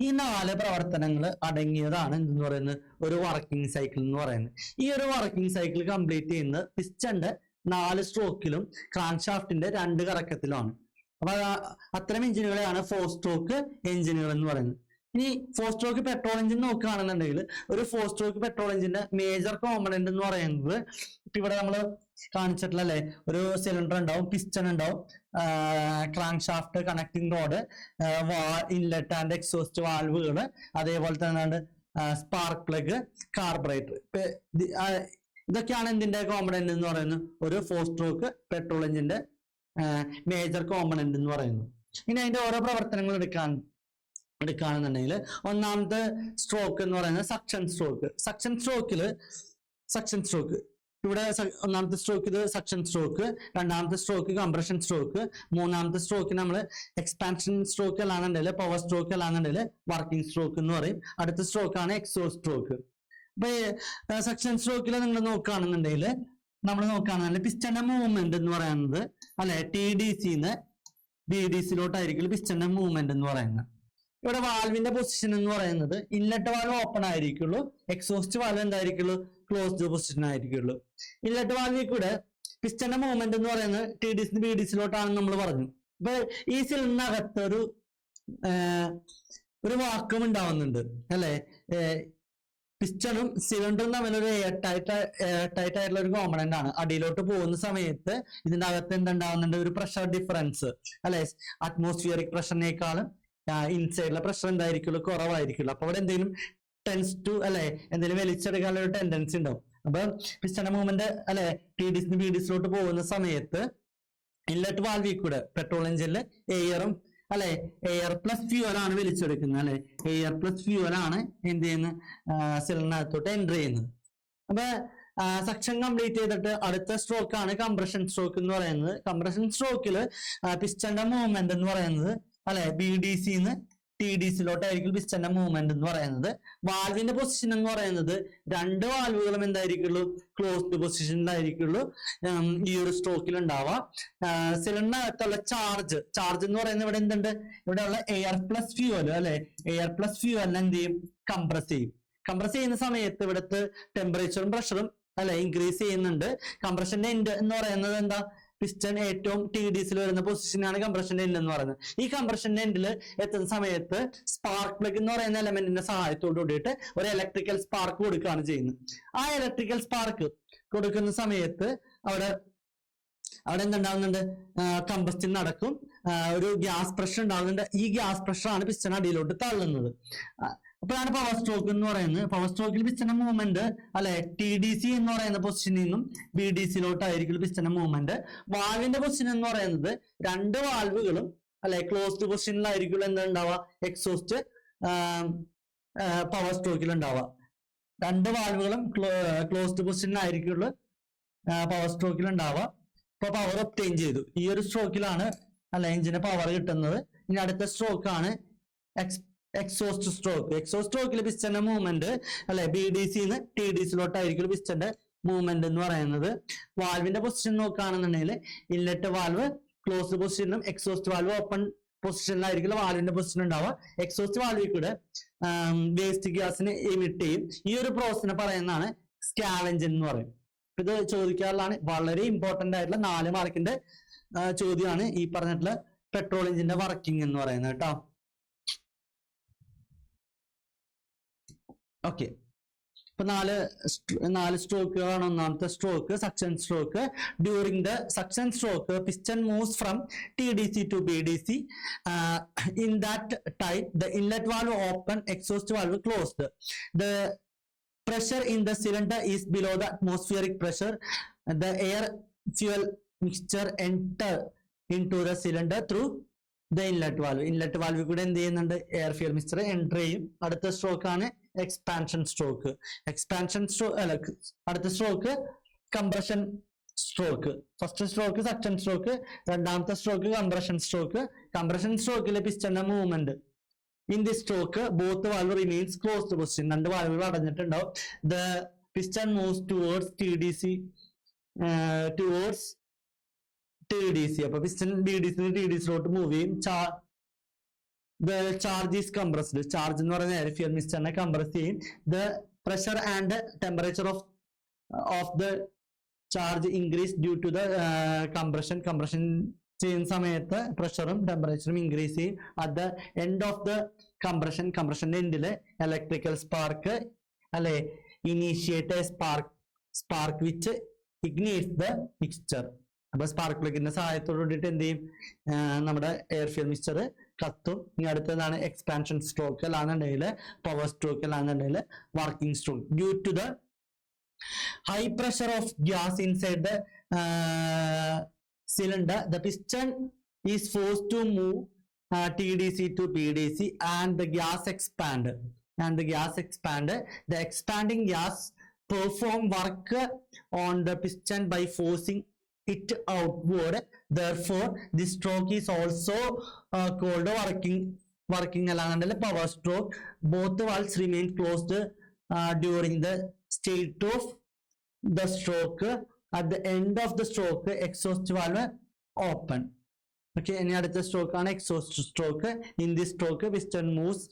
ഈ 4 പ്രവർത്തനങ്ങൾ അടങ്ങിയതാണ് എന്തെന്ന് പറയുന്നത് ഒരു വർക്കിംഗ് സൈക്കിൾ എന്ന് പറയുന്നത്. ഈ ഒരു വർക്കിംഗ് സൈക്കിൾ കംപ്ലീറ്റ് ചെയ്യുന്നത് പിസ്റ്റന്റെ 4 സ്ട്രോക്കിലും ക്രാങ്ക്ഷാഫ്റ്റിന്റെ 2 കറക്കത്തിലുമാണ്. അപ്പൊ അത്തരം എഞ്ചിനുകളെയാണ് 4 സ്ട്രോക്ക് എഞ്ചിനുകൾ എന്ന് പറയുന്നത്. ഇനി 4 സ്ട്രോക്ക് പെട്രോൾ എഞ്ചിൻ നോക്കുകയാണെന്നുണ്ടെങ്കിൽ ഒരു 4 സ്ട്രോക്ക് പെട്രോൾ എഞ്ചിന്റെ മേജർ കോമ്പണന്റ് എന്ന് പറയുന്നത് ഇപ്പൊ ഇവിടെ നമ്മൾ കാണിച്ചിട്ടുള്ള അല്ലെ, ഒരു സിലിണ്ടർ ഉണ്ടാവും, പിസ്റ്റൺ ഉണ്ടാവും, crank shaft, connecting road, inlet and exhaust വാൽവുകൾ, അതേപോലെ തന്നെ സ്പാർക്ക് പ്ലഗ്, കാർബറേറ്റർ. ഇതൊക്കെയാണ് എന്തിന്റെ കോമ്പണന്റ് എന്ന് പറയുന്നത് ഒരു 4 സ്ട്രോക്ക് പെട്രോൾ എഞ്ചിന്റെ മേജർ കോമ്പണന്റ് എന്ന് പറയുന്നത്. ഇനി അതിന്റെ ഓരോ പ്രവർത്തനങ്ങൾ എടുക്കുകയാണെന്നുണ്ടെങ്കിൽ ഒന്നാമത്തെ സ്ട്രോക്ക് എന്ന് പറയുന്നത് സക്ഷൻ സ്ട്രോക്ക്. സക്ഷൻ സ്ട്രോക്ക് ഇവിടെ ഒന്നാമത്തെ സ്ട്രോക്ക് ഇത് സക്ഷൻ സ്ട്രോക്ക്, രണ്ടാമത്തെ സ്ട്രോക്ക് കംപ്രഷൻ സ്ട്രോക്ക്, മൂന്നാമത്തെ സ്ട്രോക്ക് നമ്മൾ എക്സ്പാൻഷൻ സ്ട്രോക്ക് അല്ലാന്നുണ്ടെങ്കിൽ പവർ സ്ട്രോക്ക് അല്ലാന്നുണ്ടെങ്കിൽ വർക്കിംഗ് സ്ട്രോക്ക് എന്ന് പറയും. അടുത്ത സ്ട്രോക്കാണ് എക്സോസ്റ്റ് സ്ട്രോക്ക്. അപ്പൊ സക്ഷൻ സ്ട്രോക്കിൽ നിങ്ങൾ നോക്കുകയാണെന്നുണ്ടെങ്കിൽ പിസ്റ്റന്റെ മൂവ്മെന്റ് എന്ന് പറയുന്നത് അല്ലെ TDCന്ന് BDCയിലോട്ടായിരിക്കും പിസ്റ്റന്റെ മൂവ്മെന്റ് എന്ന് പറയുന്നത്. ഇവിടെ വാൽവിന്റെ പൊസിഷൻ എന്ന് പറയുന്നത് ഇൻലെറ്റ് വാൽവ് ഓപ്പൺ ആയിരിക്കുള്ളൂ, എക്സോസ്റ്റ് വാൽവ് എന്തായിരിക്കുള്ളൂ ക്ലോസ്ഡ് പൊസിഷൻ ആയിരിക്കുള്ളൂ. ഇൻലെറ്റ് വാൽവിൽ കൂടെ പിസ്റ്റന്റെ മൂവ്മെന്റ് എന്ന് പറയുന്നത് TDC BDCയിലോട്ടാണെന്ന് നമ്മൾ പറഞ്ഞു. അപ്പൊ ഈ സിലിണ്ടറിനകത്ത് ഒരു വാക്വം ഉണ്ടാവുന്നുണ്ട് അല്ലെ, പിസ്റ്റണും സിലിണ്ടറും തമ്മിലൊരു എയർ ടൈറ്റ് ആയിട്ടുള്ള ഒരു കോമ്പണന്റ് ആണ്. അടിയിലോട്ട് പോകുന്ന സമയത്ത് ഇതിന്റെ അകത്ത് എന്തുണ്ടാവുന്നുണ്ട് ഒരു പ്രഷർ ഡിഫറൻസ് അല്ലെ, അറ്റ്മോസ്ഫിയറിക് പ്രഷറിനേക്കാളും ഇൻസൈഡിലെ പ്രഷർ എന്തായിരിക്കുള്ളൂ, കുറവായിരിക്കുള്ളൂ. അപ്പൊ അവിടെ എന്തെങ്കിലും ടെൻസ് ടു അല്ലെ എന്തെങ്കിലും വലിച്ചെടുക്കാനുള്ള ഒരു ടെൻഡൻസി ഉണ്ടാവും. അപ്പൊ പിസ്റ്റന്റെ മൂവ്മെന്റ് അല്ലെ ടി ഡി ബി ഡിസിലോട്ട് പോകുന്ന സമയത്ത് ഇൻലെറ്റ് വാൽവിൽ കൂടെ പെട്രോൾ എഞ്ചിനിൽ എയറും അല്ലെ എയർ പ്ലസ് ഫ്യൂവൽ ആണ് വലിച്ചെടുക്കുന്നത് അല്ലെ, എയർ പ്ലസ് ഫ്യൂവൽ ആണ് എന്ത് ചെയ്യുന്നത് സിലിണ്ടറിനകത്തോട്ട് എൻ്റർ ചെയ്യുന്നത്. അപ്പൊ സെക്ഷൻ കംപ്ലീറ്റ് ചെയ്തിട്ട് അടുത്ത സ്ട്രോക്ക് ആണ് കംപ്രഷൻ സ്ട്രോക്ക് എന്ന് പറയുന്നത്. കംപ്രഷൻ സ്ട്രോക്കിൽ പിസ്റ്റന്റെ മൂവ്മെന്റ് എന്ന് പറയുന്നത് അല്ലെ ബി ഡി സിന്ന് ടി ഡി സിയിലോട്ടായിരിക്കും പിസ്റ്റന്റെ മൂവ്മെന്റ് എന്ന് പറയുന്നത്. വാൽവിന്റെ പൊസിഷൻ എന്ന് പറയുന്നത് രണ്ട് വാൽവുകളും എന്തായിരിക്കുള്ളൂ, ക്ലോസ്ഡ് പൊസിഷനിലായിരിക്കുള്ളൂ ഈ ഒരു സ്ട്രോക്കിൽ ഉണ്ടാവുക. സിലിണ്ടറിനകത്തുള്ള ചാർജ് എന്ന് പറയുന്നത് ഇവിടെ എന്തുണ്ട്, ഇവിടെ ഉള്ള എയർ പ്ലസ് ഫ്യൂവൽ അല്ലെ, എയർ പ്ലസ് ഫ്യൂവലിനെ എന്ത് ചെയ്യും, കംപ്രസ് ചെയ്യും. കംപ്രസ് ചെയ്യുന്ന സമയത്ത് ഇവിടുത്തെ ടെമ്പറേച്ചറും പ്രഷറും അല്ലെ ഇൻക്രീസ് ചെയ്യുന്നുണ്ട്. കംപ്രഷന്റെ എൻഡ് എന്ന് പറയുന്നത് എന്താ, പിസ്റ്റൺ ഏറ്റവും ടി ഡി സിയിൽ വരുന്ന പൊസിഷനാണ് കംപ്രഷന്റെ എൻഡ് എന്ന് പറയുന്നത്. ഈ കംപ്രഷന്റെ എൻഡിൽ എത്തുന്ന സമയത്ത് സ്പാർക്ക് പ്ലഗ് എന്ന് പറയുന്ന എലമെന്റിന്റെ സഹായത്തോട് കൂടിയിട്ട് ഒരു ഇലക്ട്രിക്കൽ സ്പാർക്ക് കൊടുക്കുകയാണ് ചെയ്യുന്നത്. ആ ഇലക്ട്രിക്കൽ സ്പാർക്ക് കൊടുക്കുന്ന സമയത്ത് അവിടെ എന്തുണ്ടാവുന്നുണ്ട്, കമ്പസ്റ്റിൻ നടക്കും, ഒരു ഗ്യാസ് പ്രഷർ ഉണ്ടാകുന്നുണ്ട്. ഈ ഗ്യാസ് പ്രഷറാണ് പിസ്റ്റൺ അടിയിലോട്ട് തള്ളുന്നത്. അപ്പോഴാണ് പവർ സ്ട്രോക്ക് എന്ന് പറയുന്നത്. പവർ സ്ട്രോക്കിൽ പിസ്റ്റന്റെ മൂവ്മെന്റ് അല്ലെ ടി ഡി സി എന്ന് പറയുന്ന പൊസിഷനിൽ നിന്നും ബി ഡി സിയിലോട്ടായിരിക്കും പിസ്റ്റന്റെ മൂവ്മെന്റ്. വാൽവിന്റെ പൊസിഷൻ എന്ന് പറയുന്നത് രണ്ട് വാൽവുകളും അല്ലെ ക്ലോസ്ഡ് പൊസിഷനിലായിരിക്കും എന്തുണ്ടാവുക, എക്സോസ്റ്റ് പവർ സ്ട്രോക്കിൽ ഉണ്ടാവുക. രണ്ട് വാൽവുകളും ക്ലോസ്ഡ് പൊസിഷനിലായിരിക്കുള്ളൂ പവർ സ്ട്രോക്കിൽ ഉണ്ടാവുക. ഇപ്പൊ പവർ ഒബ്റ്റെയിൻ ചെയ്തു. ഈ ഒരു സ്ട്രോക്കിലാണ് അല്ലെ എഞ്ചിന് പവർ കിട്ടുന്നത്. ഇനി അടുത്ത സ്ട്രോക്ക് ആണ് എക്സോസ്റ്റ് സ്ട്രോക്ക്. എക്സോസ്റ്റ് സ്ട്രോക്കിൽ പിസ്റ്റന്റെ മൂവ്മെന്റ് അല്ലെ ബി ഡി സിന്ന് ടി ഡി സിയിലോട്ടായിരിക്കും പിസ്റ്റന്റെ മൂവ്മെന്റ് എന്ന് പറയുന്നത്. വാൽവിന്റെ പൊസിഷൻ നോക്കുകയാണെന്നുണ്ടെങ്കിൽ ഇൻലെറ്റ് വാൽവ് ക്ലോസ്ഡ് പൊസിഷനിലും എക്സോസ്റ്റ് വാൽവ് ഓപ്പൺ പൊസിഷനിലായിരിക്കും വാൽവിന്റെ പൊസിഷൻ ഉണ്ടാവുക. എക്സോസ്റ്റ് വാൽവിൽ കൂടെ വേസ്റ്റ് ഗ്യാസിന് എമിറ്റ് ചെയ്യും. ഈ ഒരു പ്രോസസ്സിനെ പറയുന്നതാണ് സ്കാവെഞ്ചിങ് എന്ന് പറയും. ഇത് ചോദിക്കാറുള്ളതാണ്, വളരെ ഇമ്പോർട്ടന്റ് ആയിട്ടുള്ള 4 മാർക്കിന്റെ ചോദ്യമാണ് ഈ പറഞ്ഞിട്ടുള്ള പെട്രോൾ എഞ്ചിന്റെ വർക്കിംഗ് എന്ന് പറയുന്നത് കേട്ടോ. ഓക്കെ, ഇപ്പൊ നാല് സ്ട്രോക്കുകളാണ്. ഒന്നാമത്തെ stroke suction stroke. During the suction stroke piston moves from T D C to B D C. In that time the inlet valve open, exhaust valve closed. The pressure in the cylinder is below the atmospheric pressure. The air fuel mixture enter into the cylinder through the inlet valve. Inlet valve കൂടെ എന്ത് ചെയ്യുന്നുണ്ട്, എയർ ഫ്യൂൽ മിക്സ്ചർ എൻ്റർ ചെയ്യും. അടുത്ത സ്ട്രോക്ക് ആണ് എക്സ്പാൻഷൻ സ്ട്രോക്ക്. അടുത്ത stroke compression stroke. First stroke suction stroke, രണ്ടാമത്തെ സ്ട്രോക്ക് കംപ്രഷൻ സ്ട്രോക്ക്. കംപ്രഷൻ സ്ട്രോക്കിൽ പിസ്റ്റന്റെ movement in this stroke both valve remains closed position. രണ്ട് വാൽവുകൾ അടഞ്ഞിട്ടുണ്ടാവും. The piston moves towards TDC അപ്പൊ പിസ്റ്റൺ BDC TDCയിലോട്ട് മൂവ് ചെയ്യും. The charge is compressed. Charge എന്ന് പറയുന്ന എയർ ഫ്യൂൽ മിക്സ്ചറിനെ കംപ്രസ് ചെയ്യും. The pressure and temperature of the charge increase due to the compression ചെയ്യുന്ന സമയത്ത് പ്രഷറും ടെമ്പറേച്ചറും ഇൻക്രീസ് ചെയ്യും. At the end of the കംപ്രഷന്റെ എൻഡില് ഇലക്ട്രിക്കൽ സ്പാർക്ക് അല്ലെ initiate spark which ignites the mixture. അപ്പൊ സ്പാർക്ക് പ്ലഗിന്റെ സഹായത്തോട് കൂടിയിട്ട് എന്ത് ചെയ്യും, നമ്മുടെ എയർ ഫ്യൂൽ മിക്സ്ചർ കത്തും. ഇനി അടുത്തതാണ് എക്സ്പാൻഷൻ സ്ട്രോക്ക് അല്ലാന്നുണ്ടെങ്കിൽ പവർ സ്ട്രോക്ക് അല്ലാന്നുണ്ടെങ്കിൽ working stroke. Due to the high pressure of gas inside the cylinder, the piston is forced to move TDC to PDC and the gas expand. The expanding gas perform work on the piston by forcing it outward. Therefore, this stroke is also called working along power stroke. Both valves remain closed during the state of the stroke. At the end of the stroke, exhaust valve open. Okay, any other stroke on exhaust stroke. In this stroke, piston moves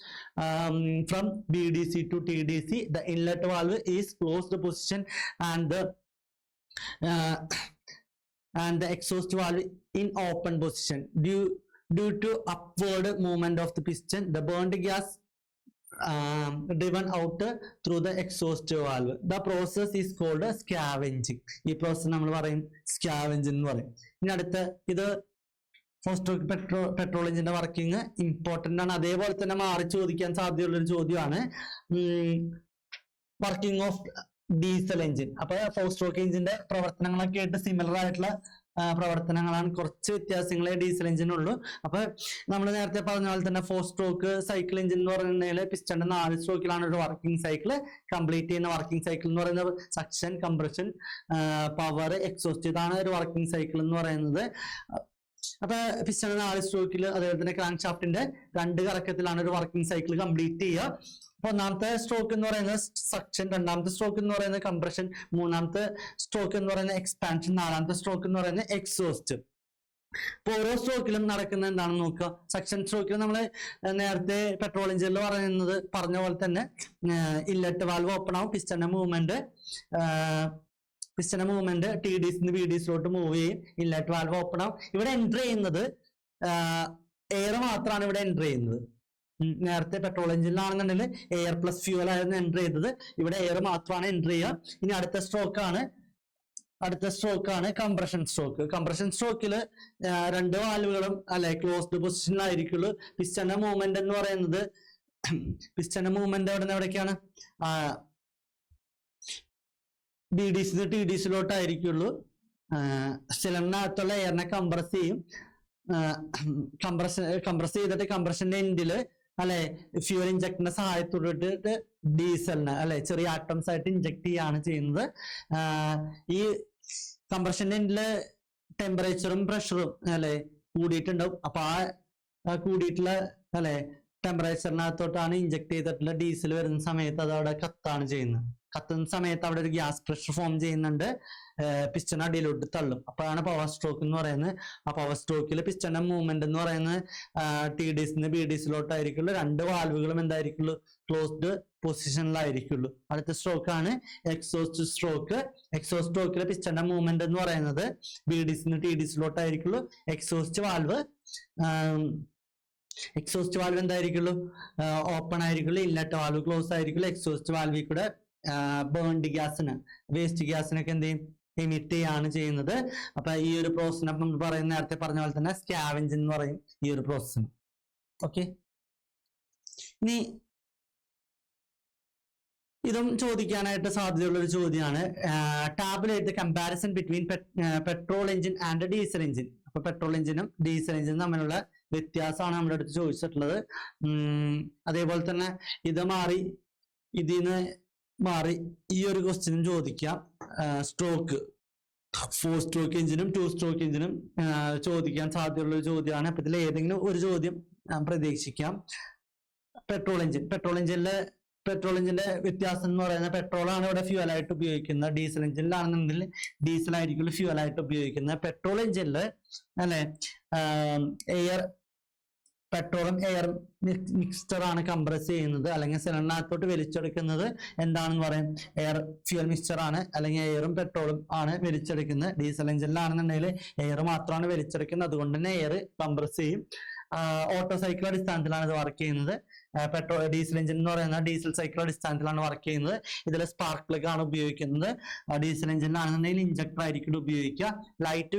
from BDC to TDC. The inlet valve is closed position and the exhaust valve in open position. Due to upward movement of the piston, the burned gas driven out through the exhaust valve. The process is called scavenging. ഈ പ്രോസസ് നമ്മൾ പറയും സ്കാവെഞ്ചിങ് എന്ന് പറയും. ഇനി അടുത്ത ഇത് ഫോർ സ്ട്രോക്ക് പെട്രോൾ എഞ്ചിന്റെ വർക്കിംഗ് ഇമ്പോർട്ടന്റ് ആണ്. അതേപോലെ തന്നെ മാറി ചോദിക്കാൻ സാധ്യതയുള്ള ഒരു ചോദ്യമാണ് വർക്കിംഗ് ഓഫ് ഡീസൽ എഞ്ചിൻ. അപ്പൊ ഫോർ സ്ട്രോക്ക് എഞ്ചിന്റെ പ്രവർത്തനങ്ങളൊക്കെ ആയിട്ട് സിമിലർ ആയിട്ടുള്ള പ്രവർത്തനങ്ങളാണ്, കുറച്ച് വ്യത്യാസങ്ങളെ ഡീസൽ എഞ്ചിനുള്ളൂ. അപ്പൊ നമ്മൾ നേരത്തെ പറഞ്ഞ പോലെ തന്നെ ഫോർ സ്ട്രോക്ക് സൈക്കിൾ എഞ്ചിൻ എന്ന് പറയുന്നതിൽ പിസ്റ്റന്റെ 4 സ്ട്രോക്കിലാണ് ഒരു വർക്കിംഗ് സൈക്കിൾ കംപ്ലീറ്റ് ചെയ്യുന്ന. വർക്കിംഗ് സൈക്കിൾ എന്ന് പറയുന്നത് സക്ഷൻ, കംപ്രഷൻ, പവർ, എക്സോസ്റ്റ്, ഇതാണ് ഒരു വർക്കിംഗ് സൈക്കിൾ എന്ന് പറയുന്നത്. അപ്പൊ പിസ്റ്റന്റെ 4 സ്ട്രോക്കിൽ അതേപോലെ തന്നെ ക്രാങ്ക് ഷാഫ്റ്റിന്റെ 2 കറക്കത്തിലാണ് ഒരു വർക്കിംഗ് സൈക്കിൾ കംപ്ലീറ്റ് ചെയ്യുക. അപ്പൊ ഒന്നാമത്തെ സ്ട്രോക്ക് എന്ന് പറയുന്നത് സക്ഷൻ, രണ്ടാമത്തെ സ്ട്രോക്ക് എന്ന് പറയുന്നത് കംപ്രഷൻ, മൂന്നാമത്തെ സ്ട്രോക്ക് എന്ന് പറയുന്നത് എക്സ്പാൻഷൻ, നാലാമത്തെ സ്ട്രോക്ക് എന്ന് പറയുന്നത് എക്സോസ്റ്റ്. അപ്പൊ ഓരോ സ്ട്രോക്കിലും നടക്കുന്ന എന്താണെന്ന് നോക്കുക. സെക്ഷൻ സ്ട്രോക്കിൽ നമ്മൾ നേരത്തെ പെട്രോൾ എഞ്ചിനിൽ പറഞ്ഞ പോലെ തന്നെ ഇൻലെറ്റ് വാൽവ് ഓപ്പൺ ആവും, പിസ്റ്റന്റെ മൂവ്മെന്റ് ടി ഡിസിന്ന് ബി ഡിസിലോട്ട് മൂവ് ചെയ്യും, ഇൻലെറ്റ് വാൽവ് ഓപ്പൺ ആവും. ഇവിടെ എൻറ്റർ ചെയ്യുന്നത് എയർ മാത്രമാണ് ഇവിടെ എൻറ്റർ ചെയ്യുന്നത്. നേരത്തെ പെട്രോൾ എഞ്ചിനിലാണെന്നുണ്ടെങ്കിൽ എയർ പ്ലസ് ഫ്യൂവൽ ആയിരുന്നു എൻറ്റർ ചെയ്തത്, ഇവിടെ എയർ മാത്രമാണ് എൻറ്റർ ചെയ്യുക. ഇനി അടുത്ത സ്ട്രോക്കാണ് കംപ്രഷൻ സ്ട്രോക്ക്. കംപ്രഷൻ സ്ട്രോക്കിൽ 2 വാൽവുകളും ക്ലോസ്ഡ് പൊസിഷനിലായിരിക്കുള്ളൂ. പിസ്റ്റന്റെ മൂവ്മെന്റ് എന്ന് പറയുന്നത് എവിടെയൊക്കെയാണ് ബി ഡിസിന്ന് ടി ഡിസിലോട്ടായിരിക്കുള്ളൂ. സിലിണ്ടറിനകത്തുള്ള എയറിനെ കംപ്രസ് ചെയ്യും. കംപ്രസ് ചെയ്തിട്ട് കംപ്രഷന്റെ എൻഡില് ഫ്യൂൽ ഇഞ്ചക്ടറിന്റെ സഹായത്തോടെ ഡീസലിന് ചെറിയ ആറ്റംസ് ആയിട്ട് ഇഞ്ചക്ട് ചെയ്യാണ് ചെയ്യുന്നത്. ഈ കംപ്രഷന്റെ എൻഡില് ടെമ്പറേച്ചറും പ്രഷറും കൂടിയിട്ടുണ്ടാവും. അപ്പൊ ആ കൂടിയിട്ടുള്ള ടെമ്പറേച്ചറിനകത്തോട്ടാണ് ഇഞ്ചക്ട് ചെയ്തിട്ടുള്ള ഡീസൽ വരുന്ന സമയത്ത് അത് അവിടെ കത്തുന്ന സമയത്ത് അവിടെ ഒരു ഗ്യാസ് പ്രഷർ ഫോം ചെയ്യുന്നുണ്ട്, പിസ്റ്റൺ അടിയിലോട്ട് തള്ളും. അപ്പോഴാണ് പവർ സ്ട്രോക്ക് എന്ന് പറയുന്നത്. ആ പവർ സ്ട്രോക്കിൽ പിസ്റ്റന്റെ മൂവ്മെന്റ് എന്ന് പറയുന്നത് ടി ഡിസിന്ന് ബി ഡിസിലോട്ടായിരിക്കുള്ളൂ. 2 വാൽവുകളും എന്തായിരിക്കുള്ളൂ, ക്ലോസ്ഡ് പൊസിഷനിലായിരിക്കുള്ളൂ. അടുത്ത സ്ട്രോക്കാണ് എക്സോസ്റ്റ് സ്ട്രോക്ക്. എക്സോസ്റ്റ് സ്ട്രോക്കിലെ പിസ്റ്റന്റെ മൂവ്മെന്റ് എന്ന് പറയുന്നത് ബി ഡിസിന്ന് ടി ഡിസിലോട്ടായിരിക്കുള്ളൂ. എക്സോസ്റ്റ് വാൽവ് എന്തായിരിക്കുള്ളൂ, ഓപ്പൺ ആയിരിക്കുള്ളൂ. ഇൻലെറ്റ് വാൽവ് ക്ലോസ് ആയിരിക്കുള്ളൂ. എക്സോസ്റ്റ് വാൽവിൽ കൂടെ ബേൺഡ് ഗ്യാസിന്, വേസ്റ്റ് ഗ്യാസിനൊക്കെ എന്ത് ചെയ്യും, എമിറ്റ് ചെയ്യാണ് ചെയ്യുന്നത്. അപ്പൊ ഈ ഒരു പ്രോസസ്സിനെ നമ്മൾ പറയുന്ന നേരത്തെ പറഞ്ഞ പോലെ തന്നെ സ്കാവെഞ്ച് എന്ന് പറയും ഈ ഒരു പ്രോസസ്സിന്. ഓക്കെ, ഇനി ഇതും ചോദിക്കാനായിട്ട് സാധ്യതയുള്ള ഒരു ചോദ്യമാണ്. Tabulate comparison between petrol engine and diesel engine. അപ്പൊ പെട്രോൾ എഞ്ചിനും ഡീസൽ എഞ്ചിനും തമ്മിലുള്ള വ്യത്യാസമാണ് നമ്മുടെ അടുത്ത് ചോദിച്ചിട്ടുള്ളത്. അതേപോലെ തന്നെ ഇതിന്ന് മാറി ഈ ഒരു ക്വസ്റ്റ്യനും ചോദിക്കാം. സ്ട്രോക്ക് 4 സ്ട്രോക്ക് എഞ്ചിനും 2 സ്ട്രോക്ക് എഞ്ചിനും ചോദിക്കാൻ സാധ്യതയുള്ള ഒരു ചോദ്യമാണ്. അപ്പൊ ഇതിൽ ഏതെങ്കിലും ഒരു ചോദ്യം പ്രതീക്ഷിക്കാം. പെട്രോൾ എഞ്ചിന്റെ വ്യത്യാസം എന്ന് പറയുന്നത് പെട്രോളാണ് ഇവിടെ ഫ്യൂവൽ ആയിട്ട് ഉപയോഗിക്കുന്നത്. ഡീസൽ എഞ്ചിനിലാണെന്നുണ്ടെങ്കിൽ ഡീസൽ ആയിരിക്കും ഫ്യൂവൽ ആയിട്ട് ഉപയോഗിക്കുന്നത്. പെട്രോൾ എഞ്ചിനിൽ പെട്രോളും എയർ മിക്സ്ചർ ആണ് കംപ്രസ് ചെയ്യുന്നത്, അല്ലെങ്കിൽ സിലിണ്ടറിനകത്തോട്ട് വലിച്ചെടുക്കുന്നത് എന്താണെന്ന് പറയും, ഫ്യൂവൽ മിക്സ്ചർ ആണ്, അല്ലെങ്കിൽ എയറും പെട്രോളും ആണ് വലിച്ചെടുക്കുന്നത്. ഡീസൽ എഞ്ചിനിലാണെന്നുണ്ടെങ്കിൽ എയർ മാത്രമാണ് വലിച്ചെടുക്കുന്നത്, അതുകൊണ്ട് തന്നെ എയർ കംപ്രസ് ചെയ്യും. ഓട്ടോ സൈക്കിൾ അടിസ്ഥാനത്തിലാണ് ഇത് വർക്ക് ചെയ്യുന്നത്. ഡീസൽ എഞ്ചിൻ എന്ന് പറയുന്നത് ഡീസൽ സൈക്കിൾ അടിസ്ഥാനത്തിലാണ് വർക്ക് ചെയ്യുന്നത്. ഇതിൽ സ്പാർക്ക് പ്ലഗ് ആണ് ഉപയോഗിക്കുന്നത്. ഡീസൽ എഞ്ചിനിലാണെന്നുണ്ടെങ്കിൽ ഇഞ്ചക്ടർ ആയിരിക്കും ഉപയോഗിക്കുക. ലൈറ്റ്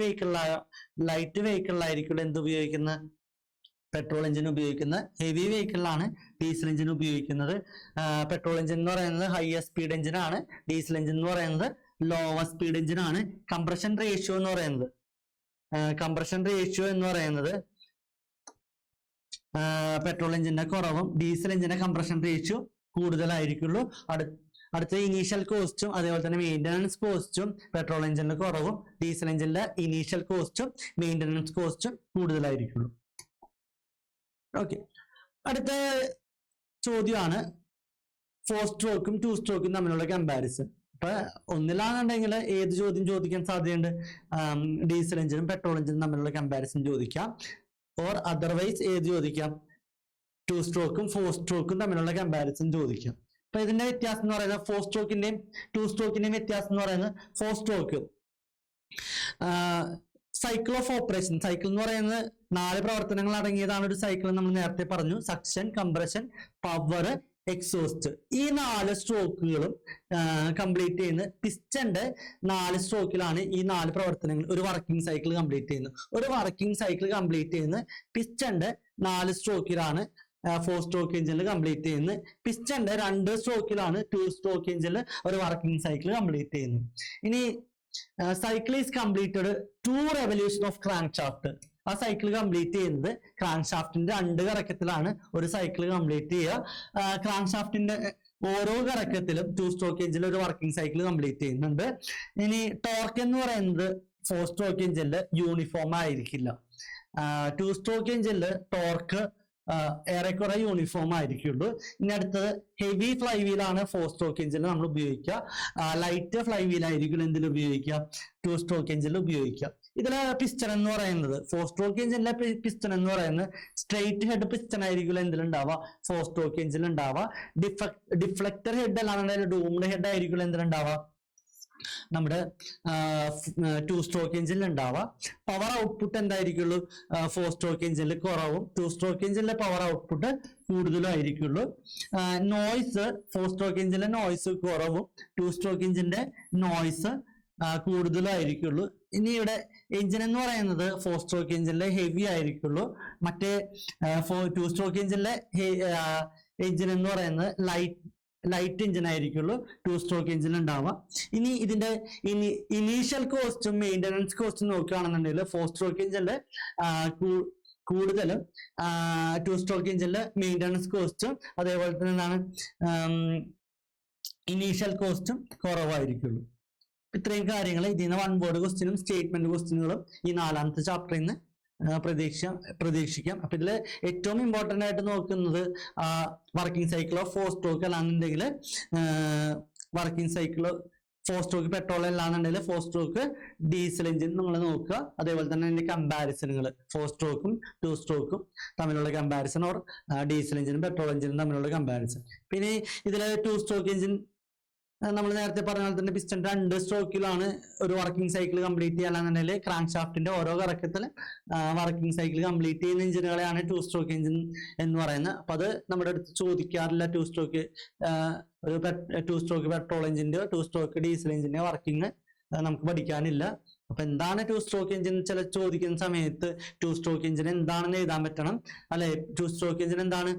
വെഹിക്കിളിലായിരിക്കും എന്ത് ഉപയോഗിക്കുന്നത്, പെട്രോൾ എഞ്ചിൻ ഉപയോഗിക്കുന്നത്. ഹെവി വെഹിക്കിളിലാണ് ഡീസൽ എഞ്ചിൻ ഉപയോഗിക്കുന്നത്. പെട്രോൾ എഞ്ചിൻ എന്ന് പറയുന്നത് ഹയർ സ്പീഡ് എഞ്ചിനാണ്, ഡീസൽ എഞ്ചിൻ എന്ന് പറയുന്നത് ലോവർ സ്പീഡ് എഞ്ചിനാണ്. കംപ്രഷൻ റേഷ്യോ എന്ന് പറയുന്നത് പെട്രോൾ എഞ്ചിന്റെ കുറവും ഡീസൽ എഞ്ചിന്റെ കംപ്രഷൻ റേഷ്യോ കൂടുതലായിരിക്കുള്ളൂ. അടുത്ത ഇനീഷ്യൽ കോസ്റ്റും അതേപോലെ തന്നെ മെയിൻ്റനൻസ് കോസ്റ്റും പെട്രോൾ എഞ്ചിന്റെ കുറവും ഡീസൽ എഞ്ചിന്റെ ഇനീഷ്യൽ കോസ്റ്റും മെയിൻ്റനൻസ് കോസ്റ്റും കൂടുതലായിരിക്കുള്ളൂ. ഓക്കെ, അടുത്ത ചോദ്യമാണ് 4 സ്ട്രോക്കും 2 സ്ട്രോക്കും തമ്മിലുള്ള കമ്പാരിസൺ. അപ്പൊ ഒന്നിലാണെന്നുണ്ടെങ്കിൽ ഏത് ചോദ്യം ചോദിക്കാൻ സാധ്യതയുണ്ട്, ഡീസൽ എഞ്ചിനും പെട്രോൾ എഞ്ചിനും തമ്മിലുള്ള കമ്പാരിസൺ ചോദിക്കാം. ഓർ അതർവൈസ് ഏത് ചോദിക്കാം, 2 സ്ട്രോക്കും 4 സ്ട്രോക്കും തമ്മിലുള്ള കമ്പാരിസൺ ചോദിക്കാം. അപ്പൊ ഇതിന്റെ വ്യത്യാസം എന്ന് പറയുന്നത് 4 സ്ട്രോക്കിന്റെയും 2 സ്ട്രോക്കിന്റെയും വ്യത്യാസം എന്ന് പറയുന്നത് 4 stroke cycle of operation. Cycle എന്ന് പറയുന്നത് 4 പ്രവർത്തനങ്ങൾ അടങ്ങിയതാണ് ഒരു സൈക്കിൾ. നമ്മൾ നേരത്തെ പറഞ്ഞു, സക്ഷൻ, കംപ്രഷൻ, പവർ, എക്സോസ്റ്റ്. ഈ 4 സ്ട്രോക്കുകളും കംപ്ലീറ്റ് ചെയ്യുന്ന പിസ്റ്റന്റെ 4 സ്ട്രോക്കിലാണ് ഈ 4 പ്രവർത്തനങ്ങൾ ഒരു വർക്കിംഗ് സൈക്കിൾ കംപ്ലീറ്റ് ചെയ്യുന്നത്. ഒരു വർക്കിംഗ് സൈക്കിൾ കംപ്ലീറ്റ് ചെയ്യുന്ന പിസ്റ്റന്റെ 4 സ്ട്രോക്കിലാണ് 4 സ്ട്രോക്ക് എഞ്ചിനിൽ കംപ്ലീറ്റ് ചെയ്യുന്നത്. പിസ്റ്റന്റെ 2 സ്ട്രോക്കിലാണ് 2 സ്ട്രോക്ക് എഞ്ചിനിൽ ഒരു വർക്കിംഗ് സൈക്കിൾ കംപ്ലീറ്റ് ചെയ്യുന്നത്. ഇനി cycle is completed 2 revolution of crank shaft. ആ സൈക്കിൾ കംപ്ലീറ്റ് ചെയ്യുന്നത് ക്രാങ്ക് ഷാഫ്റ്റിന്റെ 2 കറക്കത്തിലാണ് ഒരു സൈക്കിൾ കംപ്ലീറ്റ് ചെയ്യുക. ക്രാങ്ക് ഷാഫ്റ്റിന്റെ ഓരോ കറക്കത്തിലും 2 സ്ട്രോക്ക് എഞ്ചിനിൽ ഒരു വർക്കിംഗ് സൈക്കിൾ കംപ്ലീറ്റ് ചെയ്യുന്നുണ്ട്. ഇനി ടോർക്ക് എന്ന് പറയുന്നത് 4 സ്ട്രോക്ക് എഞ്ചിനിൽ യൂണിഫോം ആയിരിക്കില്ല. 2 സ്ട്രോക്ക് എഞ്ചിനിൽ ടോർക്ക് ഏറെക്കുറെ യൂണിഫോം ആയിരിക്കുള്ളൂ. ഇനി അടുത്തത് ഹെവി ഫ്ലൈ വീലാണ് 4 സ്ട്രോക്ക് എഞ്ചിനിൽ നമ്മൾ ഉപയോഗിക്കുക. ലൈറ്റ് ഫ്ലൈ വീൽ ആയിരിക്കും എന്തിൽ ഉപയോഗിക്കുക, 2 സ്ട്രോക്ക് എഞ്ചിനിൽ ഉപയോഗിക്കുക. ഇതിലെ പിസ്റ്റൺ എന്ന് പറയുന്നത് 4 സ്ട്രോക്ക് എഞ്ചിനിലെ പിസ്റ്റൺ എന്ന് പറയുന്നത് സ്ട്രെയിറ്റ് ഹെഡ് പിസ്റ്റൺ ആയിരിക്കും എന്തിലുണ്ടാവുക, 4 സ്ട്രോക്ക് എഞ്ചിനിൽ ഉണ്ടാവുക. ഡിഫ്ലക്ടർ ഹെഡ് അല്ലാതെ ഡൂംഡ് ഹെഡ് ആയിരിക്കും എന്തിലുണ്ടാവുക, നമ്മുടെ 2 സ്ട്രോക്ക് എഞ്ചിനിൽ ഉണ്ടാവുക. പവർ ഔട്ട്പുട്ട് എന്തായിരിക്കുള്ളൂ, 4 സ്ട്രോക്ക് എഞ്ചിനിൽ കുറവും 2 സ്ട്രോക്ക് എഞ്ചിനിലെ പവർ ഔട്ട്പുട്ട് കൂടുതലും ആയിരിക്കുള്ളൂ. നോയ്സ് 4 സ്ട്രോക്ക് എഞ്ചിനിലെ നോയ്സ് കുറവും 2 സ്ട്രോക്ക് എഞ്ചിന്റെ നോയ്സ് കൂടുതലായിരിക്കുള്ളൂ. ഇനി ഇവിടെ എഞ്ചിൻ എന്ന് പറയുന്നത് 4 സ്ട്രോക്ക് എഞ്ചിനിലെ ഹെവി ആയിരിക്കുള്ളൂ. മറ്റേ 2 സ്ട്രോക്ക് എഞ്ചിനിലെ എഞ്ചിൻ എന്ന് പറയുന്നത് ലൈറ്റ് എഞ്ചിൻ ആയിരിക്കുള്ളൂ 2 സ്ട്രോക്ക് എഞ്ചിൻ ഉണ്ടാവുക. ഇനി ഇതിന്റെ ഇനീഷ്യൽ കോസ്റ്റും മെയിൻ്റനൻസ് കോസ്റ്റും നോക്കുകയാണെന്നുണ്ടെങ്കിൽ 4 സ്ട്രോക്ക് എഞ്ചിനിൽ കൂടുതലും 2 സ്ട്രോക്ക് എഞ്ചിനിൽ മെയിൻ്റനൻസ് കോസ്റ്റും അതേപോലെ തന്നെ എന്താണ് ഇനീഷ്യൽ കോസ്റ്റും കുറവായിരിക്കുള്ളൂ. ഇത്രയും കാര്യങ്ങൾ ഇതിൽ നിന്ന് 1 വേർഡ് ക്വസ്റ്റ്യനും സ്റ്റേറ്റ്മെന്റ് ക്വസ്റ്റ്യനുകളും ഈ 4ാമത്തെ ചാപ്റ്ററിൽ നിന്ന് പ്രതീക്ഷിക്കാം. അപ്പൊ ഇതിൽ ഏറ്റവും ഇമ്പോർട്ടന്റ് ആയിട്ട് നോക്കുന്നത് വർക്കിംഗ് സൈക്കിൾ ഓഫ് 4 സ്ട്രോക്ക് അല്ലാന്നുണ്ടെങ്കിൽ വർക്കിംഗ് സൈക്കിൾ 4 സ്ട്രോക്ക് പെട്രോൾ അല്ലാന്നുണ്ടെങ്കിൽ 4 സ്ട്രോക്ക് ഡീസൽ എഞ്ചിൻ നിങ്ങൾ നോക്കുക. അതേപോലെ തന്നെ അതിന്റെ കമ്പാരിസണുകൾ 4 സ്ട്രോക്കും 2 സ്ട്രോക്കും തമ്മിലുള്ള കമ്പാരിസൺ ഓർ ഡീസൽ എഞ്ചിനും പെട്രോൾ എഞ്ചിനും തമ്മിലുള്ള കമ്പാരിസൺ. പിന്നെ ഇതിലെ 2 സ്ട്രോക്ക് എഞ്ചിൻ നമ്മൾ നേരത്തെ പറഞ്ഞ പോലെ തന്നെ പിസ്റ്റൺ 2 സ്ട്രോക്കിലാണ് ഒരു വർക്കിംഗ് സൈക്കിൾ കംപ്ലീറ്റ് ചെയ്യാന്നുണ്ടെങ്കിൽ ക്രാങ്ക് ഷാഫ്റ്റിന്റെ ഓരോ കറക്കത്തിൽ വർക്കിംഗ് സൈക്കിൾ കംപ്ലീറ്റ് ചെയ്യുന്ന എഞ്ചിനുകളെയാണ് 2 സ്ട്രോക്ക് എഞ്ചിൻ എന്ന് പറയുന്നത്. അപ്പൊ അത് നമ്മുടെ അടുത്ത് ചോദിക്കാറില്ല. 2 സ്ട്രോക്ക് ഒരു 2 സ്ട്രോക്ക് പെട്രോൾ എഞ്ചിന്റെയോ 2 സ്ട്രോക്ക് ഡീസൽ എഞ്ചിന്റെയോ വർക്കിംഗ് നമുക്ക് പഠിക്കാനില്ല. അപ്പൊ എന്താണ് 2 സ്ട്രോക്ക് എഞ്ചിൻ ചില ചോദിക്കുന്ന സമയത്ത് 2 സ്ട്രോക്ക് എഞ്ചിൻ എന്താണെന്ന് എഴുതാൻ പറ്റണം അല്ലെ. 2 സ്ട്രോക്ക് എഞ്ചിൻ എന്താണ്,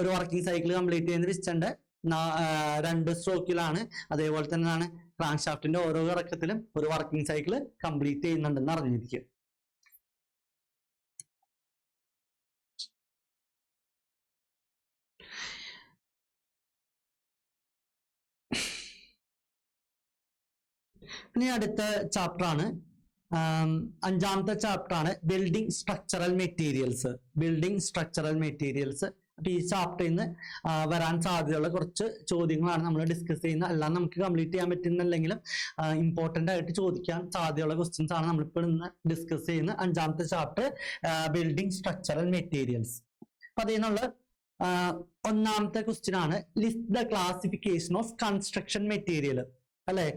ഒരു വർക്കിംഗ് സൈക്കിൾ കംപ്ലീറ്റ് ചെയ്യുന്ന പിസ്റ്റന്റെ 2 സ്ട്രോക്കിലാണ്. അതേപോലെ തന്നെയാണ് ക്രാങ്ക് ഷാഫ്റ്റിന്റെ ഓരോ കറക്കത്തിലും ഒരു വർക്കിംഗ് സൈക്കിൾ കംപ്ലീറ്റ് ചെയ്യുന്നുണ്ടെന്ന് അറിഞ്ഞിരിക്കുക. ഇനി അടുത്ത ചാപ്റ്റർ ആണ് 5ാമത്തെ ചാപ്റ്റർ ആണ് ബിൽഡിംഗ് സ്ട്രക്ചറൽ മെറ്റീരിയൽസ്. അപ്പൊ ഈ ചാപ്റ്ററിൽ നിന്ന് വരാൻ സാധ്യതയുള്ള കുറച്ച് ചോദ്യങ്ങളാണ് നമ്മൾ ഡിസ്കസ് ചെയ്യുന്നത്. അല്ലാതെ നമുക്ക് കംപ്ലീറ്റ് ചെയ്യാൻ പറ്റുന്നില്ലെങ്കിലും ഇമ്പോർട്ടന്റ് ആയിട്ട് ചോദിക്കാൻ സാധ്യതയുള്ള ക്വസ്റ്റ്യൻസ് ആണ് നമ്മളിപ്പോൾ ഇന്ന് ഡിസ്കസ് ചെയ്യുന്നത്. 5ാമത്തെ ചാപ്റ്റർ ബിൽഡിംഗ് സ്ട്രക്ചറൽ മെറ്റീരിയൽസ്. അപ്പൊ അതിൽ നിന്നുള്ള 1ാമത്തെ ക്വസ്റ്റ്യൻ ആണ് list the classification of construction material അല്ലെ.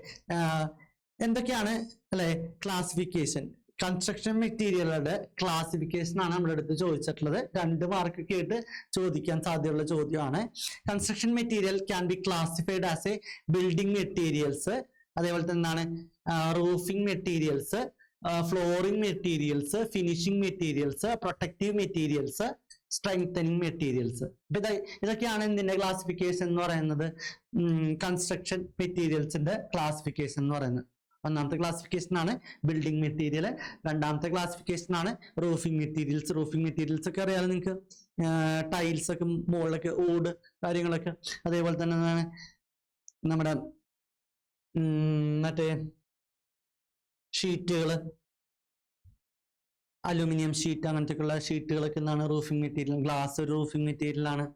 എന്തൊക്കെയാണ് അല്ലെ ക്ലാസിഫിക്കേഷൻ, കൺസ്ട്രക്ഷൻ മെറ്റീരിയലുകളുടെ ക്ലാസിഫിക്കേഷൻ ആണ് നമ്മുടെ അടുത്ത് ചോദിച്ചിട്ടുള്ളത്. 2 മാർക്ക് കേട്ട് ചോദിക്കാൻ സാധ്യതയുള്ള ചോദ്യമാണ്. Construction material can be classified as A building materials, അതേപോലെ തന്നെയാണ് roofing materials, flooring materials, finishing materials, protective materials, strengthening materials. ഇതൊക്കെയാണ് ഇതിന്റെ ക്ലാസിഫിക്കേഷൻ എന്ന് പറയുന്നത്. കൺസ്ട്രക്ഷൻ മെറ്റീരിയൽസിന്റെ ക്ലാസിഫിക്കേഷൻ എന്ന് പറയുന്നത് 1ാമത്തെ ക്ലാസിഫിക്കേഷൻ ആണ് ബിൽഡിംഗ് മെറ്റീരിയൽ. 2ാമത്തെ ക്ലാസിഫിക്കേഷൻ ആണ് റൂഫിംഗ് മെറ്റീരിയൽസ് ഒക്കെ അറിയാലോ നിങ്ങൾക്ക്. ടൈൽസ് ഒക്കെ മുകളിലൊക്കെ ഓട് കാര്യങ്ങളൊക്കെ, അതേപോലെ തന്നെ നമ്മുടെ മറ്റേ ഷീറ്റുകള്, അലൂമിനിയം ഷീറ്റ് അങ്ങനത്തെയൊക്കെയുള്ള ഷീറ്റുകളൊക്കെ എന്താണ് റൂഫിംഗ് മെറ്റീരിയൽ. ഗ്ലാസ് ഒരു റൂഫിംഗ് മെറ്റീരിയൽ ആണ്.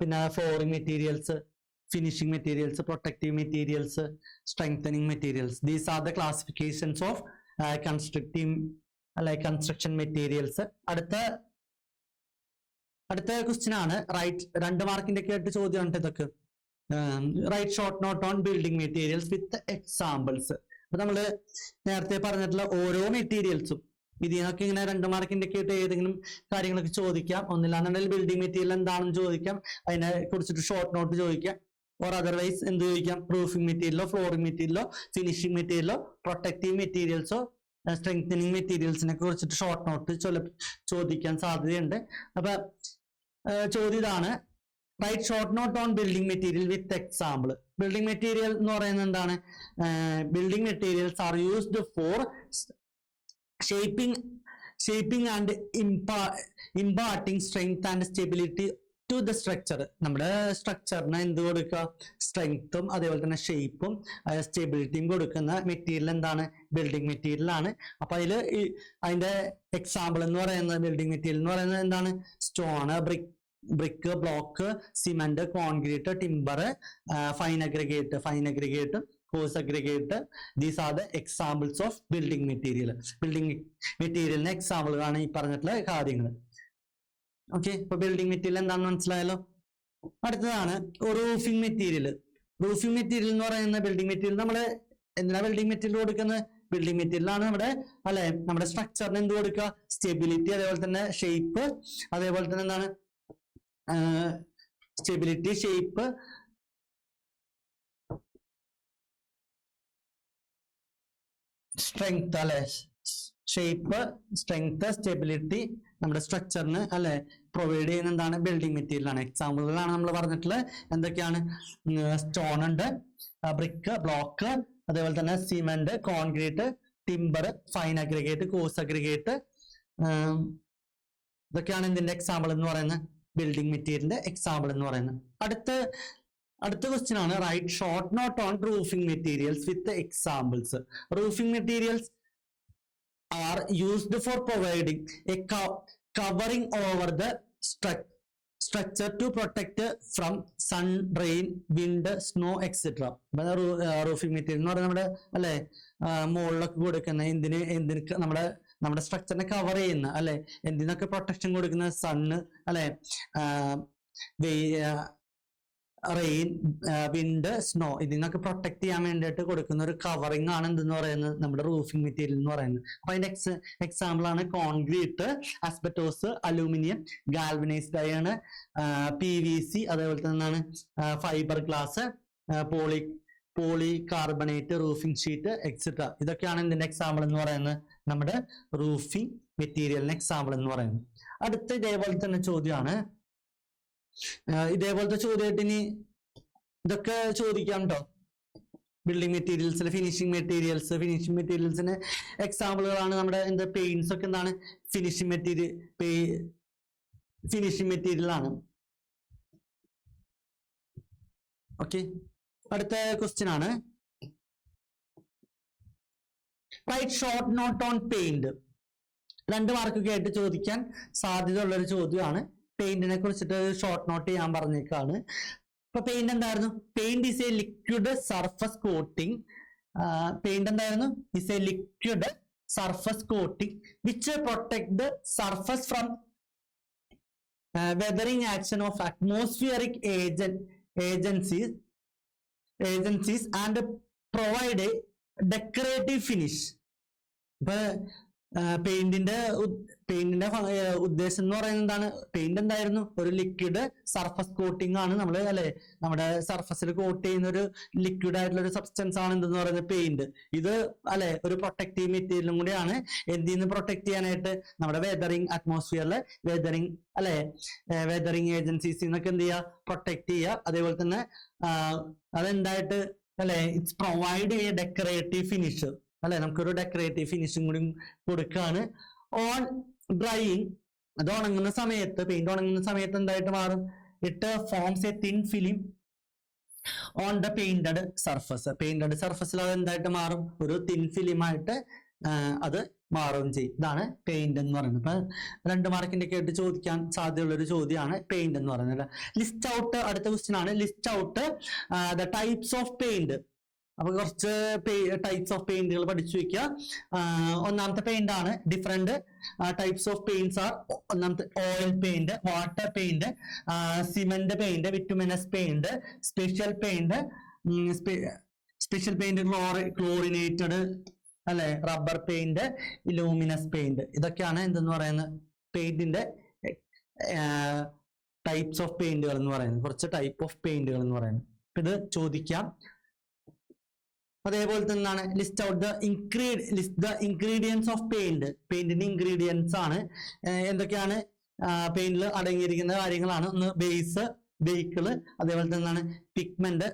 പിന്നെ flooring materials, finishing materials, protective materials, strengthening materials. These are the classifications of construction materials. അടുത്ത ക്വസ്റ്റ്യൻ ആണ് റൈറ്റ് 2 മാർക്കിന്റെ ഒക്കെ ആയിട്ട് ചോദ്യമാണ് ഇതൊക്കെ. Right short note on building materials with examples. അപ്പൊ നമ്മള് നേരത്തെ പറഞ്ഞിട്ടുള്ള ഓരോ മെറ്റീരിയൽസും ഇതിൽ നിന്നൊക്കെ ഇങ്ങനെ 2 മാർക്കിന്റെ ഒക്കെ ആയിട്ട് ഏതെങ്കിലും കാര്യങ്ങളൊക്കെ ചോദിക്കാം. ഒന്നില്ലാന്നുണ്ടെങ്കിൽ ബിൽഡിംഗ് മെറ്റീരിയൽ എന്താണെന്ന് ചോദിക്കാം, അതിനെ കുറിച്ചിട്ട് ഷോർട്ട് നോട്ട് ചോദിക്കാം. ഓർ അതർവൈസ് എന്ത് ചോദിക്കാം, റൂഫിംഗ് മെറ്റീരിയലോ ഫ്ലോറിംഗ് മെറ്റീരിയലോ ഫിനിഷിംഗ് മെറ്റീരിയലോ പ്രൊട്ടക്റ്റീവ് മെറ്റീരിയൽസോ സ്ട്രെങ്തനിങ് മെറ്റീരിയൽസിനെ കുറിച്ചിട്ട് ഷോർട്ട് നോട്ട് ചോദിക്കാൻ സാധ്യതയുണ്ട്. അപ്പൊ ചോദ്യം ഇതാണ്, write short note on building material with example. Building material എന്ന് പറയുന്നത് എന്താണ്? Building materials are used for shaping and imparting strength and stability to the structure. നമ്മുടെ സ്ട്രക്ചറിന് എന്ത് കൊടുക്കുക? സ്ട്രെങ്ത്തും അതേപോലെ തന്നെ ഷേപ്പും സ്റ്റെബിലിറ്റിയും കൊടുക്കുന്ന മെറ്റീരിയൽ എന്താണ്? ബിൽഡിംഗ് മെറ്റീരിയൽ ആണ്. അപ്പൊ അതിന്റെ എക്സാമ്പിൾ എന്ന് പറയുന്നത്, ബിൽഡിംഗ് മെറ്റീരിയൽ എന്ന് പറയുന്നത് എന്താണ്? Stone, brick, block, cement, concrete, timber, fine aggregate, coarse aggregate. These are the examples of building material. Building മെറ്റീരിയലിന് എക്സാമ്പിൾ ആണ് ഈ പറഞ്ഞിട്ടുള്ള കാര്യങ്ങൾ. ഓക്കെ, ഇപ്പൊ ബിൽഡിംഗ് മെറ്റീരിയൽ എന്താണെന്ന് മനസ്സിലായല്ലോ. അടുത്തതാണ് റൂഫിംഗ് മെറ്റീരിയൽ. റൂഫിംഗ് മെറ്റീരിയൽ എന്ന് പറയുന്ന ബിൽഡിംഗ് മെറ്റീരിയൽ നമ്മൾ എന്തിനാ ബിൽഡിംഗ് മെറ്റീരിയൽ കൊടുക്കുന്നത്? ബിൽഡിംഗ് മെറ്റീരിയലാണ് നമ്മുടെ സ്ട്രക്ചറിന് എന്ത് കൊടുക്കുക? സ്റ്റെബിലിറ്റി, അതേപോലെ തന്നെ ഷേപ്പ്, അതേപോലെ തന്നെ എന്താണ് stability, shape, strength shape, strength, stability നമ്മുടെ സ്ട്രക്ചറിന് പ്രൊവൈഡ് ചെയ്യുന്ന എന്താണ്? ബിൽഡിംഗ് മെറ്റീരിയൽ ആണ്. എക്സാമ്പിളുകളാണ് നമ്മൾ പറഞ്ഞിട്ടുള്ളത്. എന്തൊക്കെയാണ്? സ്റ്റോൺ ഉണ്ട്, ബ്രിക്ക്, ബ്ലോക്ക്, അതേപോലെ തന്നെ cement, concrete, timber, fine aggregate, coarse aggregate. ഇതൊക്കെയാണ് ഇതിന്റെ എക്സാമ്പിൾ എന്ന് പറയുന്നത്, ബിൽഡിംഗ് മെറ്റീരിയലിന്റെ എക്സാമ്പിൾ എന്ന് പറയുന്നത്. അടുത്ത ക്വസ്റ്റ്യൻ ആണ്, right short note on roofing materials with examples. Roofing materials are used for providing a covering over the structure to protect from sun, rain, wind, snow, etc. Roofing material എന്ന് പറയുന്നത് നമ്മുടെ മുകളിലൊക്കെ കൊടുക്കുന്ന എന്തിന് നമ്മുടെ സ്ട്രക്ചറിനെ കവർ ചെയ്യുന്ന എന്തിനൊക്കെ പ്രൊട്ടക്ഷൻ കൊടുക്കുന്ന സണ്ണ് റെയിൻ, വിൻഡ്, സ്നോ, ഇതിനൊക്കെ പ്രൊട്ടക്ട് ചെയ്യാൻ വേണ്ടിയിട്ട് കൊടുക്കുന്ന ഒരു കവറിംഗ് ആണ് എന്തെന്ന് പറയുന്നത് നമ്മുടെ റൂഫിംഗ് മെറ്റീരിയൽ എന്ന് പറയുന്നത്. അപ്പൊ അതിന്റെ എക്സാമ്പിൾ ആണ് concrete, asbestos, aluminium, galvanised iron, PVC, അതേപോലെ തന്നെ fibre glass, polycarbonate, roofing sheet, etcetera. ഇതൊക്കെയാണ് ഇതിന്റെ എക്സാമ്പിൾ എന്ന് പറയുന്നത്, നമ്മുടെ റൂഫിംഗ് മെറ്റീരിയലിന് എക്സാമ്പിൾ എന്ന് പറയുന്നത്. അടുത്ത ഇതേപോലെ തന്നെ ചോദ്യമാണ്, ഇതേപോലത്തെ ചോദ്യമായിട്ട് ഇനി ഇതൊക്കെ ചോദിക്കാം കേട്ടോ. ബിൽഡിംഗ് മെറ്റീരിയൽസിലെ ഫിനിഷിംഗ് മെറ്റീരിയൽസിന് എക്സാമ്പിളുകളാണ് നമ്മുടെ പെയിന്റ്സ് ഒക്കെ എന്താണ്? ഫിനിഷിംഗ് മെറ്റീരിയൽ ആണ്. ഓക്കെ, അടുത്ത ക്വസ്റ്റ്യൻ ആണ്, right short note on paint. 2 മാർക്കൊക്കെ ആയിട്ട് ചോദിക്കാൻ സാധ്യത ഉള്ള ഒരു ചോദ്യമാണ്. പെയിന്റിനെ കുറിച്ചിട്ട് ഷോർട്ട് നോട്ട് ചെയ്യാൻ പറഞ്ഞേക്കാണ്. ഇപ്പൊ പെയിന്റ് എന്തായിരുന്നു? Paint is a liquid surface coating. Paint എന്തായിരുന്നു? Is a liquid surface coating which protect the surface from weathering action of atmospheric agencies and provide a decorative finish. ഇപ്പൊ പെയിന്റിന്റെ ഉദ്ദേശം എന്ന് പറയുന്നത് എന്താണ്? പെയിന്റ് എന്തായിരുന്നു? ഒരു ലിക്വിഡ് സർഫസ് കോട്ടിംഗ് ആണ്. നമ്മുടെ സർഫസിൽ കോട്ട് ചെയ്യുന്ന ഒരു ലിക്വിഡ് ആയിട്ടുള്ള ഒരു സബ്സ്റ്റൻസ് ആണ് എന്തെന്ന് പറയുന്നത് പെയിന്റ്. ഇത് ഒരു പ്രൊട്ടക്റ്റീവ് മെറ്റീരിയലും കൂടിയാണ്. എന്തിന്ന് പ്രൊട്ടക്ട് ചെയ്യാനായിട്ട്? നമ്മുടെ അറ്റ്മോസ്ഫിയറിലെ വെതറിങ് ഏജൻസീസിൽ നിന്നൊക്കെ എന്ത് ചെയ്യുക? പ്രൊട്ടക്ട് ചെയ്യുക. അതേപോലെ തന്നെ അതെന്തായിട്ട് it's provide a decorative finish. നമുക്കൊരു ഡെക്കറേറ്റീവ് ഫിനിഷും കൂടി കൊടുക്കുകയാണ്. ഓൺ ഡ്രൈയിങ്, അത് ഉണങ്ങുന്ന സമയത്ത്, പെയിന്റ് ഉണങ്ങുന്ന സമയത്ത് എന്തായിട്ട് മാറും? It forms A thin film on the painted സർഫസിൽ അത് എന്തായിട്ട് മാറും? ഒരു തിൻ ഫിലിമായിട്ട് അത് മാറുകയും ചെയ്യും. ഇതാണ് പെയിന്റ് എന്ന് പറയുന്നത്. ഇപ്പൊ 2 മാർക്കിന്റെ ഒക്കെ ആയിട്ട് ചോദിക്കാൻ സാധ്യതയുള്ള ഒരു ചോദ്യമാണ് പെയിന്റ് എന്ന് പറയുന്നത്. ലിസ്റ്റ് ഔട്ട്, അടുത്ത ക്വസ്റ്റ്യൻ ആണ്, list out the types of paint. അപ്പൊ കുറച്ച് ടൈപ്സ് ഓഫ് പെയിന്റുകൾ പഠിച്ചു വെക്കുക. ഒന്നാമത്തെ പെയിന്റ് ആണ്, different types of paints are. ഒന്നാമത്തെ oil paint, water paint, cement paint, bituminous paint, special paint, chlorinated അല്ലെ, റബ്ബർ പെയിന്റ്, ലൂമിനസ് പെയിന്റ്, ഇതൊക്കെയാണ് എന്തെന്ന് പറയുന്നത് പെയിന്റിന്റെ ടൈപ്സ് ഓഫ് പെയിന്റുകൾ എന്ന് പറയുന്നത്, കുറച്ച് ടൈപ്പ് ഓഫ് പെയിന്റുകൾ എന്ന് പറയുന്നത്. ഇത് ചോദിക്കാം. അതേപോലെ തന്നെയാണ് list the ingredients of paint. പെയിന്റിന്റെ ഇൻഗ്രീഡിയൻസ് ആണ് എന്തൊക്കെയാണ് പെയിന്റിൽ അടങ്ങിയിരിക്കുന്ന കാര്യങ്ങളാണ്. ഒന്ന് ബേസ്, വെഹിക്കിള്, അതേപോലെ തന്നെയാണ് pigment,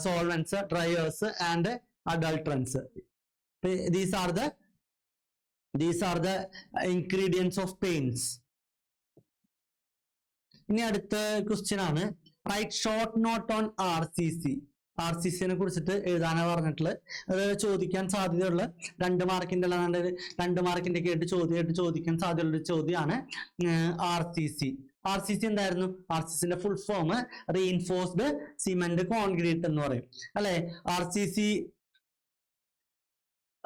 solvents, dryers and adulterants. These are the ingredients of paints. ഇനി അടുത്ത ക്വസ്റ്റ്യൻ ആണ് right short note on RCC. RCC-നെ കുറിച്ചിട്ട് എഴുതാനാണ് പറഞ്ഞിട്ടുള്ളത്. അത് ചോദിക്കാൻ സാധ്യതയുള്ള 2 മാർക്കിന്റെ 2 മാർക്കിന്റെ ഒക്കെ ആയിട്ട് ചോദിക്കാൻ സാധ്യതയുള്ള ഒരു ചോദ്യമാണ് RCC. RCC എന്തായിരുന്നു? RCC-ന്റെ full form reinforced cement concrete എന്ന് പറയും അല്ലെ.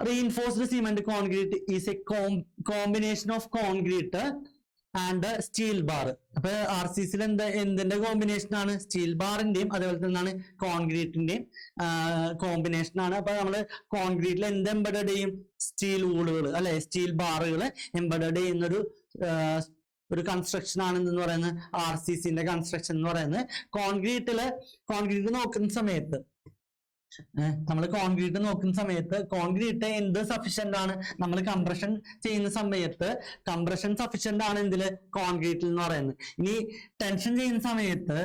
Reinforced cement concrete is a combination of concrete and steel bar. അപ്പൊ RCC-ൽ എന്തിന്റെ കോമ്പിനേഷൻ ആണ്? സ്റ്റീൽ ബാറിന്റെയും അതേപോലെ തന്നെയാണ് കോൺക്രീറ്റിന്റെയും കോമ്പിനേഷൻ ആണ്. അപ്പൊ നമ്മള് കോൺക്രീറ്റിൽ എന്ത് എംബഡഡ് ചെയ്യും? സ്റ്റീൽ വൂളുകൾ അല്ലെ, സ്റ്റീൽ ബാറുകൾ എംബഡഡ് ചെയ്യുന്ന ഒരു കൺസ്ട്രക്ഷൻ ആണ് എന്ന് പറയുന്നത് RCC-ന്റെ കൺസ്ട്രക്ഷൻ എന്ന് പറയുന്നത്. കോൺക്രീറ്റ് നോക്കുന്ന സമയത്ത് കോൺക്രീറ്റ് എന്ത് സഫിഷ്യന്റ് ആണ്? നമ്മൾ കംപ്രഷൻ ചെയ്യുന്ന സമയത്ത് കംപ്രഷൻ സഫിഷ്യന്റ് ആണ് എന്തില്? കോൺക്രീറ്റിൽ എന്ന് പറയുന്നത്. ഇനി ടെൻഷൻ ചെയ്യുന്ന സമയത്ത്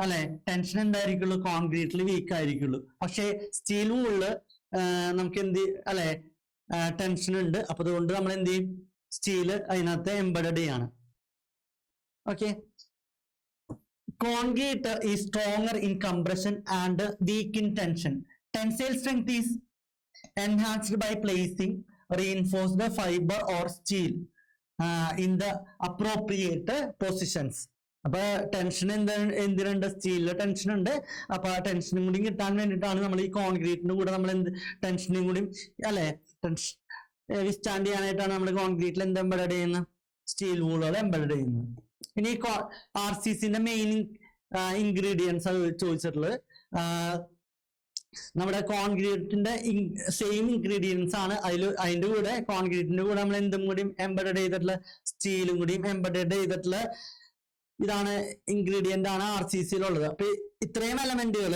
അല്ലെ, ടെൻഷൻ എന്തായിരിക്കുള്ളൂ? കോൺക്രീറ്റിൽ വീക്ക് ആയിരിക്കുള്ളൂ. പക്ഷെ സ്റ്റീൽ വൂളില് നമുക്ക് എന്ത് അല്ലെ ടെൻഷൻ ഉണ്ട്. അപ്പൊ അതുകൊണ്ട് നമ്മൾ എന്ത് ചെയ്യും? സ്റ്റീല് അതിനകത്ത് എംബഡഡ് ചെയ്യാണ്. Okay. Concrete is stronger in compression and weak in tension. Tensile strength is enhanced by placing reinforced fiber or steel in the appropriate positions. അപ്പൊ ടെൻഷൻ എന്തിനുണ്ട്? സ്റ്റീലില് ടെൻഷൻ ഉണ്ട്. അപ്പൊ ആ ടെൻഷനും കൂടി കിട്ടാൻ വേണ്ടിയിട്ടാണ് നമ്മൾ ഈ കോൺക്രീറ്റിന്റെ കൂടെ നമ്മൾ ടെൻഷനും കൂടി അല്ലെ വിസ്റ്റാൻഡ് ചെയ്യാനായിട്ടാണ് നമ്മൾ കോൺക്രീറ്റിൽ എന്ത് എംബഡഡ് ചെയ്യുന്നത്? സ്റ്റീൽ വൂളുകൾ എംബഡഡ് ചെയ്യുന്നത്. ഇനി RCC-ന്റെ മെയിൻ ഇൻഗ്രീഡിയൻസ് ചോദിച്ചിട്ടുള്ളത് നമ്മുടെ കോൺക്രീറ്റിന്റെ സെയിം ഇൻഗ്രീഡിയൻസ് ആണ്. അതിന്റെ കൂടെ കോൺക്രീറ്റിന്റെ കൂടെ നമ്മൾ എന്തും കൂടി എംബഡഡ് ചെയ്തിട്ടുള്ള സ്റ്റീലും കൂടി എംബഡഡ് ചെയ്തിട്ടുള്ള ഇതാണ് ഇൻഗ്രീഡിയന്റ് ആണ് RCC-യിലുള്ളത്. അപ്പൊ ഇത്രയും എലമെന്റുകൾ,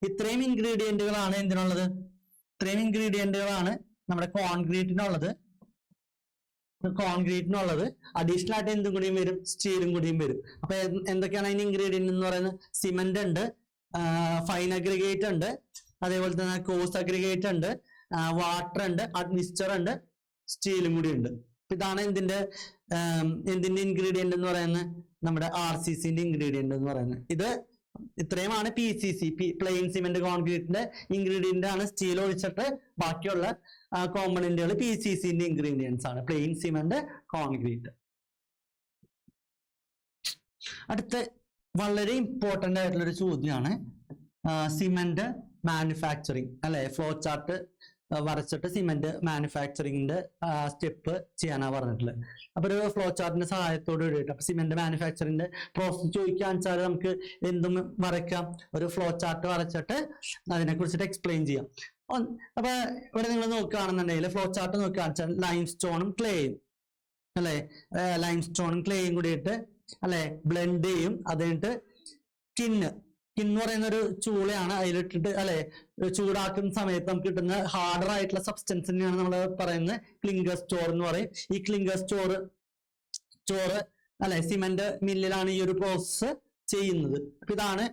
ഇത്രയും ഇൻഗ്രീഡിയന്റുകളാണ് എന്തിനുള്ളത്? ഇത്രയും ഇൻഗ്രീഡിയന്റുകളാണ് നമ്മുടെ കോൺക്രീറ്റിനുള്ളത്. അഡീഷണൽ ആയിട്ട് എന്തും കൂടിയും വരും? സ്റ്റീലും കൂടിയും വരും. അപ്പൊ എന്തൊക്കെയാണ് അതിന് ഇൻഗ്രീഡിയന്റ് എന്ന് പറയുന്നത്? സിമെന്റ് ഉണ്ട്, ഫൈൻ അഗ്രിഗേറ്റ് ഉണ്ട്, അതേപോലെ തന്നെ കോഴ്സ് അഗ്രിഗേറ്റ് ഉണ്ട്, വാട്ടർ ഉണ്ട്, അഡ്മിക്സ്ചർ ഉണ്ട്, സ്റ്റീലും കൂടി ഉണ്ട്. ഇതാണ് എന്തിന്റെ ഇൻഗ്രീഡിയന്റ് എന്ന് പറയുന്നത്? നമ്മുടെ RCC-ന്റെ ഇൻഗ്രീഡിയന്റ് എന്ന് പറയുന്നത്. ഇത് ഇത്രയുമാണ് PCC, പ്ലെയിൻ സിമെന്റ് കോൺക്രീറ്റിന്റെ ഇൻഗ്രീഡിയന്റ് ആണ്. സ്റ്റീൽ ഒഴിച്ചിട്ട് ബാക്കിയുള്ള കോമ്പണന്റുകൾ PCC-ന്റെ ഇൻഗ്രീഡിയൻസ് ആണ്, പ്ലെയിൻ സിമെന്റ് കോൺക്രീറ്റ്. അടുത്ത വളരെ ഇമ്പോർട്ടന്റ് ആയിട്ടുള്ള ഒരു ചോദ്യമാണ് സിമെന്റ് മാനുഫാക്ചറിങ് അല്ലെ. ഫ്ലോ ചാർട്ട് വരച്ചിട്ട് സിമെന്റ് മാനുഫാക്ചറിങ്ങിന്റെ സ്റ്റെപ്പ് ചെയ്യാനാണ് പറഞ്ഞിട്ടുള്ളത്. അപ്പൊ ഒരു ഫ്ലോ ചാർട്ടിന്റെ സഹായത്തോട് കൂടിയിട്ട് അപ്പൊ സിമെന്റ് മാനുഫാക്ചറിന്റെ പ്രോസസ് ചോദിക്കാൻ വെച്ചാൽ നമുക്ക് എന്തും വരയ്ക്കാം. ഒരു ഫ്ലോ ചാർട്ട് വരച്ചിട്ട് അതിനെ കുറിച്ചിട്ട് എക്സ്പ്ലെയിൻ ചെയ്യാം. അപ്പൊ ഇവിടെ നിങ്ങൾ നോക്കുകയാണെന്നുണ്ടെങ്കിൽ ഫ്ലോ ചാർട്ട് നോക്കുകയാണെന്ന് വെച്ചാൽ ലൈം സ്റ്റോണും ക്ലേയും അല്ലെ, ലൈം സ്റ്റോണും ക്ലേയും കൂടിയിട്ട് അല്ലെ ബ്ലെൻഡ് ചെയ്യും. അത് കഴിഞ്ഞിട്ട് എന്ന് പറയുന്ന ഒരു ചൂളയാണ് അതിലിട്ടിട്ട് അല്ലെ ചൂടാക്കുന്ന സമയത്ത് നമുക്ക് കിട്ടുന്ന ഹാർഡർ ആയിട്ടുള്ള സബ്സ്റ്റൻസിനെയാണ് നമ്മൾ പറയുന്നത് ക്ലിങ്കർ സ്റ്റോർ എന്ന് പറയും. ഈ ക്ലിങ്കർ സ്റ്റോർ അല്ലെ സിമെന്റ് മില്ലിലാണ് ഈ ഒരു പ്രോസസ് ചെയ്യുന്നത്. അപ്പൊ ഇതാണ്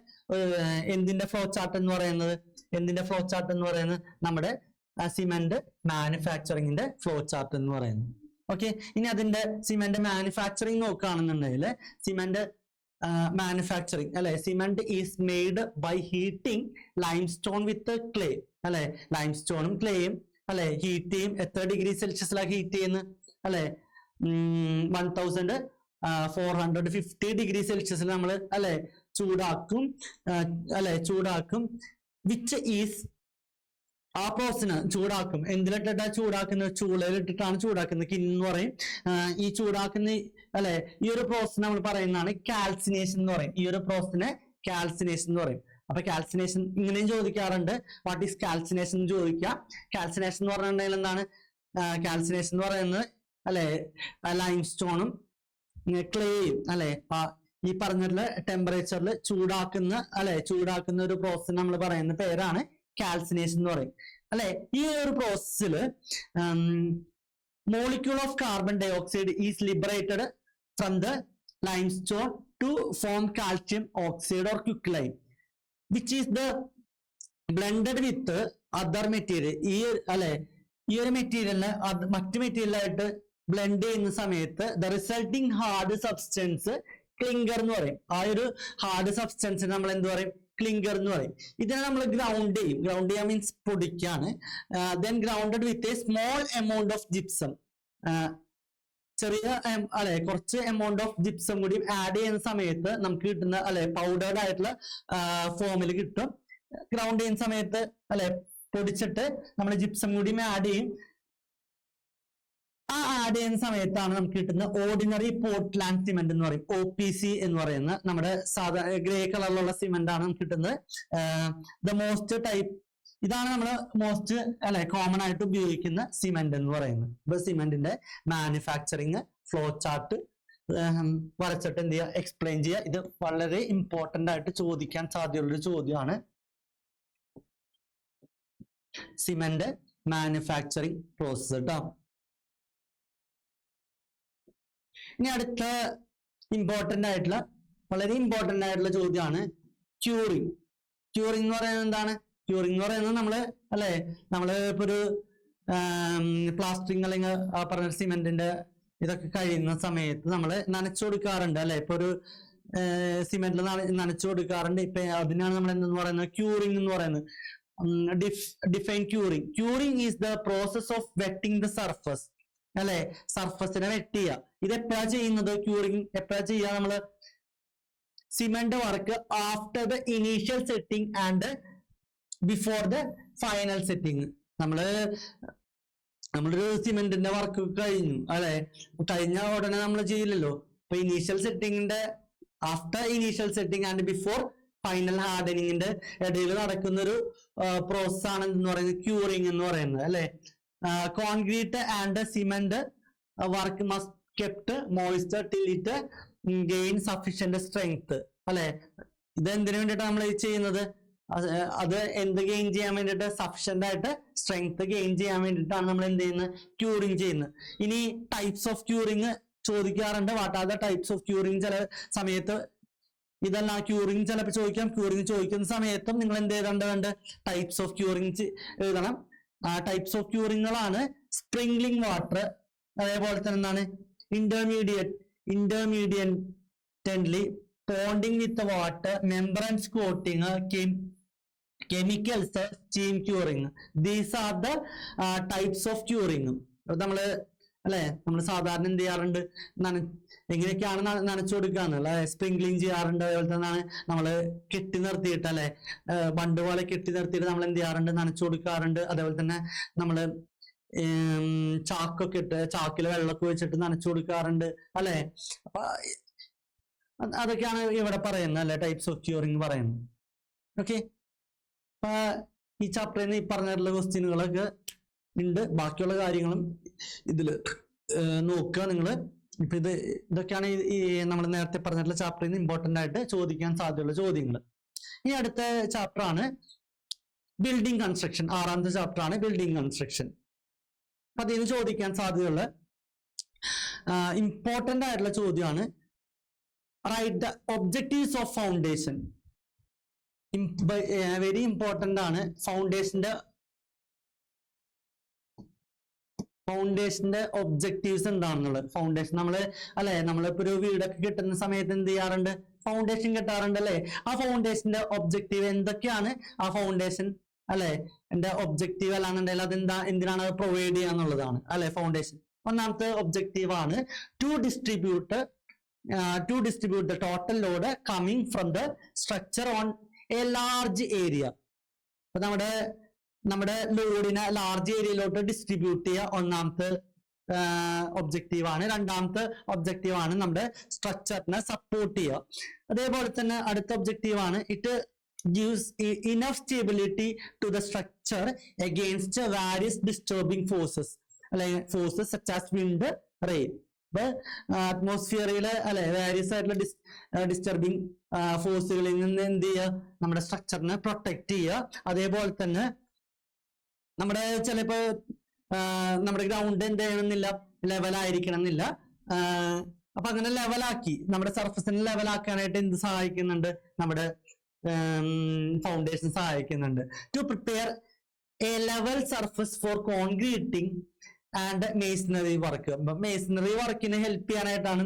എന്തിന്റെ ഫ്ലോ ചാർട്ട് എന്ന് പറയുന്നത്? നമ്മുടെ സിമെന്റ് മാനുഫാക്ചറിങ്ങിന്റെ ഫ്ലോ ചാർട്ട് എന്ന് പറയുന്നത്. ഓക്കെ. ഇനി അതിന്റെ സിമെന്റ് മാനുഫാക്ചറിങ് നോക്കുകയാണെന്നുണ്ടെങ്കിൽ സിമെന്റ് manufacturing അല്ലെ, cement is made by heating limestone with clay അല്ലെ. ലൈംസ്റ്റോണും ക്ലേയും അല്ലെ ഹീറ്റ് ചെയ്യും. എത്ര ഡിഗ്രി സെൽഷ്യസിലാണ് ഹീറ്റ് ചെയ്യുന്നത് അല്ലെ? 1450 ഡിഗ്രി സെൽഷ്യസിൽ നമ്മൾ അല്ലെ ചൂടാക്കും. വിച്ച് ഈസ് ആ പ്രോസസ്സിന് ചൂടാക്കും. എന്തിലിട്ടിട്ടാ ചൂടാക്കുന്നത്? ചൂളയിലിട്ടിട്ടാണ് ചൂടാക്കുന്നത്. കിന്ന് പറയും. ഈ ചൂടാക്കുന്ന അല്ലെ ഈ ഒരു പ്രോസസ് നമ്മൾ പറയുന്നതാണ് കാൽസിനേഷൻ എന്ന് പറയും. ഈ ഒരു പ്രോസസ്സിനെ കാൽസിനേഷൻ എന്ന് പറയും. അപ്പൊ കാൽസിനേഷൻ ഇങ്ങനെയും ചോദിക്കാറുണ്ട്. വാട്ട് ഈസ് കാൽസിനേഷൻ എന്ന് ചോദിക്കാം. കാൽസിനേഷൻ എന്ന് പറഞ്ഞിട്ടുണ്ടെങ്കിൽ എന്താണ്? കാൽസിനേഷൻ എന്ന് പറയുന്നത് അല്ലെ ലൈംസ്റ്റോണും ക്ലേയും അല്ലെ ഈ പറഞ്ഞിട്ടുള്ള ടെമ്പറേച്ചറിൽ ചൂടാക്കുന്ന ഒരു പ്രോസസ് നമ്മൾ പറയുന്ന പേരാണ് കാൽസിനേഷൻ എന്ന് പറയും അല്ലെ. ഈ ഒരു പ്രോസസ്സിൽ molecule of carbon dioxide is liberated from the limestone to form calcium oxide or quicklime, which is the blended with other material. ഈ ഒരു മെറ്റീരിയലിനെ മറ്റു മെറ്റീരിയലായിട്ട് ബ്ലെൻഡ് ചെയ്യുന്ന സമയത്ത് the resulting hard substance clinker എന്ന് പറയും. ആ ഒരു ഹാർഡ് സബ്സ്റ്റൻസിന് നമ്മൾ എന്ത് പറയും? ക്ലിങ്കർ എന്ന് പറയും. ഇതിനെ നമ്മൾ ഗ്രൗണ്ട് ചെയ്യാൻ means പൊടിക്കാണ്. then grounded with a small amount of gypsum. ചെറിയ കുറച്ച് എമൗണ്ട് ഓഫ് ജിപ്സം കൂടി ആഡ് ചെയ്യുന്ന സമയത്ത് നമുക്ക് കിട്ടുന്ന പൗഡേർഡ് ആയിട്ടുള്ള ഫോമിൽ കിട്ടും. ഗ്രൗണ്ട് ചെയ്യുന്ന സമയത്ത് പൊടിച്ചിട്ട് നമ്മൾ ജിപ്സം കൂടി ആഡ് ചെയ്യും. ആ ആഡ് ചെയ്യുന്ന സമയത്താണ് നമുക്ക് കിട്ടുന്ന ഓർഡിനറി പോർട്ട്ലാൻഡ് സിമെന്റ് എന്ന് പറയും. OPC എന്ന് പറയുന്ന നമ്മുടെ സാധാരണ ഗ്രേ കളറിലുള്ള സിമെന്റ് ആണ് നമുക്ക് കിട്ടുന്നത്. ദ മോസ്റ്റ് ടൈപ്പ് ഇതാണ് നമ്മൾ മോസ്റ്റ് കോമൺ ആയിട്ട് ഉപയോഗിക്കുന്ന സിമെന്റ് എന്ന് പറയുന്നത്. ഇപ്പൊ സിമെന്റിന്റെ മാനുഫാക്ചറിങ് ഫ്ലോ ചാർട്ട് വരച്ചിട്ട് എന്ത് ചെയ്യുക? എക്സ്പ്ലെയിൻ ചെയ്യുക. ഇത് വളരെ ഇമ്പോർട്ടന്റ് ആയിട്ട് ചോദിക്കാൻ സാധ്യതയുള്ളൊരു ചോദ്യമാണ്. സിമെന്റ് മാനുഫാക്ചറിങ് പ്രോസസ് കേട്ടോ. ഇനി അടുത്ത വളരെ ഇമ്പോർട്ടന്റ് ആയിട്ടുള്ള ചോദ്യമാണ് ക്യൂറിങ്. ക്യൂറിങ് എന്ന് പറയുന്നത് എന്താണ്? ക്യൂറിങ് എന്ന് പറയുന്നത് നമ്മള് ഇപ്പൊ ഒരു പ്ലാസ്റ്ററിങ് അല്ലെങ്കിൽ പറഞ്ഞ സിമെന്റിന്റെ ഇതൊക്കെ കഴിയുന്ന സമയത്ത് നമ്മൾ നനച്ചു കൊടുക്കാറുണ്ട് ഇപ്പൊ ഒരു സിമെന്റിൽ നനച്ചു കൊടുക്കാറുണ്ട്. ഇപ്പൊ അതിനാണ് നമ്മൾ എന്തെന്ന് പറയുന്നത്? ക്യൂറിങ് എന്ന് പറയുന്നത്. Define curing. Curing is the process of wetting the surface സർഫസിനെ വെട്ട് ചെയ്യുക. ഇത് എപ്പോഴാ ചെയ്യുന്നത്? ക്യൂറിങ് എപ്പോഴാ ചെയ്യുക? നമ്മള് cement work after the initial setting and before the final setting. നമ്മളൊരു സിമെന്റിന്റെ വർക്ക് കഴിഞ്ഞു കഴിഞ്ഞ ഉടനെ നമ്മൾ ചെയ്യില്ലല്ലോ. ഇപ്പൊ ഇനീഷ്യൽ സെറ്റിംഗിന്റെ after initial setting and before final ഹാർഡനിങ്ങിന്റെ ഇടയിൽ നടക്കുന്ന ഒരു പ്രോസസ് ആണ് എന്ന് പറയുന്നത് ക്യൂറിങ് എന്ന് പറയുന്നത് concrete and cement work must kept moisture till it gain sufficient strength ഇത് എന്തിനു വേണ്ടിയിട്ടാണ് നമ്മൾ ചെയ്യുന്നത്? അത് എന്ത് ഗെയിൻ ചെയ്യാൻ വേണ്ടിയിട്ട്? സഫിഷ്യന്റ് ആയിട്ട് സ്ട്രെങ്ത് ഗെയിൻ ചെയ്യാൻ വേണ്ടിയിട്ടാണ് നമ്മൾ എന്ത് ചെയ്യുന്നത്? ക്യൂറിങ് ചെയ്യുന്നത്. ഇനി ടൈപ്സ് ഓഫ് ക്യൂറിങ് ചോദിക്കാറുണ്ട്. What are the types of curing? ചില സമയത്ത് ഇതെല്ലാം ക്യൂറിങ് ചിലപ്പോൾ ചോദിക്കാം. ക്യൂറിങ് ചോദിക്കുന്ന സമയത്തും നിങ്ങൾ എന്ത് ചെയ്തേണ്ടതുണ്ട്? ടൈപ്സ് ഓഫ് ക്യൂറിങ് എഴുതണം. ടൈപ്സ് ഓഫ് ക്യൂറിങ്ങുകളാണ് സ്പ്രിംഗ്ലിംഗ് വാട്ടർ, അതേപോലെ തന്നെ എന്താണ് intermediately ponding with water, membranes coating, chemicals, steam curing. These are the types of curing. നമ്മള് നമ്മൾ സാധാരണ എന്ത് ചെയ്യാറുണ്ട്? എങ്ങനെയൊക്കെയാണ് നനച്ചു കൊടുക്കാന്ന് സ്പ്രിംഗ്ലിങ് ചെയ്യാറുണ്ട്. അതേപോലെ തന്നെ നമ്മള് കെട്ടി നിർത്തിയിട്ട് ബണ്ട് പോലെ കെട്ടി നിർത്തിയിട്ട് നമ്മൾ എന്ത് ചെയ്യാറുണ്ട്? നനച്ചു കൊടുക്കാറുണ്ട്. അതേപോലെ തന്നെ നമ്മള് ചാക്കൊക്കെ ഇട്ട് ചാക്കിൽ വെള്ളമൊക്കെ വെച്ചിട്ട് നനച്ചു കൊടുക്കാറുണ്ട് അപ്പൊ അതൊക്കെയാണ് ഇവിടെ പറയുന്നത് ടൈപ്സ് ഓഫ് ക്യൂറിങ് പറയുന്നത്. ഓക്കെ, അപ്പൊ ഈ ചാപ്റ്ററിൽ നിന്ന് ഈ പറഞ്ഞിട്ടുള്ള ക്വസ്റ്റ്യനുകളൊക്കെ ഉണ്ട്. ബാക്കിയുള്ള കാര്യങ്ങളും ഇതില് നോക്കുക നിങ്ങള്. ഇപ്പൊ ഇതൊക്കെയാണ് ഈ നമ്മൾ നേരത്തെ പറഞ്ഞിട്ടുള്ള ചാപ്റ്ററിൽ നിന്ന് ഇമ്പോർട്ടന്റ് ആയിട്ട് ചോദിക്കാൻ സാധ്യതയുള്ള ചോദ്യങ്ങൾ. ഇനി അടുത്ത ചാപ്റ്റർ ആണ് ബിൽഡിംഗ് കൺസ്ട്രക്ഷൻ. 6ാമത്തെ ചാപ്റ്റർ ആണ് ബിൽഡിംഗ് കൺസ്ട്രക്ഷൻ. അപ്പൊ അതിന് ചോദിക്കാൻ സാധ്യതയുള്ള ഇമ്പോർട്ടന്റ് ആയിട്ടുള്ള ചോദ്യമാണ് write the objectives of foundation. Very important ആണ്. ഫൗണ്ടേഷന്റെ ഒബ്ജക്റ്റീവ്സ് എന്താണെന്നുള്ളത്. ഫൗണ്ടേഷൻ നമ്മളിപ്പോ ഒരു വീടൊക്കെ കിട്ടുന്ന സമയത്ത് എന്ത് ചെയ്യാറുണ്ട്? ഫൗണ്ടേഷൻ കിട്ടാറുണ്ട് ആ ഫൗണ്ടേഷന്റെ ഒബ്ജക്റ്റീവ് എന്തൊക്കെയാണ്? ആ ഫൗണ്ടേഷൻ എന്റെ ഒബ്ജക്റ്റീവ് അല്ലാന്നുണ്ടെങ്കിൽ എന്തിനാണ് അത് പ്രൊവൈഡ് ചെയ്യാന്നുള്ളതാണ് ഫൗണ്ടേഷൻ. ഒന്നാമത്തെ ഒബ്ജക്റ്റീവ് ആണ് to distribute the total load coming from the structure on a large area. അപ്പൊ നമ്മുടെ ലോഡിനെ ലാർജ് ഏരിയയിലോട്ട് ഡിസ്ട്രിബ്യൂട്ട് ചെയ്യുക ഒന്നാമത്തെ ഒബ്ജക്റ്റീവ് ആണ്. രണ്ടാമത്തെ ഒബ്ജക്റ്റീവ് ആണ് നമ്മുടെ സ്ട്രക്ചറിനെ സപ്പോർട്ട് ചെയ്യുക. അതേപോലെ തന്നെ അടുത്ത ഒബ്ജക്റ്റീവ് ആണ് it gives enough stability to the structure against various disturbing forces, like forces such as wind, rain. The atmosphere അല്ലെ various ആയിട്ടുള്ള ഡിസ്റ്റർബിങ് ഫോഴ്സുകളിൽ നിന്ന് എന്ത് ചെയ്യുക, നമ്മുടെ സ്ട്രക്ചറിനെ പ്രൊട്ടക്ട് ചെയ്യുക. അതേപോലെ തന്നെ നമ്മുടെ ചിലപ്പോ നമ്മുടെ ഗ്രൗണ്ട് എന്ത് ചെയ്യണമെന്നില്ല, ലെവലായിരിക്കണം എന്നില്ല. അപ്പൊ അങ്ങനെ ലെവലാക്കി നമ്മുടെ സർഫസിനെ ലെവലാക്കാനായിട്ട് എന്ത് സഹായിക്കുന്നുണ്ട്, നമ്മുടെ ഫൗണ്ടേഷൻ സഹായിക്കുന്നുണ്ട്. To prepare a level surface for concreting and masonry work. Masonry വർക്കിനെ ഹെൽപ്പ് ചെയ്യാനായിട്ടാണ്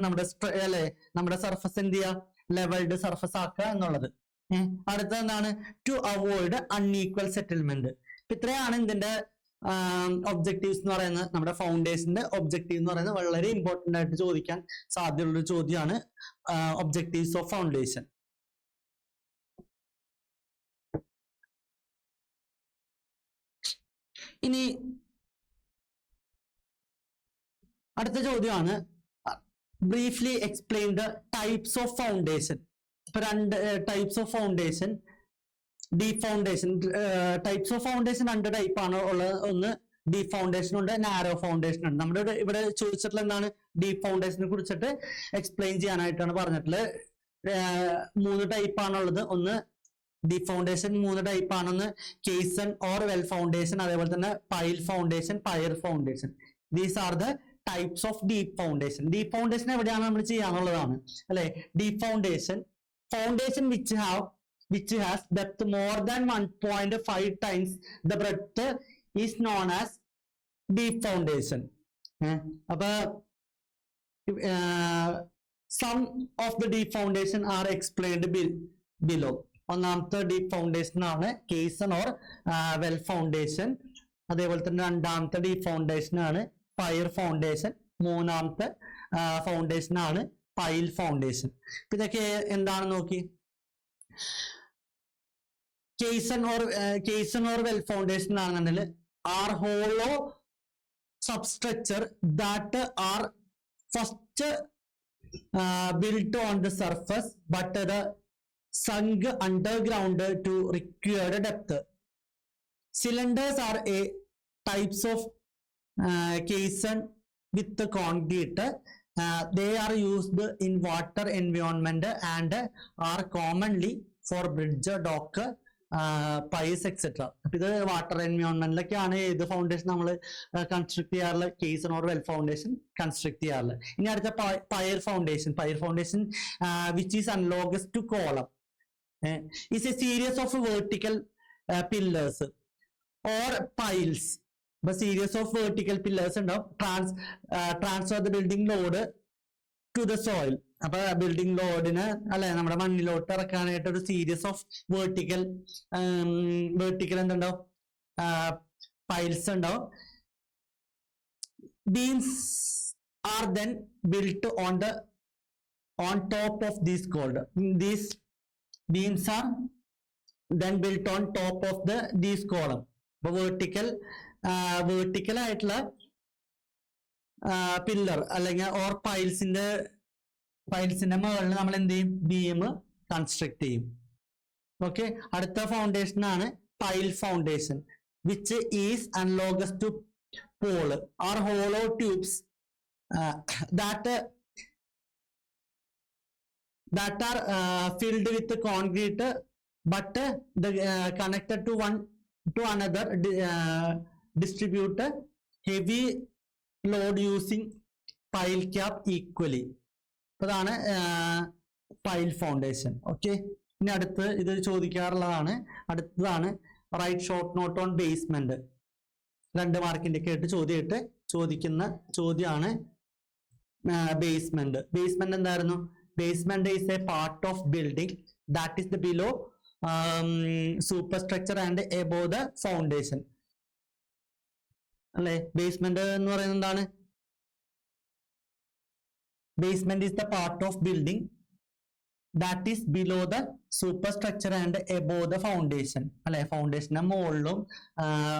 നമ്മുടെ സർഫസ് എന്ത് ചെയ്യുക, ലെവൽഡ് സർഫസ് ആക്കുക എന്നുള്ളത്. അടുത്ത എന്താണ്, ടു അവോയ്ഡ് അൺഈക്വൽ സെറ്റിൽമെന്റ്. ഇത്രയാണ് ഇതിന്റെ ഒബ്ജക്റ്റീവ്സ് എന്ന് പറയുന്നത്. നമ്മുടെ ഫൗണ്ടേഷന്റെ ഒബ്ജക്റ്റീവ് എന്ന് പറയുന്നത് വളരെ ഇമ്പോർട്ടന്റ് ആയിട്ട് ചോദിക്കാൻ സാധ്യതയുള്ള ചോദ്യമാണ് ഒബ്ജക്റ്റീവ്സ് ഓഫ് ഫൗണ്ടേഷൻ. ഇനി അടുത്ത ചോദ്യമാണ് briefly explain the types of foundation. ഇപ്പൊ രണ്ട് types of foundation, deep foundation. Types of foundation രണ്ട് ടൈപ്പ് ആണ് ഉള്ളത്. ഒന്ന് ഡീപ് ഫൗണ്ടേഷൻ ഉണ്ട്, നാരോ ഫൗണ്ടേഷൻ ഉണ്ട്. നമ്മുടെ ഇവിടെ ചോദിച്ചിട്ടുള്ള എന്താണ്, ഡീപ് ഫൗണ്ടേഷനെ കുറിച്ചിട്ട് എക്സ്പ്ലെയിൻ ചെയ്യാനായിട്ടാണ് പറഞ്ഞിട്ടുള്ളത്. 3 ടൈപ്പ് ആണുള്ളത്. ഒന്ന് ഡീപ് ഫൗണ്ടേഷൻ 3 ടൈപ്പ് ആണ്. ഒന്ന് കേസൺ ഓർ വെൽ ഫൗണ്ടേഷൻ, അതേപോലെ തന്നെ pile foundation, pier foundation. These are the types of deep foundation. Deep foundation എവിടെയാണ് നമ്മൾ ചെയ്യാനുള്ളതാണ് അല്ലെ. Deep foundation, foundation which has depth more than 1.5 times the breadth is known as deep foundation. അപ്പൊ some of the deep foundation are explained below. ഒന്നാമത്തെ ഡീപ് ഫൗണ്ടേഷൻ ആണ് കേസൺ ഓർ വെൽ ഫൗണ്ടേഷൻ. അതേപോലെ തന്നെ രണ്ടാമത്തെ ഡീപ് ഫൗണ്ടേഷൻ ആണ് പയർ ഫൗണ്ടേഷൻ. മൂന്നാമത്തെ ഫൗണ്ടേഷൻ ആണ് പൈൽ ഫൗണ്ടേഷൻ. ഇതൊക്കെ എന്താണെന്ന് നോക്കി. കേസൺ ഓർ വെൽ ഫൗണ്ടേഷൻ ആണെന്നുണ്ടെങ്കിൽ are hollow substructure that are first built on the surface but the sunk underground to required depth. Cylinders are a types of caisson with the concrete. They are used in water environment and are commonly for bridge, dock, piles, etc. ഇത് വാട്ടർ എൻവയോൺമെന്റിലൊക്കെയാണ് ഏത് ഫൗണ്ടേഷൻ നമ്മൾ കൺസ്ട്രക്ട് ചെയ്യാറുള്ള, caisson or well foundation construct ചെയ്യാറുള്ളത്. ഇനി അടുത്ത pier foundation. Pier foundation which is analogous to column is a series of vertical pillars or piles. A series of vertical pillars ഉണ്ടാവും. Transfer the building load to the soil. അപ്പൊ ബിൽഡിംഗ് ലോഡിന് അല്ലെ നമ്മുടെ മണ്ണിലോട്ട് ഇറക്കാനായിട്ട് ഒരു സീരീസ് ഓഫ് വേർട്ടിക്കൽ എന്തുണ്ടാവും, പൈൽസ് ഉണ്ടാവും. Beams are then built on top of these column. These beams are then built on top of these column. അപ്പൊ vertical ആയിട്ടുള്ള പില്ലർ അല്ലെങ്കിൽ ഓർ പൈൽസിന്റെ മുകളിൽ നമ്മൾ എന്ത് ചെയ്യും, ബീം കൺസ്ട്രക്ട് ചെയ്യും. ഓക്കെ. അടുത്ത ഫൗണ്ടേഷൻ ആണ് pile foundation which is analogous to pole or hollow tubes that are filled with concrete but connected to another distribute heavy load using pile cap equally. അതാണ് പൈൽ ഫൗണ്ടേഷൻ. ഓക്കെ. ഇനി അടുത്ത് ഇത് ചോദിക്കാറുള്ളതാണ്. അടുത്തതാണ് write short note on basement. 2 മാർക്കിന്റെ ഒക്കെ ആയിട്ട് ചോദിക്കുന്ന ചോദ്യമാണ് ബേസ്മെന്റ്. ബേസ്മെന്റ് എന്തായിരുന്നു? Basement is a part of building that is the below superstructure and above the foundation. അല്ലെ. ബേസ്മെന്റ് എന്ന് പറയുന്നത് എന്താണ്? Basement is the part of building that is below the superstructure and above the foundation. അല്ലെ. ഫൗണ്ടേഷന്റെ മുകളിലും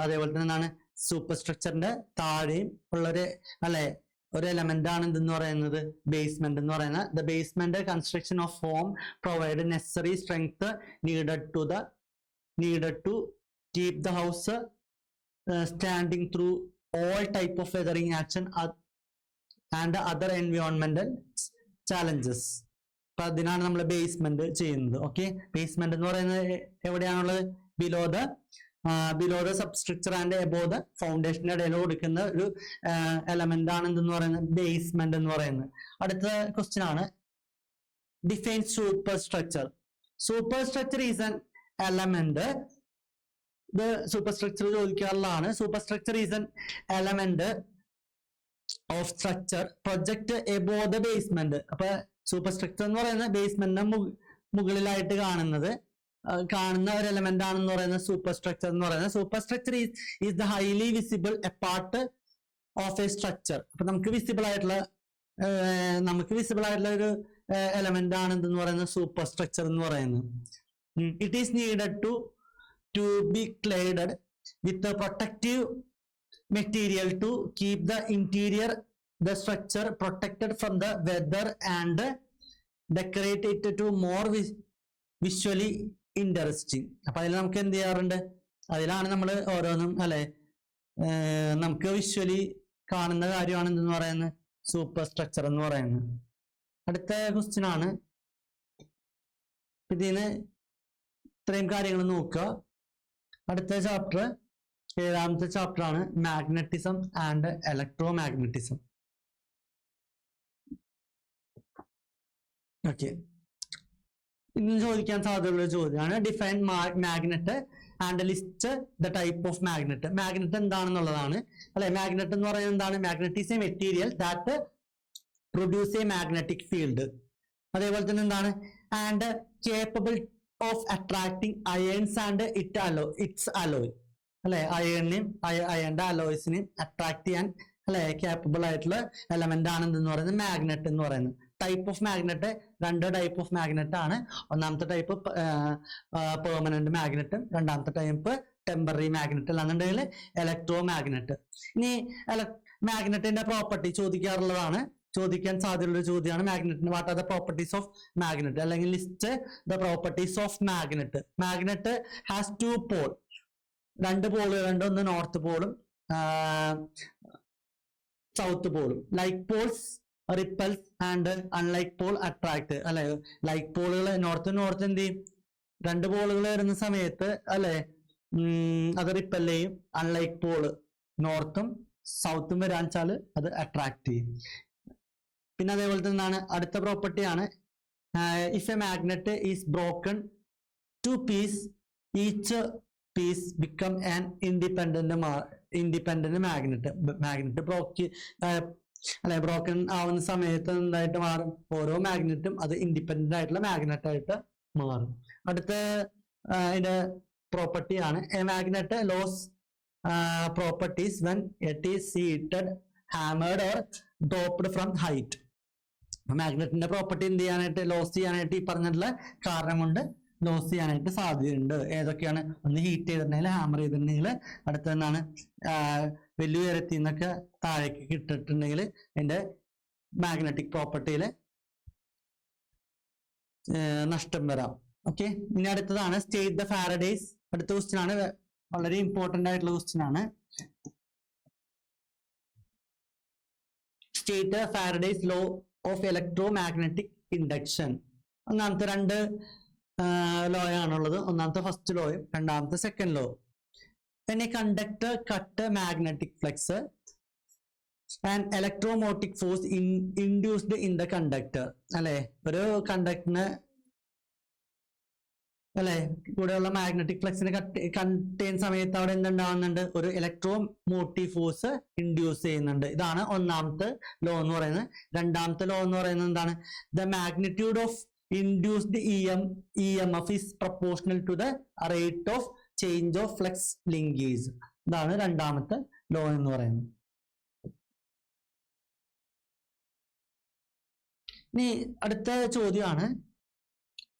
അതേപോലെ തന്നെ എന്താണ്, സൂപ്പർ സ്ട്രക്ചറിന്റെ താഴെയും ഉള്ളൊരു അല്ലെ ഒരു എലമെന്റ് ആണ് എന്തെന്ന് പറയുന്നത് ബേസ്മെന്റ് എന്ന് പറയുന്നത്. The basement construction of form provide necessary strength needed to keep the house standing through all type of weathering action and other environmental challenges. അപ്പൊ അതിനാണ് നമ്മൾ ബേസ്മെന്റ് ചെയ്യുന്നത്. ഓക്കെ, ബേസ്മെന്റ് എന്ന് പറയുന്നത് എവിടെയാണുള്ളത്? Below the substructure and above the ഫൗണ്ടേഷന്റെ ഇടയിൽ കൊടുക്കുന്ന ഒരു എലമെന്റ് ആണ് എന്തെന്ന് പറയുന്നത് ബേസ്മെന്റ് എന്ന് പറയുന്നത്. അടുത്ത ക്വസ്റ്റ്യൻ ആണ് define superstructure. Superstructure is an element. ഇത് സൂപ്പർ സ്ട്രക്ചർ ചോദിക്കാറുള്ളതാണ്. Superstructure is an element of structure project above the basement. അപ്പൊ സൂപ്പർ സ്ട്രക്ചർ എന്ന് പറയുന്നത് ബേസ്മെന്റിന്റെ മുകളിലായിട്ട് കാണുന്ന ഒരു എലമെന്റ് ആണെന്ന് പറയുന്നത് സൂപ്പർ സ്ട്രക്ചർ എന്ന് പറയുന്നത്. Super structure is the highly visible A part of A structure. അപ്പൊ നമുക്ക് വിസിബിൾ ആയിട്ടുള്ള ഒരു എലമെന്റ് ആണ് എന്തെന്ന് പറയുന്നത് സൂപ്പർ സ്ട്രക്ചർ എന്ന് പറയുന്നത്. It is needed to be clad with a protective material to keep the structure protected from the weather and decorate it to more visually interesting. അപ്പൊ അതിൽ നമുക്ക് എന്ത് ചെയ്യാറുണ്ട്? അതിലാണ് നമ്മൾ ഓരോന്നും അല്ലെ നമുക്ക് വിഷ്വലി കാണുന്ന കാര്യമാണ് എന്തെന്ന് പറയുന്നത് സൂപ്പർ സ്ട്രക്ചർ എന്ന് പറയുന്നത്. അടുത്ത ക്വസ്റ്റ്യൻ ആണ്. ഇതിന് ഇത്രയും കാര്യങ്ങൾ നോക്കുക. അടുത്ത ചാപ്റ്റർ 7ാമത്തെ ചാപ്റ്റർ ആണ് magnetism and electromagnetism. Okay, ഇന്ന് ചോദിക്കാൻ സാധ്യതയുള്ള ചോദ്യമാണ് define magnet and list the type of magnet. Magnet എന്താണെന്നുള്ളതാണ് അല്ലെ. മാഗ്നറ്റ് എന്ന് പറയുന്നത് എന്താണ്? Magnet is a material that produce a magnetic field. അതേപോലെ തന്നെ എന്താണ്? And capable of attracting irons and its alloy അല്ലെ. അയണിന്റെ അലോയ്സിനെയും അട്രാക്ട് ചെയ്യാൻ അല്ലെ കേപ്പബിൾ ആയിട്ടുള്ള എലമെന്റ് ആണ് എന്തെന്ന് പറയുന്നത് മാഗ്നറ്റ് എന്ന് പറയുന്നത്. Type of magnet 2 type of magnet ആണ്. ഒന്നാമത്തെ ടൈപ്പ് പെർമനന്റ് മാഗ്നറ്റും രണ്ടാമത്തെ ടൈപ്പ് ടെമ്പററി മാഗ്നറ്റ് അല്ലാന്നുണ്ടെങ്കിൽ ഇലക്ട്രോ മാഗ്നറ്റ്. ഇനി മാഗ്നറ്റിന്റെ പ്രോപ്പർട്ടി ചോദിക്കാൻ സാധ്യതയുള്ള ചോദ്യമാണ് മാഗ്നറ്റിന്. What are the properties of magnet അല്ലെങ്കിൽ list the properties of magnet. Magnet has 2 pole, 2 പോളുകളുണ്ട്. ഒന്ന് നോർത്ത് പോളും സൗത്ത് പോളും. Like poles repels and unlike pole attract അല്ലെ. ലൈക്ക് പോളുകൾ നോർത്ത് എന്ത് ചെയ്യും? 2 പോളുകൾ വരുന്ന സമയത്ത് അല്ലെ അത് റിപ്പൽ ചെയ്യും. അൺലൈക്ക് പോള് നോർത്തും സൗത്തും വരാൻ വെച്ചാൽ അത് അട്രാക്ട് ചെയ്യും. പിന്നെ അതേപോലെ തന്നെയാണ് അടുത്ത പ്രോപ്പർട്ടിയാണ് if a magnet is broken to piece each piece become an independent magnet. Magnet broken ആവുന്ന സമയത്ത് എന്തായിട്ട് മാറും? ഓരോ മാഗ്നറ്റും അത് ഇൻഡിപെൻഡന്റ് ആയിട്ടുള്ള മാഗ്നറ്റ് ആയിട്ട് മാറും. അടുത്ത ഇതിന്റെ പ്രോപ്പർട്ടിയാണ് a magnet loses properties when it is seated, hammered or dropped from height. മാഗ്നറ്റിന്റെ പ്രോപ്പർട്ടി എന്ത് ചെയ്യാനായിട്ട് ലോസ് ചെയ്യാനായിട്ട് ഈ പറഞ്ഞിട്ടുള്ള കാരണം കൊണ്ട് ലോസ് ചെയ്യാനായിട്ട് സാധ്യതയുണ്ട്. ഏതൊക്കെയാണ്? ഒന്ന് ഹീറ്റ് ചെയ്തിട്ടുണ്ടെങ്കിൽ, ഹാമർ ചെയ്തിട്ടുണ്ടെങ്കിൽ, അടുത്തെന്നാണ് വലിയ ഉയരത്തിൽ നിന്നൊക്കെ താഴേക്ക് ഇട്ടിട്ടുണ്ടെങ്കിൽ അതിന്റെ മാഗ്നറ്റിക് പ്രോപ്പർട്ടിയിൽ നഷ്ടം വരാം. ഓക്കെ, ഇനി അടുത്തതാണ് സ്റ്റേറ്റ് ദ ഫാരഡേസ്. അടുത്ത ക്വസ്റ്റ്യൻ ആണ്, വളരെ ഇമ്പോർട്ടന്റ് ആയിട്ടുള്ള ക്വസ്റ്റ്യൻ ആണ്. State Faraday's law of electromagnetic induction. ഒന്നാമത്തെ 2 ലോ ആണുള്ളത്. ഒന്നാമത്തെ ഫസ്റ്റ് ലോയും രണ്ടാമത്തെ സെക്കൻഡ് ലോ. പിന്നെ conductor cut magnetic flux and electromotive force induced in the conductor അല്ലെ. ഒരു കണ്ടക്ടറിന് അല്ലെ കൂടെയുള്ള മാഗ്നറ്റിക് ഫ്ലക്സിനെ കണ്ടെയ്ൻ സമയത്ത് അവിടെ എന്തുണ്ടാവുന്നുണ്ട്? ഒരു ഇലക്ട്രോ മോട്ടീവ് ഫോഴ്സ് ഇൻഡ്യൂസ് ചെയ്യുന്നുണ്ട്. ഇതാണ് ഒന്നാമത്തെ ലോ എന്ന് പറയുന്നത്. രണ്ടാമത്തെ ലോ എന്ന് പറയുന്നത് എന്താണ്? The magnitude of induced EMF is proportional to the rate of change of flux linkage. ഇതാണ് രണ്ടാമത്തെ ലോ എന്ന് പറയുന്നത്. ഇനി അടുത്ത ചോദ്യമാണ്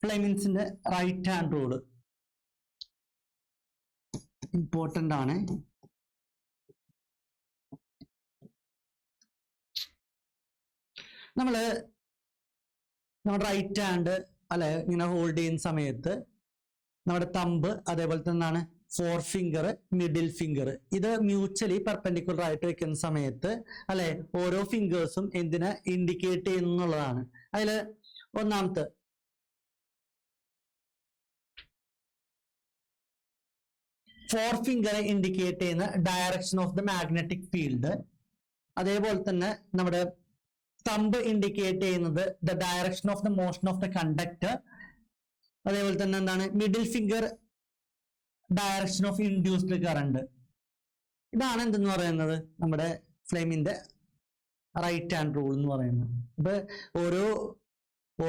ഫ്ലെമിൻസിന്റെ റൈറ്റ് ഹാൻഡ് റൂൾ. ഇമ്പോർട്ടന്റ് ആണ്. നമ്മള് നമ്മുടെ റൈറ്റ് ഹാൻഡ് അല്ലെ ഇങ്ങനെ ഹോൾഡ് ചെയ്യുന്ന സമയത്ത് നമ്മുടെ തമ്പ് അതേപോലെ തന്നെയാണ് ഫോർ ഫിംഗർ, മിഡിൽ ഫിംഗർ, ഇത് മ്യൂച്വലി പെർപെൻഡിക്കുലർ ആയിട്ട് വെക്കുന്ന സമയത്ത് അല്ലെ ഓരോ ഫിംഗേഴ്സും എന്തിനെ ഇൻഡിക്കേറ്റ് ചെയ്യുന്നുള്ളതാണ്. അതില് ഒന്നാമത്തെ ഫോർ ഫിംഗർ ഇൻഡിക്കേറ്റ് ചെയ്യുന്ന direction of the magnetic field. അതേപോലെ തന്നെ നമ്മുടെ തമ്പ് ഇൻഡിക്കേറ്റ് ചെയ്യുന്നത് the direction of the motion of the conductor. അതേപോലെ തന്നെ എന്താണ് middle finger direction of induced current. ഇതാണ് എന്തെന്ന് പറയുന്നത് നമ്മുടെ ഫ്ലെമിന്റെ റൈറ്റ് ഹാൻഡ് റൂൾ എന്ന് പറയുന്നത്. അപ്പൊ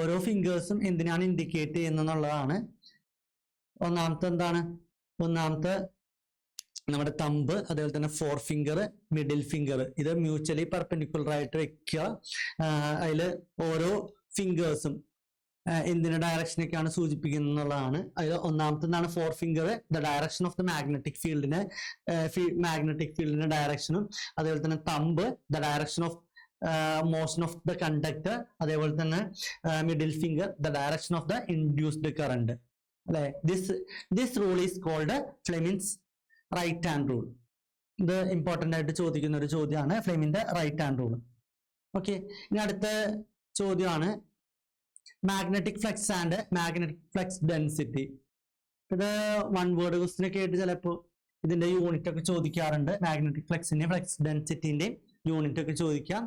ഓരോ ഫിംഗേഴ്സും എന്തിനാണ് ഇൻഡിക്കേറ്റ് ചെയ്യുന്നതെന്നുള്ളതാണ്. ഒന്നാമത്തെ എന്താണ്, ഒന്നാമത്തെ നമ്മുടെ തമ്പ്, അതേപോലെ തന്നെ ഫോർ ഫിംഗർ, മിഡിൽ ഫിംഗർ, ഇത് മ്യൂച്വലി പെർപെൻഡിക്കുലർ ആയിട്ട് വെക്കുക. അതിൽ ഓരോ ഫിംഗേഴ്സും എന്തിന്റെ ഡയറക്ഷനൊക്കെയാണ് സൂചിപ്പിക്കുന്നത് എന്നുള്ളതാണ്. അതിൽ ഒന്നാമത്തെ forefinger the direction of the magnetic ഫീൽഡിന്റെ ഡയറക്ഷനും, അതേപോലെ തന്നെ thumb the direction of motion of the conductor, അതേപോലെ തന്നെ middle finger the direction of the induced current. അല്ലെ, this rule is called Fleming's right hand rule. ഇത് ഇമ്പോർട്ടന്റ് ആയിട്ട് ചോദിക്കുന്ന ഒരു ചോദ്യമാണ് ഫ്ലെമിന്റെ റൈറ്റ് ഹാൻഡ് റൂൾ. ഓക്കെ, ഇനി അടുത്ത ചോദ്യമാണ് magnetic flux and magnetic flux density. ഇത് വൺ വേർഡ് ക്വസ്റ്റ്യൻ ഒക്കെ ആയിട്ട് ചിലപ്പോൾ ഇതിന്റെ യൂണിറ്റ് ഒക്കെ ചോദിക്കാറുണ്ട്. മാഗ്നറ്റിക് ഫ്ലക്സിന്റെ ഫ്ലക്സ് ഡെൻസിറ്റിന്റെ യൂണിറ്റ് ഒക്കെ ചോദിക്കാം.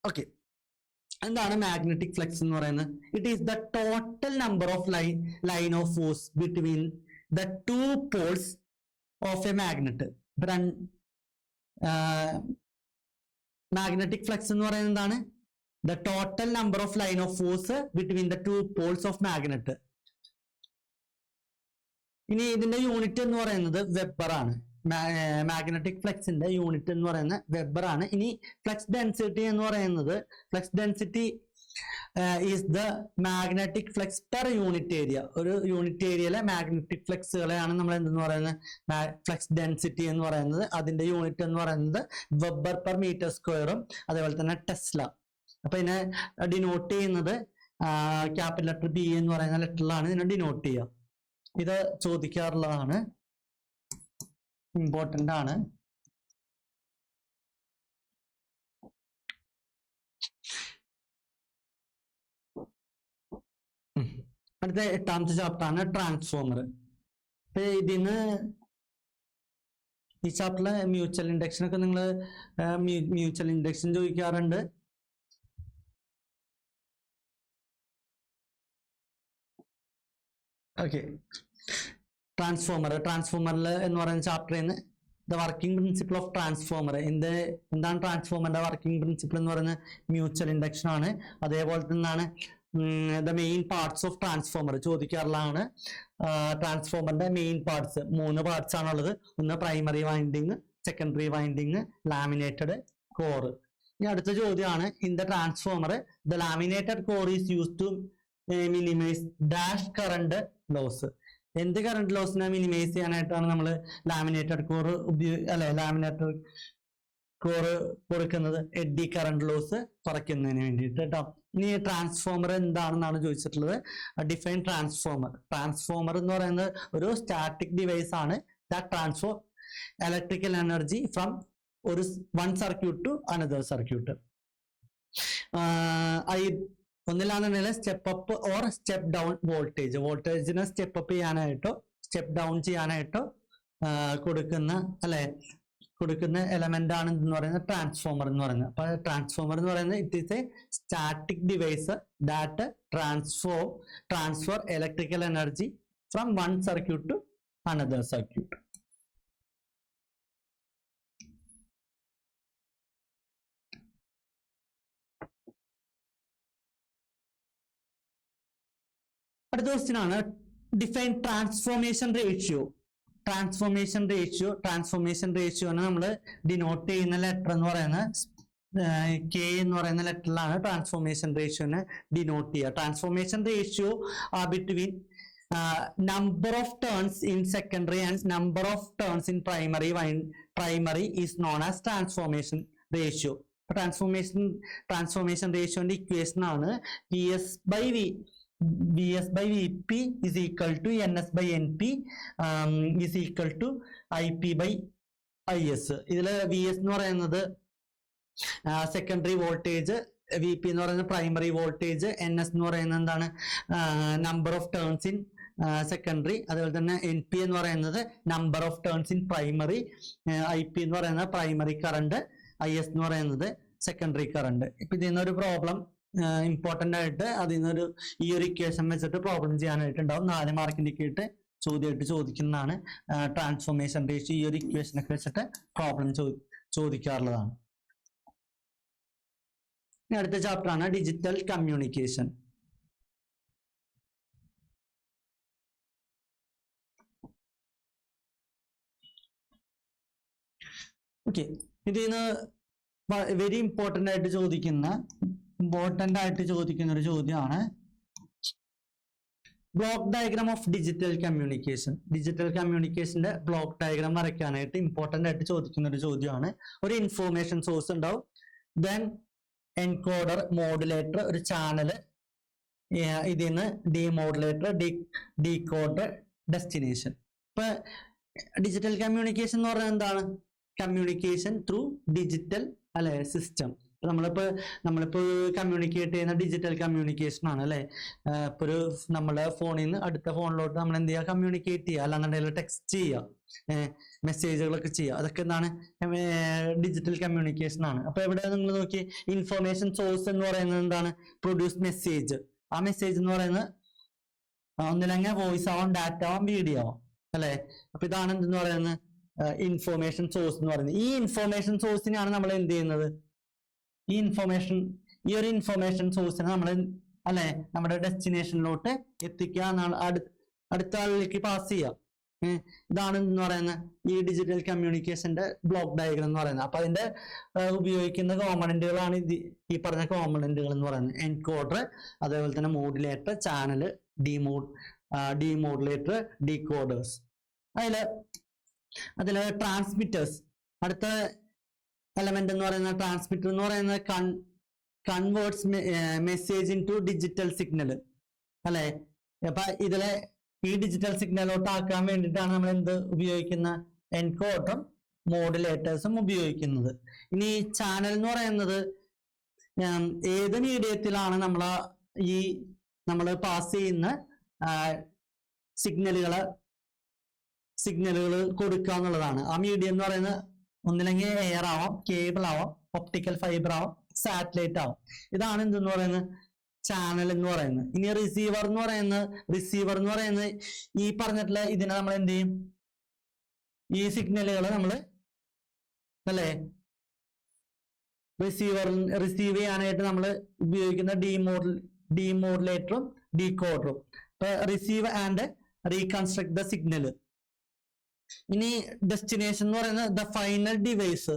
ഓക്കെ, എന്താണ് മാഗ്നറ്റിക് ഫ്ലക്സ് എന്ന് പറയുന്നത്? It is the total number of line of force between the two poles of A magnet. Magnetic flux എന്ന് പറയുന്നത് എന്താണ്? The total number of line of force between the two poles of magnet. ഇനി ഇതിന്റെ യൂണിറ്റ് എന്ന് പറയുന്നത് വെബർ ആണ്. മാഗ്നറ്റിക് ഫ്ലക്സിന്റെ യൂണിറ്റ് എന്ന് പറയുന്നത് വെബർ ആണ്. ഇനി ഫ്ലക്സ് ഡെൻസിറ്റി എന്ന് പറയുന്നത്, flux density is the magnetic flux per unit area. ഒരു യൂണിറ്റ് ഏരിയയിലെ മാഗ്നറ്റിക് ഫ്ലക്സുകളെയാണ് നമ്മൾ എന്തെന്ന് പറയുന്നത് ഫ്ലക്സ് ഡെൻസിറ്റി എന്ന് പറയുന്നത്. അതിന്റെ യൂണിറ്റ് എന്ന് പറയുന്നത് വെബർ പെർ മീറ്റർ സ്ക്വയറും അതേപോലെ തന്നെ ടെസ്ല. അപ്പൊ ഇതിനെ ഡിനോട്ട് ചെയ്യുന്നത് ക്യാപിറ്റൽ ലെറ്റർ ബി എന്ന് പറയുന്ന ലെറ്ററിലാണ് ഇതിനെ ഡിനോട്ട് ചെയ്യുക. ഇത് ചോദിക്കാറുള്ളതാണ്, ഇമ്പോർട്ടന്റ് ആണ്. അടുത്ത 8ാമത്തെ ചാപ്റ്റർ ആണ് ട്രാൻസ്ഫോമർ. ഇതിന് ഈ ചാപ്റ്ററിലെ മ്യൂച്വൽ ഇൻഡക്ഷൻ ഒക്കെ നിങ്ങൾ മ്യൂച്വൽ ഇൻഡക്ഷൻ ചോദിക്കാറുണ്ട്. ഓക്കെ, ട്രാൻസ്ഫോമറിൽ എന്ന് പറയുന്ന ചാപ്റ്ററിൽ നിന്ന് the working principle of transformer. എന്താണ് ട്രാൻസ്ഫോമറിന്റെ വർക്കിംഗ് പ്രിൻസിപ്പിൾ എന്ന് പറയുന്നത്? മ്യൂച്വൽ ഇൻഡക്ഷൻ ആണ്. അതേപോലെ തന്നെയാണ് the main parts of transformer ചോദിക്കാറുള്ളതാണ്. ട്രാൻസ്ഫോമറിന്റെ മെയിൻ പാർട്സ് 3 പാർട്സ് ആണുള്ളത്. ഒന്ന് primary winding, secondary winding, laminated core. ഇനി അടുത്ത ചോദ്യമാണ്, in the transformer the laminated core is use to minimise dash current loss. എന്ത് കറണ്ട് ലോസിനെ മിനിമൈസ് ചെയ്യാനായിട്ടാണ് നമ്മൾ ലാമിനേറ്റഡ് കോർ ലാമിനേറ്റഡ് കോർ കൊടുക്കുന്നത്? എഡ്ഡി കറണ്ട് ലോസ് കുറയ്ക്കുന്നതിന് വേണ്ടിയിട്ട് കേട്ടോ. ഇനി ട്രാൻസ്ഫോമർ എന്താണെന്നാണ് ചോദിച്ചിട്ടുള്ളത്. Define transformer. ട്രാൻസ്ഫോമർ എന്ന് പറയുന്നത് ഒരു സ്റ്റാറ്റിക് ഡിവൈസ് ആണ് that transfer electrical energy from ഒരു one circuit to another circuit. ഒന്നില്ലാന്നുണ്ടെങ്കിൽ step up or step down voltage. വോൾട്ടേജിനെ സ്റ്റെപ്പ് അപ്പ് ചെയ്യാനായിട്ടോ സ്റ്റെപ്പ് ഡൗൺ ചെയ്യാനായിട്ടോ കൊടുക്കുന്ന എലമെന്റ് ആണ് എന്ന് പറയുന്നത് ട്രാൻസ്ഫോമർ എന്ന് പറയുന്നത്. അപ്പൊ ട്രാൻസ്ഫോമർ എന്ന് പറയുന്നത് it is a static device that transfer electrical energy from one circuit to another circuit. അടുത്ത ക്വസ്റ്റ്യൻ ആണ് ഡിഫൈൻ ട്രാൻസ്ഫോർമേഷൻ റേഷ്യോ. ട്രാൻസ്ഫോർമേഷൻ റേഷ്യോനെ നമ്മൾ ഡിനോട്ട് ചെയ്യുന്ന ലെറ്റർ എന്ന് പറയുന്നത് കെ എന്ന് പറയുന്ന ലെറ്ററിലാണ് ട്രാൻസ്ഫോർമേഷൻ റേഷ്യോനെ ഡിനോട്ട് ചെയ്യുക. Transformation ratio between number of turns in secondary and number of turns in primary is known as transformation ratio. Transformation റേഷ്യോന്റെ ഇക്വേഷൻ ആണ് VS by VP is equal to NS by NP is equal to IP by IS. ഇതിൽ VS എന്ന് പറയുന്നത് സെക്കൻഡറി വോൾട്ടേജ്, VP എന്ന് പറയുന്നത് പ്രൈമറി വോൾട്ടേജ്, NS എന്ന് പറയുന്നത് എന്താണ് number of turns in secondary, അതുപോലെ തന്നെ NP എന്ന് പറയുന്നത് number of turns in primary, IP എന്ന് പറയുന്നത് പ്രൈമറി കറണ്ട്, IS എന്ന് പറയുന്നത് സെക്കൻഡറി കറണ്ട്. ഇപ്പൊ ഇതിൽ നിന്നൊരു പ്രോബ്ലം ഇമ്പോർട്ടൻ്റ് ആയിട്ട് അതിൽ നിന്നൊരു ഈ ഒരു ഇക്വേഷൻ വെച്ചിട്ട് പ്രോബ്ലം ചെയ്യാനായിട്ടുണ്ടാവും. 4 മാർക്കിൻ്റെ ആയിട്ട് ചോദ്യമായിട്ട് ചോദിക്കുന്നതാണ്. ട്രാൻസ്ഫോർമേഷൻ റേഷ്യോ ഈ ഒരു ഇക്വേഷനൊക്കെ വെച്ചിട്ട് പ്രോബ്ലം ചോദിക്കാറുള്ളതാണ്. ഇനി അടുത്ത ചാപ്റ്റർ ആണ് ഡിജിറ്റൽ കമ്മ്യൂണിക്കേഷൻ. ഓക്കെ, ഇതിന്ന് വെരി ഇമ്പോർട്ടൻ്റ് ആയിട്ട് ചോദിക്കുന്ന ഒരു ചോദ്യമാണ് block diagram of digital communication. Digital കമ്മ്യൂണിക്കേഷന്റെ ബ്ലോക്ക് ഡയഗ്രാം വരയ്ക്കാനായിട്ട് ഇമ്പോർട്ടൻ്റ് ആയിട്ട് ചോദിക്കുന്ന ഒരു ചോദ്യമാണ്. ഒരു ഇൻഫോർമേഷൻ സോഴ്സ് ഉണ്ടാവും, ദെൻ എൻകോഡർ, മോഡുലേറ്റർ, ഒരു ചാനൽ, ഇതിന്ന് ഡിമോഡുലേറ്റർ, ഡീകോഡർ, ഡെസ്റ്റിനേഷൻ. ഇപ്പൊ ഡിജിറ്റൽ കമ്മ്യൂണിക്കേഷൻ എന്ന് പറഞ്ഞാൽ എന്താണ്? കമ്മ്യൂണിക്കേഷൻ ത്രൂ ഡിജിറ്റൽ അല്ലെ സിസ്റ്റം. നമ്മളിപ്പോ കമ്മ്യൂണിക്കേറ്റ് ചെയ്യുന്ന ഡിജിറ്റൽ കമ്മ്യൂണിക്കേഷൻ ആണ് അല്ലെ. ഇപ്പൊ ഒരു നമ്മളെ ഫോണിൽ നിന്ന് അടുത്ത ഫോണിലോട്ട് നമ്മൾ എന്ത് ചെയ്യുക? കമ്മ്യൂണിക്കേറ്റ് ചെയ്യുക, അല്ലാന്നുണ്ടെങ്കിൽ ടെക്സ്റ്റ് ചെയ്യുക, മെസ്സേജുകളൊക്കെ ചെയ്യുക. അതൊക്കെ എന്താണ്? ഡിജിറ്റൽ കമ്മ്യൂണിക്കേഷൻ ആണ്. അപ്പൊ ഇവിടെ നിങ്ങൾ നോക്കി, ഇൻഫർമേഷൻ സോഴ്സ് എന്ന് പറയുന്നത് എന്താണ്? Produce message. ആ മെസ്സേജ് എന്ന് പറയുന്നത് ഒന്നില്ലെങ്കിൽ വോയിസ് ആവാം, ഡാറ്റ ആവാം, വീഡിയോ ആവാം അല്ലെ. അപ്പൊ ഇതാണ് എന്തെന്ന് പറയുന്നത്? ഇൻഫോർമേഷൻ സോഴ്സ് എന്ന് പറയുന്നത്. ഈ ഇൻഫോർമേഷൻ സോഴ്സിനാണ് നമ്മൾ എന്ത് ചെയ്യുന്നത്? ഈ ഒരു ഇൻഫോർമേഷൻ സോഴ്സിനെ നമ്മൾ അല്ലെ നമ്മുടെ ഡെസ്റ്റിനേഷനിലോട്ട് എത്തിക്കുക എന്നാണ്, അടുത്ത ആളിലേക്ക് പാസ് ചെയ്യുക. ഇതാണ് എന്ന് പറയുന്നത് ഈ ഡിജിറ്റൽ കമ്മ്യൂണിക്കേഷന്റെ ബ്ലോക്ക് ഡയഗ്രാം എന്ന് പറയുന്നത്. അപ്പൊ അതിന്റെ ഉപയോഗിക്കുന്ന കോമ്പണന്റുകളാണ് ഈ പറഞ്ഞ കോമ്പണന്റുകൾ എന്ന് പറയുന്നത്. എൻകോഡർ, അതേപോലെ തന്നെ മോഡുലേറ്റർ, ചാനൽ, ഡിമോഡുലേറ്റർ, ഡീകോഡേഴ്സ്. അതില് ട്രാൻസ്മിറ്റേഴ്സ്, അടുത്ത എലമെന്റ് എന്ന് പറയുന്ന ട്രാൻസ്മിറ്റർ എന്ന് പറയുന്നത് converts message into digital signal അല്ലെ. അപ്പൊ ഇതിലെ ഈ ഡിജിറ്റൽ സിഗ്നലോട്ട് ആക്കാൻ വേണ്ടിയിട്ടാണ് നമ്മൾ എന്ത് ഉപയോഗിക്കുന്ന? എൻകോഡറും മോഡുലേറ്റേഴ്സും ഉപയോഗിക്കുന്നത്. ഇനി ചാനൽ എന്ന് പറയുന്നത് ഏത് മീഡിയത്തിലാണ് നമ്മൾ പാസ് ചെയ്യുന്ന സിഗ്നലുകൾ കൊടുക്കുക എന്നുള്ളതാണ്. ആ മീഡിയം എന്ന് പറയുന്നത് ഒന്നില്ലെങ്കിൽ എയർ ആവാം, കേബിൾ ആവാം, ഒപ്റ്റിക്കൽ ഫൈബർ ആവാം, സാറ്റലൈറ്റ് ആവാം. ഇതാണ് എന്തെന്ന് പറയുന്നത്? ചാനൽ എന്ന് പറയുന്നത്. ഇനി റിസീവർ എന്ന് പറയുന്നത് ഈ പറഞ്ഞിട്ടുള്ള ഇതിനെ നമ്മൾ എന്ത് ചെയ്യും? ഈ സിഗ്നലുകൾ നമ്മൾ അല്ലെ റിസീവ് ചെയ്യാനായിട്ട് നമ്മൾ ഉപയോഗിക്കുന്ന ഡിമോഡുലേറ്ററും ഡീകോഡറും. Receive and reconstruct the signal. ഇനി ഡെസ്റ്റിനേഷൻ എന്ന് പറയുന്നത് the final device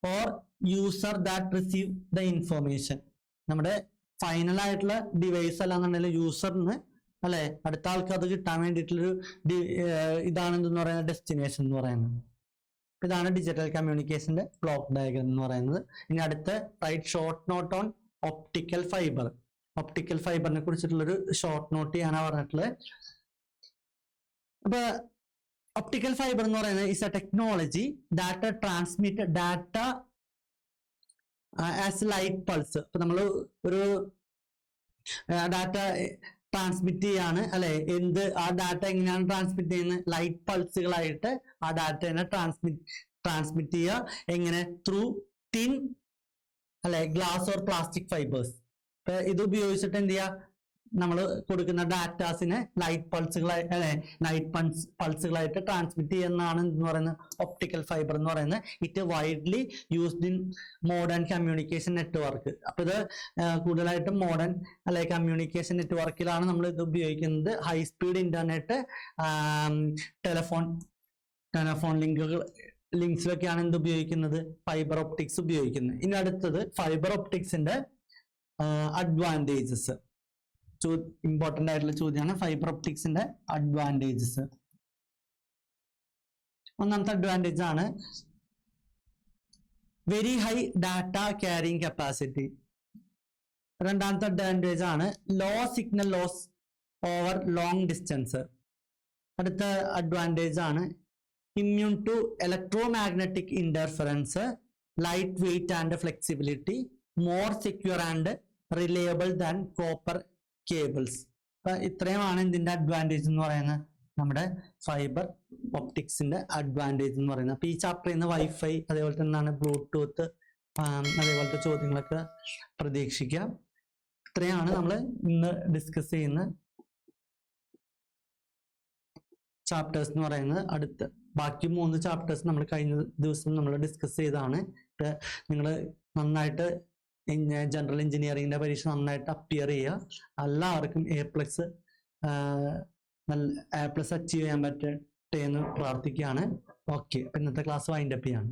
or user that receive the information. നമ്മുടെ ഫൈനൽ ആയിട്ടുള്ള ഡിവൈസ് അല്ലാന്നുണ്ടെങ്കിൽ യൂസറിന് അല്ലെ അടുത്ത ആൾക്ക് അത് കിട്ടാൻ വേണ്ടിയിട്ടുള്ളൊരു ഇതാണ് എന്തെന്ന് പറയുന്നത്? ഡെസ്റ്റിനേഷൻ എന്ന് പറയുന്നത്. ഇതാണ് ഡിജിറ്റൽ കമ്മ്യൂണിക്കേഷന്റെ ബ്ലോക്ക് ഡയഗ്രാം എന്ന് പറയുന്നത്. ഇനി അടുത്ത write short note on optical fibre. Optical ഫൈബറിനെ കുറിച്ചിട്ടുള്ളൊരു ഷോർട്ട് നോട്ട് ചെയ്യാനാണ് പറഞ്ഞിട്ടുള്ളത്. അപ്പൊ ഒപ്റ്റിക്കൽ ഫൈബർ എന്ന് പറയുന്നത് is a technology that transmit data as light pulse. ഇപ്പൊ നമ്മൾ ഒരു ഡാറ്റ ട്രാൻസ്മിറ്റ് ചെയ്യാണ് അല്ലെ. ആ ഡാറ്റ എങ്ങനെയാണ് ട്രാൻസ്മിറ്റ് ചെയ്യുന്നത്? ലൈറ്റ് പൾസുകളായിട്ട് ആ ഡാറ്റനെ ട്രാൻസ്മിറ്റ് ചെയ്യുക. എങ്ങനെ? ത്രൂ ടിൻ അല്ലെ, ഗ്ലാസ് ഓർ പ്ലാസ്റ്റിക് ഫൈബേഴ്സ്. ഇപ്പൊ ഇത് ഉപയോഗിച്ചിട്ട് എന്ത് ചെയ്യുക? നമ്മൾ കൊടുക്കുന്ന ഡാറ്റാസിനെ ലൈറ്റ് പൾസുകളായിട്ട് ട്രാൻസ്മിറ്റ് ചെയ്യുന്നതാണ് എന്ന് പറയുന്നത് ഒപ്റ്റിക്കൽ ഫൈബർ എന്ന് പറയുന്നത്. It widely used in modern communication network. അപ്പൊ ഇത് കൂടുതലായിട്ടും മോഡേൺ അല്ലെ കമ്മ്യൂണിക്കേഷൻ നെറ്റ്വർക്കിലാണ് നമ്മൾ ഇത് ഉപയോഗിക്കുന്നത്. ഹൈ സ്പീഡ് ഇന്റർനെറ്റ്, ടെലഫോൺ ലിങ്ക്സിലൊക്കെയാണ് എന്ത് ഉപയോഗിക്കുന്നത്? ഫൈബർ ഒപ്റ്റിക്സ് ഉപയോഗിക്കുന്നത്. ഇനി അടുത്തത് ഫൈബർ ഒപ്റ്റിക്സിന്റെ അഡ്വാൻറ്റേജസ്. ഇമ്പോർട്ടന്റ് ആയിട്ടുള്ള ചോദ്യമാണ് ഫൈബർ ഒപ്റ്റിക്സിന്റെ അഡ്വാൻറ്റേജസ്. ഒന്നാമത്തെ അഡ്വാൻറ്റേജ് ആണ് very high data carrying capacity. രണ്ടാമത്തെ അഡ്വാൻറ്റേജ് ആണ് low signal loss over long distance. അടുത്ത അഡ്വാൻറ്റേജ് ആണ് immune to electromagnetic interference, light weight and flexibility, more secure and reliable than copper cables. അപ്പൊ ഇത്രയുമാണ് ഇതിന്റെ അഡ്വാൻറ്റേജ് എന്ന് പറയുന്നത്, നമ്മുടെ ഫൈബർ ഒപ്റ്റിക്സിന്റെ അഡ്വാൻറ്റേജ് എന്ന് പറയുന്നത്. അപ്പൊ ഈ ചാപ്റ്ററിൽ നിന്ന് വൈഫൈ അതേപോലെ തന്നെ ബ്ലൂടൂത്ത് അതേപോലത്തെ ചോദ്യങ്ങളൊക്കെ പ്രതീക്ഷിക്കാം. ഇത്രയാണ് നമ്മൾ ഇന്ന് ഡിസ്കസ് ചെയ്യുന്ന ചാപ്റ്റേഴ്സ് എന്ന് പറയുന്നത്. അടുത്ത് ബാക്കി 3 ചാപ്റ്റേഴ്സ് നമ്മൾ കഴിഞ്ഞ ദിവസം നമ്മൾ ഡിസ്കസ് ചെയ്തതാണ്. നിങ്ങൾ നന്നായിട്ട് ജനറൽ എഞ്ചിനീയറിംഗിന്റെ പരീക്ഷ നന്നായിട്ട് അപ്പിയർ ചെയ്യുക. എല്ലാവർക്കും A+ അച്ചീവ് ചെയ്യാൻ പറ്റട്ടെ എന്ന് പ്രാർത്ഥിക്കുകയാണ്. ഓക്കെ, ഇന്നത്തെ ക്ലാസ് വൈൻഡപ്പ് ചെയ്യാണ്.